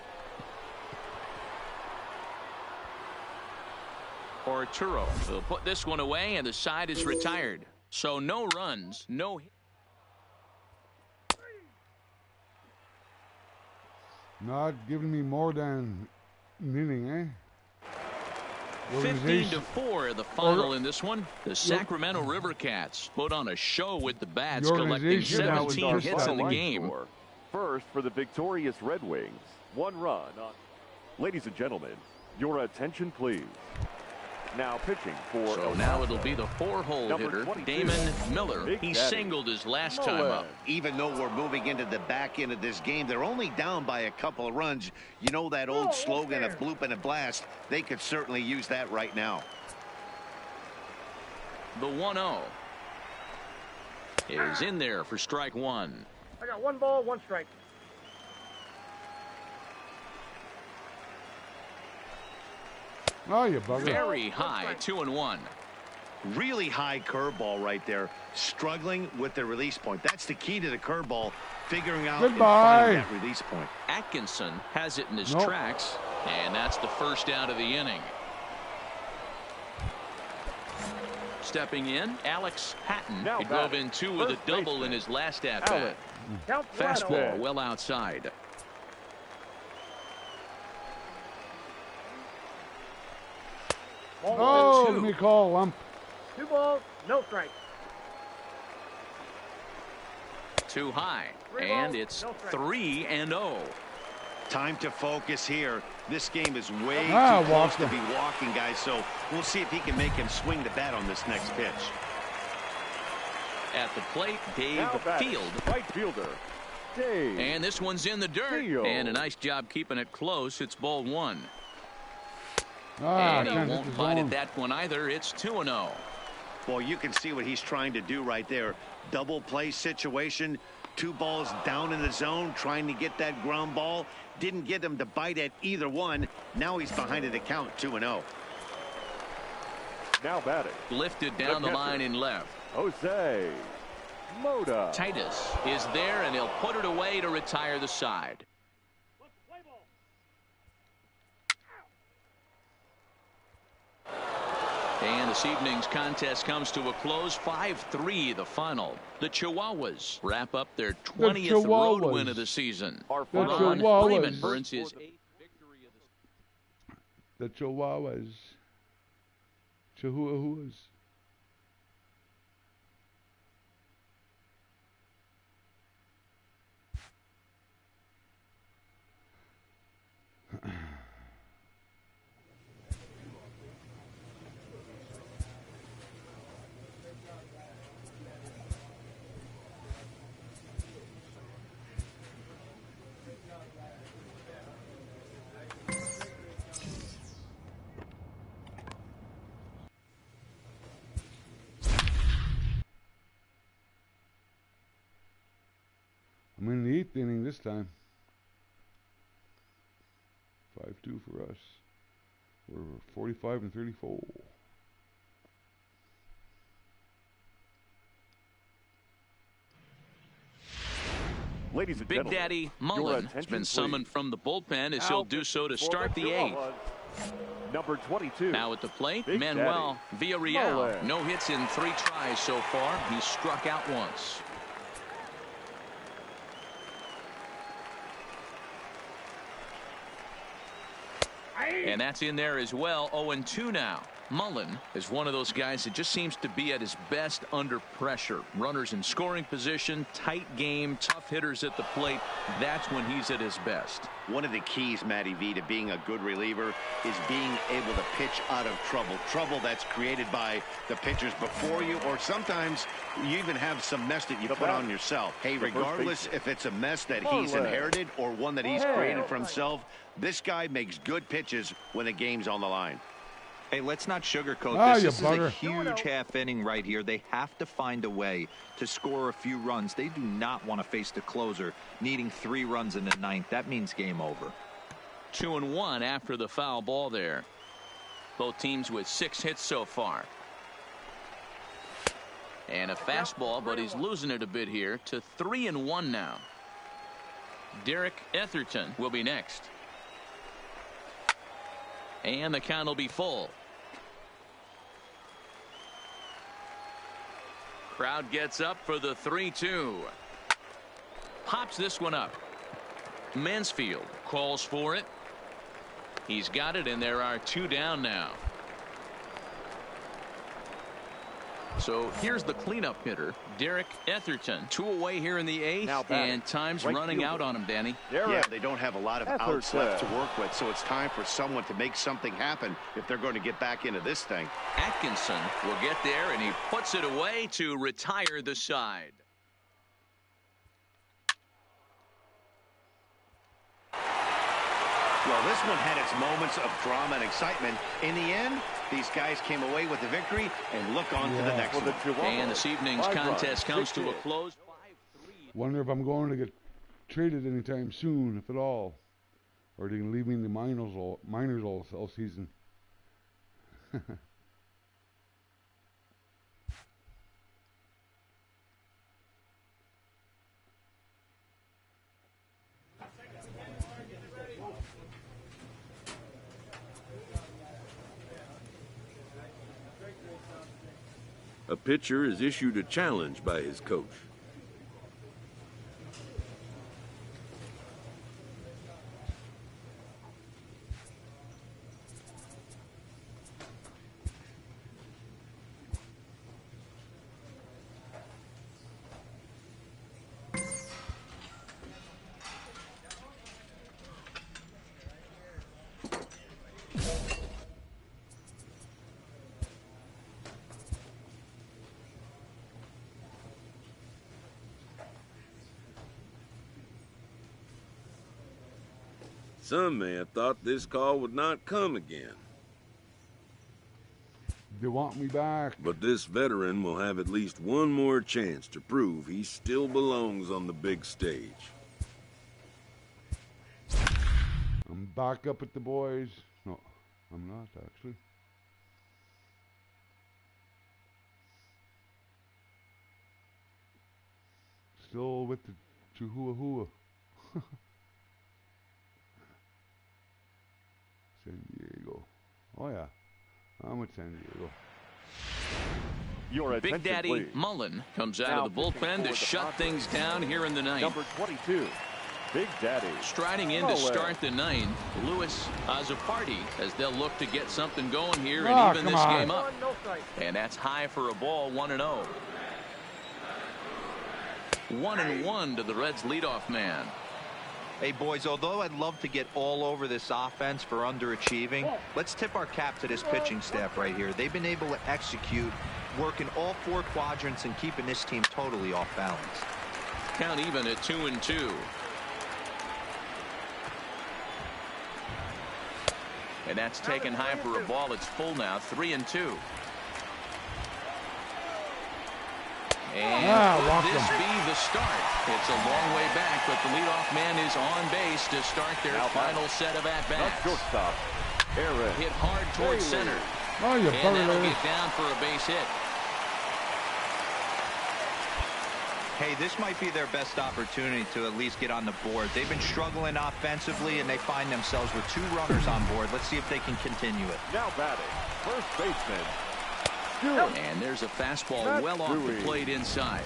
C: Arturo will put this one away, and the side is retired. So no runs, no hit.
A: Not giving me more than an inning, eh?
C: 15-4, the final in this one. The Sacramento River Cats put on a show with the bats, collecting 17 hits in the game.
D: First for the victorious Red Wings, 1 run. Ladies and gentlemen, your attention, please. Now pitching for.
C: So now it'll be the 4-hole hitter, Damon Miller. He singled his last time up.
E: Even though we're moving into the back end of this game, they're only down by a couple of runs. You know that old slogan of bloop and a blast. They could certainly use that right now.
C: The 1-0 is in there for strike 1.
H: I got 1 ball, 1 strike.
A: Oh, you bugger.
C: Very high, 2-1.
E: Really high curveball right there. Struggling with the release point. That's the key to the curveball. Figuring out and finding that release point.
C: Atkinson has it in his tracks, and that's the first out of the inning. Stepping in, Alex Hatton.
D: Now
C: He drove
D: batting,
C: in 2 with a
D: first
C: double
D: baseman,
C: in his last at-bat. Fastball well outside.
A: Oh, let me call lump.
H: 2 balls, no strike.
C: Too high.
H: 3
C: And
H: balls,
C: it's
H: no strike.
C: 3-0.
E: Time to focus here. This game is way
A: Ah,
E: too close
A: walked
E: to
A: him.
E: be walking, guys, so we'll see if he can make him swing the bat on this next pitch.
C: At the plate, Dave
D: Now batting,
C: Field.
D: right fielder, Dave.
C: And this one's in the dirt.
D: Field.
C: And a nice job keeping it close. It's ball 1.
A: Ah,
C: And he
A: can't hit
C: won't
A: the
C: bite
A: zone.
C: at that one either. It's 2-0.
E: Well, you can see what he's trying to do right there. Double play situation. 2 balls down in the zone, trying to get that ground ball. Didn't get him to bite at either one. Now he's behind the count, 2-0.
D: Now batting,
C: Lifted down the
D: catcher.
C: line in left.
D: Jose Moda.
C: Titus is there, and he'll put it away to retire the side. And this evening's contest comes to a close. 5-3 the final. The Chihuahuas wrap up their 20th road
A: Chihuahuas.
C: win of the season.
D: Our
A: The
D: final
C: Ron
A: Chihuahuas.
C: Freeman burns his 8th victory of the
A: The Chihuahuas. Chihuahuas. I'm in the 8th inning this time. 5-2 for us. We're 45 and 34.
D: Ladies and
C: Big
D: gentlemen,
C: Daddy
D: your
C: Mullen has
D: attention,
C: been summoned
D: please.
C: from the bullpen as he'll do so to
D: For
C: start the 8th.
D: Chihuahuas, number 22.
C: Now at the plate,
D: Big
C: Manuel Villarreal.
D: Mullen.
C: No hits in 3 tries so far. He's struck out once. And that's in there as well. 0-2 now. Mullen is one of those guys that just seems to be at his best under pressure. Runners in scoring position, tight game, tough hitters at the plate. That's when he's at his best.
E: One of the keys, Matty V, to being a good reliever is being able to pitch out of trouble. Trouble that's created by the pitchers before you, or sometimes you even have some mess that you put on yourself. Hey, regardless if it's a mess that he's inherited or one that he's created for himself, this guy makes good pitches when the game's on the line.
F: Hey, let's not sugarcoat
A: Ah,
F: this.
A: you
F: This is a
A: bugger.
F: huge half inning right here. They have to find a way to score a few runs. They do not want to face the closer needing 3 runs in the 9th. That means game over.
C: 2-1 after the foul ball there. Both teams with 6 hits so far. And a fastball, but he's losing it a bit here to 3-1 now. Derek Etherton will be next. And the count will be full. Crowd gets up for the 3-2. Pops this one up. Mansfield calls for it. He's got it, and there are 2 down now. So here's the cleanup hitter, Derek Etherton. 2 away here in the 8th, and time's running out on him, Danny.
E: Yeah, they don't have a lot of outs left to work with, so it's time for someone to make something happen if they're going to get back into this thing.
C: Atkinson will get there, and he puts it away to retire the side.
E: Well, this one had its moments of drama and excitement. In the end, these guys came away with the victory and look on to the next one.
C: And this evening's contest comes to a close. 5-3.
A: Wonder if I'm going to get traded anytime soon, if at all. Or they can leave me in the minors all season.
I: A pitcher is issued a challenge by his coach. Some may have thought this call would not come again.
A: They want me back.
I: But this veteran will have at least one more chance to prove he still belongs on the big stage.
A: I'm back up at the boys. No, I'm not actually. Still with the Chihuahua. San Diego. Oh yeah, I'm with San Diego.
D: Your
C: Big Daddy
D: please.
C: Mullen comes out
D: Now
C: of the bullpen to shut things down here in the ninth.
D: Number 22, Big Daddy.
C: Striding in to start the ninth, Luis Azapardi, as they'll look to get something going here and even this game up. And that's high for a ball, 1-0. 1-1 to the Reds' leadoff man.
F: Hey, boys, although I'd love to get all over this offense for underachieving, let's tip our cap to this pitching staff right here. They've been able to execute, working all four quadrants and keeping this team totally off balance.
C: Count even at 2-2. And that's taken high for a ball. It's full now, 3-2. And could this be the start? It's a long way back, but the leadoff man is on base to start their final set of at-bats.
D: Shortstop, Aaron.
C: Hit hard towards center.
A: Oh, you
C: and that'll get down for a base hit.
F: Hey, this might be their best opportunity to at least get on the board. They've been struggling offensively, and they find themselves with 2 runners on board. Let's see if they can continue it.
D: Now batting, first baseman.
C: And there's a fastball well off the plate inside.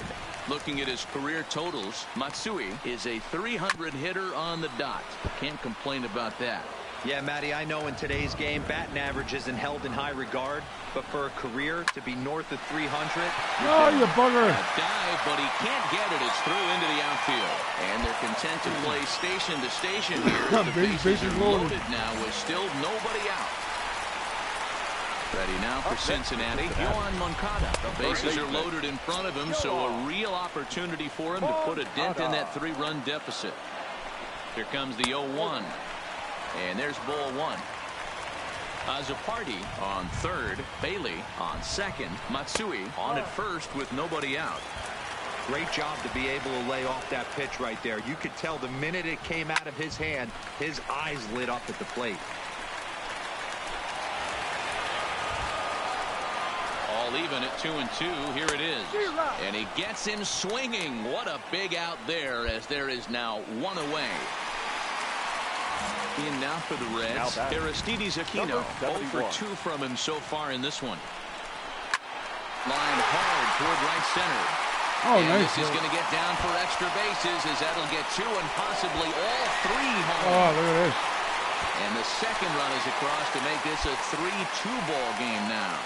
C: Looking at his career totals, Matsui is a 300 hitter on the dot. Can't complain about that.
F: Yeah, Matty, I know in today's game, batting average isn't held in high regard, but for a career to be north of 300.
A: Oh, you bugger.
C: A dive, but he can't get it. It's through into the outfield. And they're content to play station to station here. The bases are loaded now with still nobody out. Ready now for Cincinnati, Yohan Moncada. The bases are loaded in front of him, so a real opportunity for him to put a dent in that 3-run deficit. Here comes the 0-1. And there's ball 1. Azapardi on third, Bailey on second, Matsui on at first with nobody out.
F: Great job to be able to lay off that pitch right there. You could tell the minute it came out of his hand, his eyes lit up at the plate.
C: All even at 2-2. Here it is. And he gets him swinging. What a big out there, as there is now 1 away. In now for the Reds, Aristides Aquino. 0 for 2 from him so far in this one. Line hard toward right center.
A: Oh,
C: and
A: nice.
C: This is going to get down for extra bases, as that'll get 2 and possibly all 3 home.
A: Oh, look at this.
C: And the second run is across to make this a 3-2 ball game now.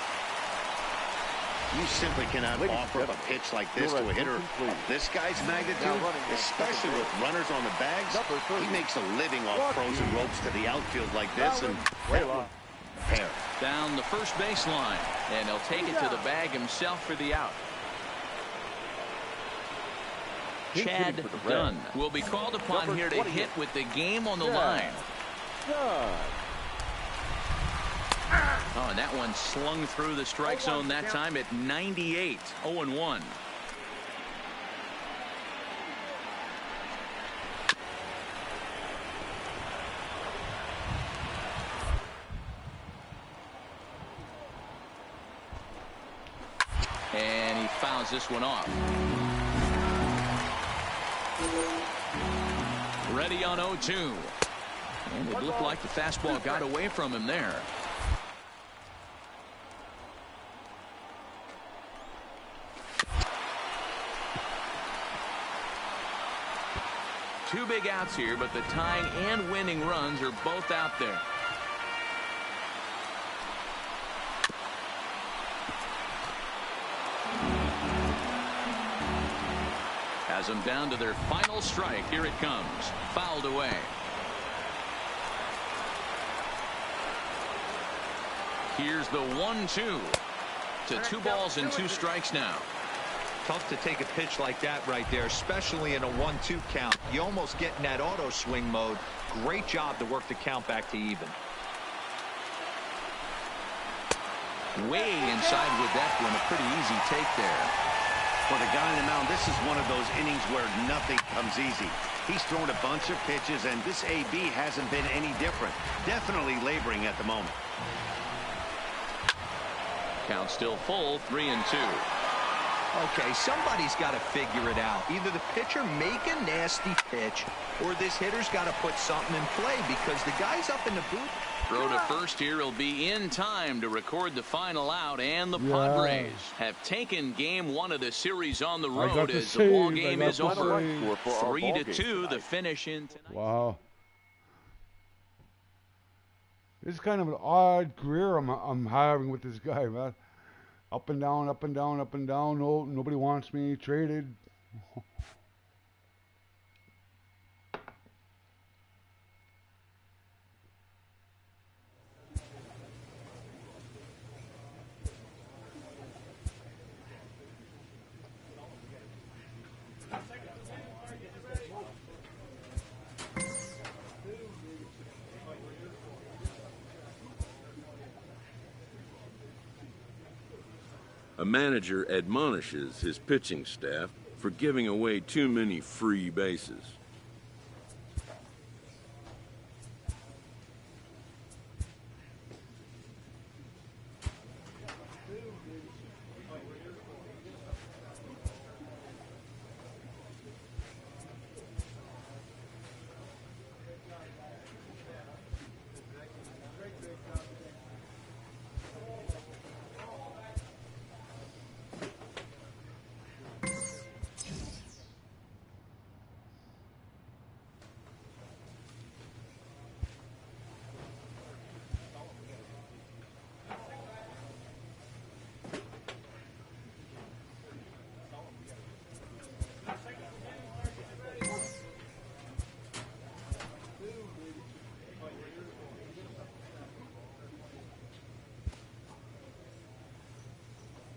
E: You simply cannot offer up a pitch like this to a hitter of this guy's magnitude, especially with runners on the bags. He makes a living off frozen ropes to the outfield like this, and pair.
C: Down the first baseline, and he'll take it to the bag himself for the out. Chad Dunn will be called upon here to hit with the game on the line. Oh, and that one slung through the strike zone that time at 98. 0-1. And he fouls this one off. Ready on 0-2. And it looked like the fastball got away from him there. 2 big outs here, but the tying and winning runs are both out there. Has them down to their final strike. Here it comes. Fouled away. Here's the 1-2 to 2 balls and 2 strikes now.
F: Tough to take a pitch like that right there, especially in a 1-2 count. You almost get in that auto swing mode. Great job to work the count back to even.
C: Way inside with that one. A pretty easy take there.
E: For the guy on the mound, this is one of those innings where nothing comes easy. He's thrown a bunch of pitches, and this AB hasn't been any different. Definitely laboring at the moment.
C: Count still full, 3-2.
F: Okay, somebody's got to figure it out. Either the pitcher make a nasty pitch, or this hitter's got to put something in play, because the guy's up in the booth.
C: Throw to first here will be in time to record the final out, and the Padres have taken game 1 of the series on the road as the ball game is over. 3-2 the finish in tonight.
A: Wow. This is kind of an odd career I'm having with this guy, man. Up and down, up and down, up and down. No, nobody wants me. Traded.
I: A manager admonishes his pitching staff for giving away too many free bases.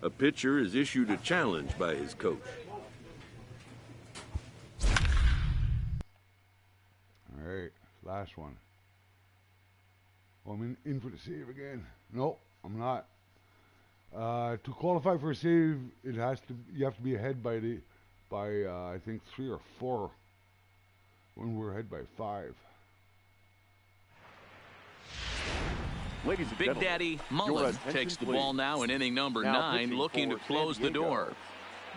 I: A pitcher is issued a challenge by his coach.
A: All right, last one. Oh, I'm in for the save again. No, I'm not. To qualify for a save, you have to be ahead by I think 3 or 4. When we're ahead by 5.
D: Ladies and
C: Big
D: gentlemen,
C: Daddy Mullen takes the ball now in inning number 9, looking to close the door.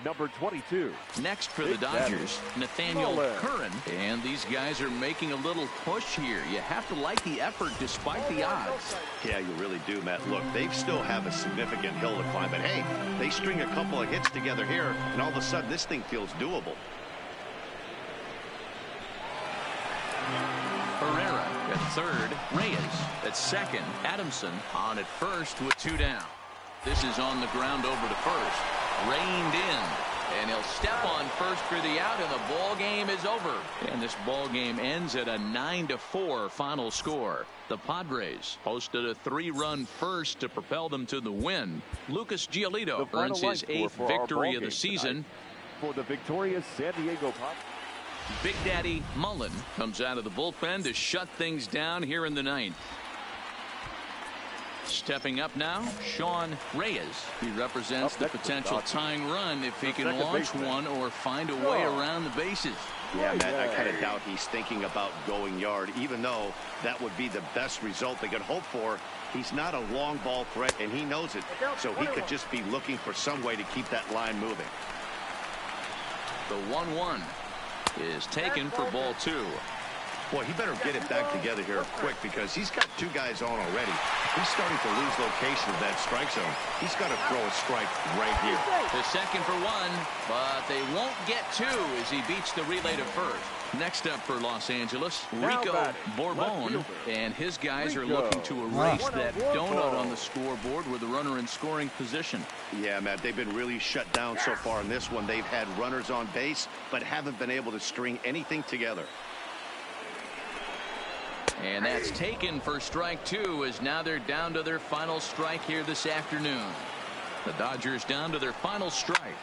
D: Number 22.
C: Next for the Dodgers, Nathaniel Curran. And these guys are making a little push here. You have to like the effort despite the odds.
E: Yeah, you really do, Matt. Look, they still have a significant hill to climb, but hey, they string a couple of hits together here, and all of a sudden this thing feels doable.
C: Herrera at third, Reyes at second, Adamson on at first with 2 down. This is on the ground over to first, reined in, and he'll step on first for the out, and the ball game is over. And this ball game ends at a 9-4 final score. The Padres posted a 3-run first to propel them to the win. Lucas Giolito earns his 8th victory of the season.
D: For the victorious San Diego Padres.
C: Big Daddy Mullen comes out of the bullpen to shut things down here in the 9th. Stepping up now, Sean Reyes. He represents the potential tying run if he can launch one or find a way around the bases.
E: Yeah, Matt, I kind of doubt he's thinking about going yard, even though that would be the best result they could hope for. He's not a long ball threat, and he knows it, so he could just be looking for some way to keep that line moving.
C: The 1-1 is taken for ball 2.
E: Boy, he better get it back together here quick because he's got 2 guys on already. He's starting to lose location of that strike zone. He's got to throw a strike right here.
C: The second for 1, but they won't get 2 as he beats the relay to first. Next up for Los Angeles, Rico Bourbon, and his guys are looking to erase that donut on the scoreboard with the runner in scoring position.
E: Yeah, Matt, they've been really shut down so far in this one. They've had runners on base, but haven't been able to string anything together.
C: And that's taken for strike 2, as now they're down to their final strike here this afternoon. The Dodgers down to their final strike.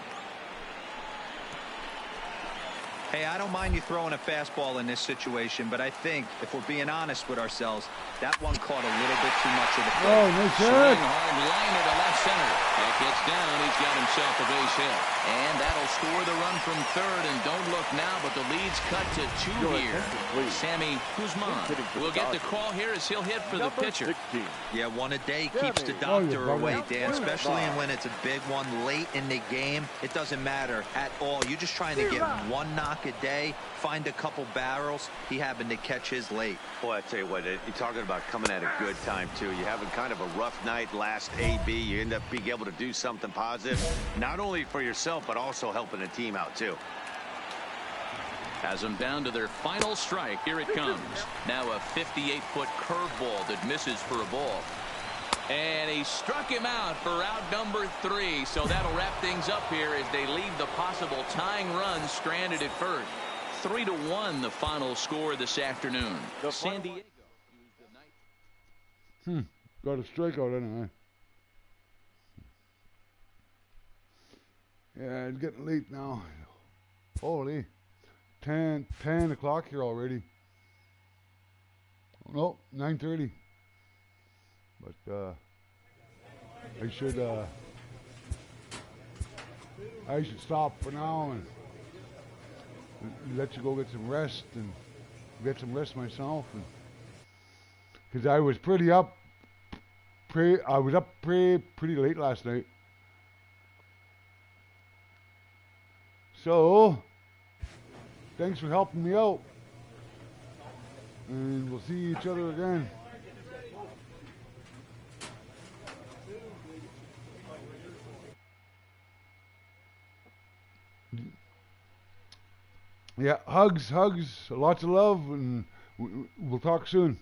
F: Hey, I don't mind you throwing a fastball in this situation, but I think, if we're being honest with ourselves, that one caught a little bit too much of the plate.
A: Oh, nice
C: Swing
A: hit.
C: hard liner to left center. That gets down. He's got himself a base hit. And that'll score the run from third. And don't look now, but the lead's cut to 2 here. Sammy Guzman will get the call here as he'll hit for the pitcher.
D: 16.
F: Yeah, one a day keeps the doctor away, Dan, especially when it's a big one late in the game. It doesn't matter at all. You're just trying to get one knock a day, find a couple barrels. He happened to catch his late.
E: Boy, I tell you what, you're talking about coming at a good time, too. You're having kind of a rough night last AB. You end up being able to do something positive, not only for yourself, but also helping the team out, too.
C: Has them down to their final strike. Here it comes. Now a 58-foot curveball that misses for a ball. And he struck him out for out number 3. So that'll wrap things up here as they leave the possible tying run stranded at first. 3-1 the final score this afternoon. San Diego.
A: Got a strikeout anyway. Yeah, it's getting late now. Holy. 10 o'clock here already. Oh, no, 9:30. But I should stop for now and let you go get some rest and get some rest myself, and because I was pretty up pretty late last night. So thanks for helping me out, and we'll see each other again. Yeah, hugs, lots of love, and we'll talk soon.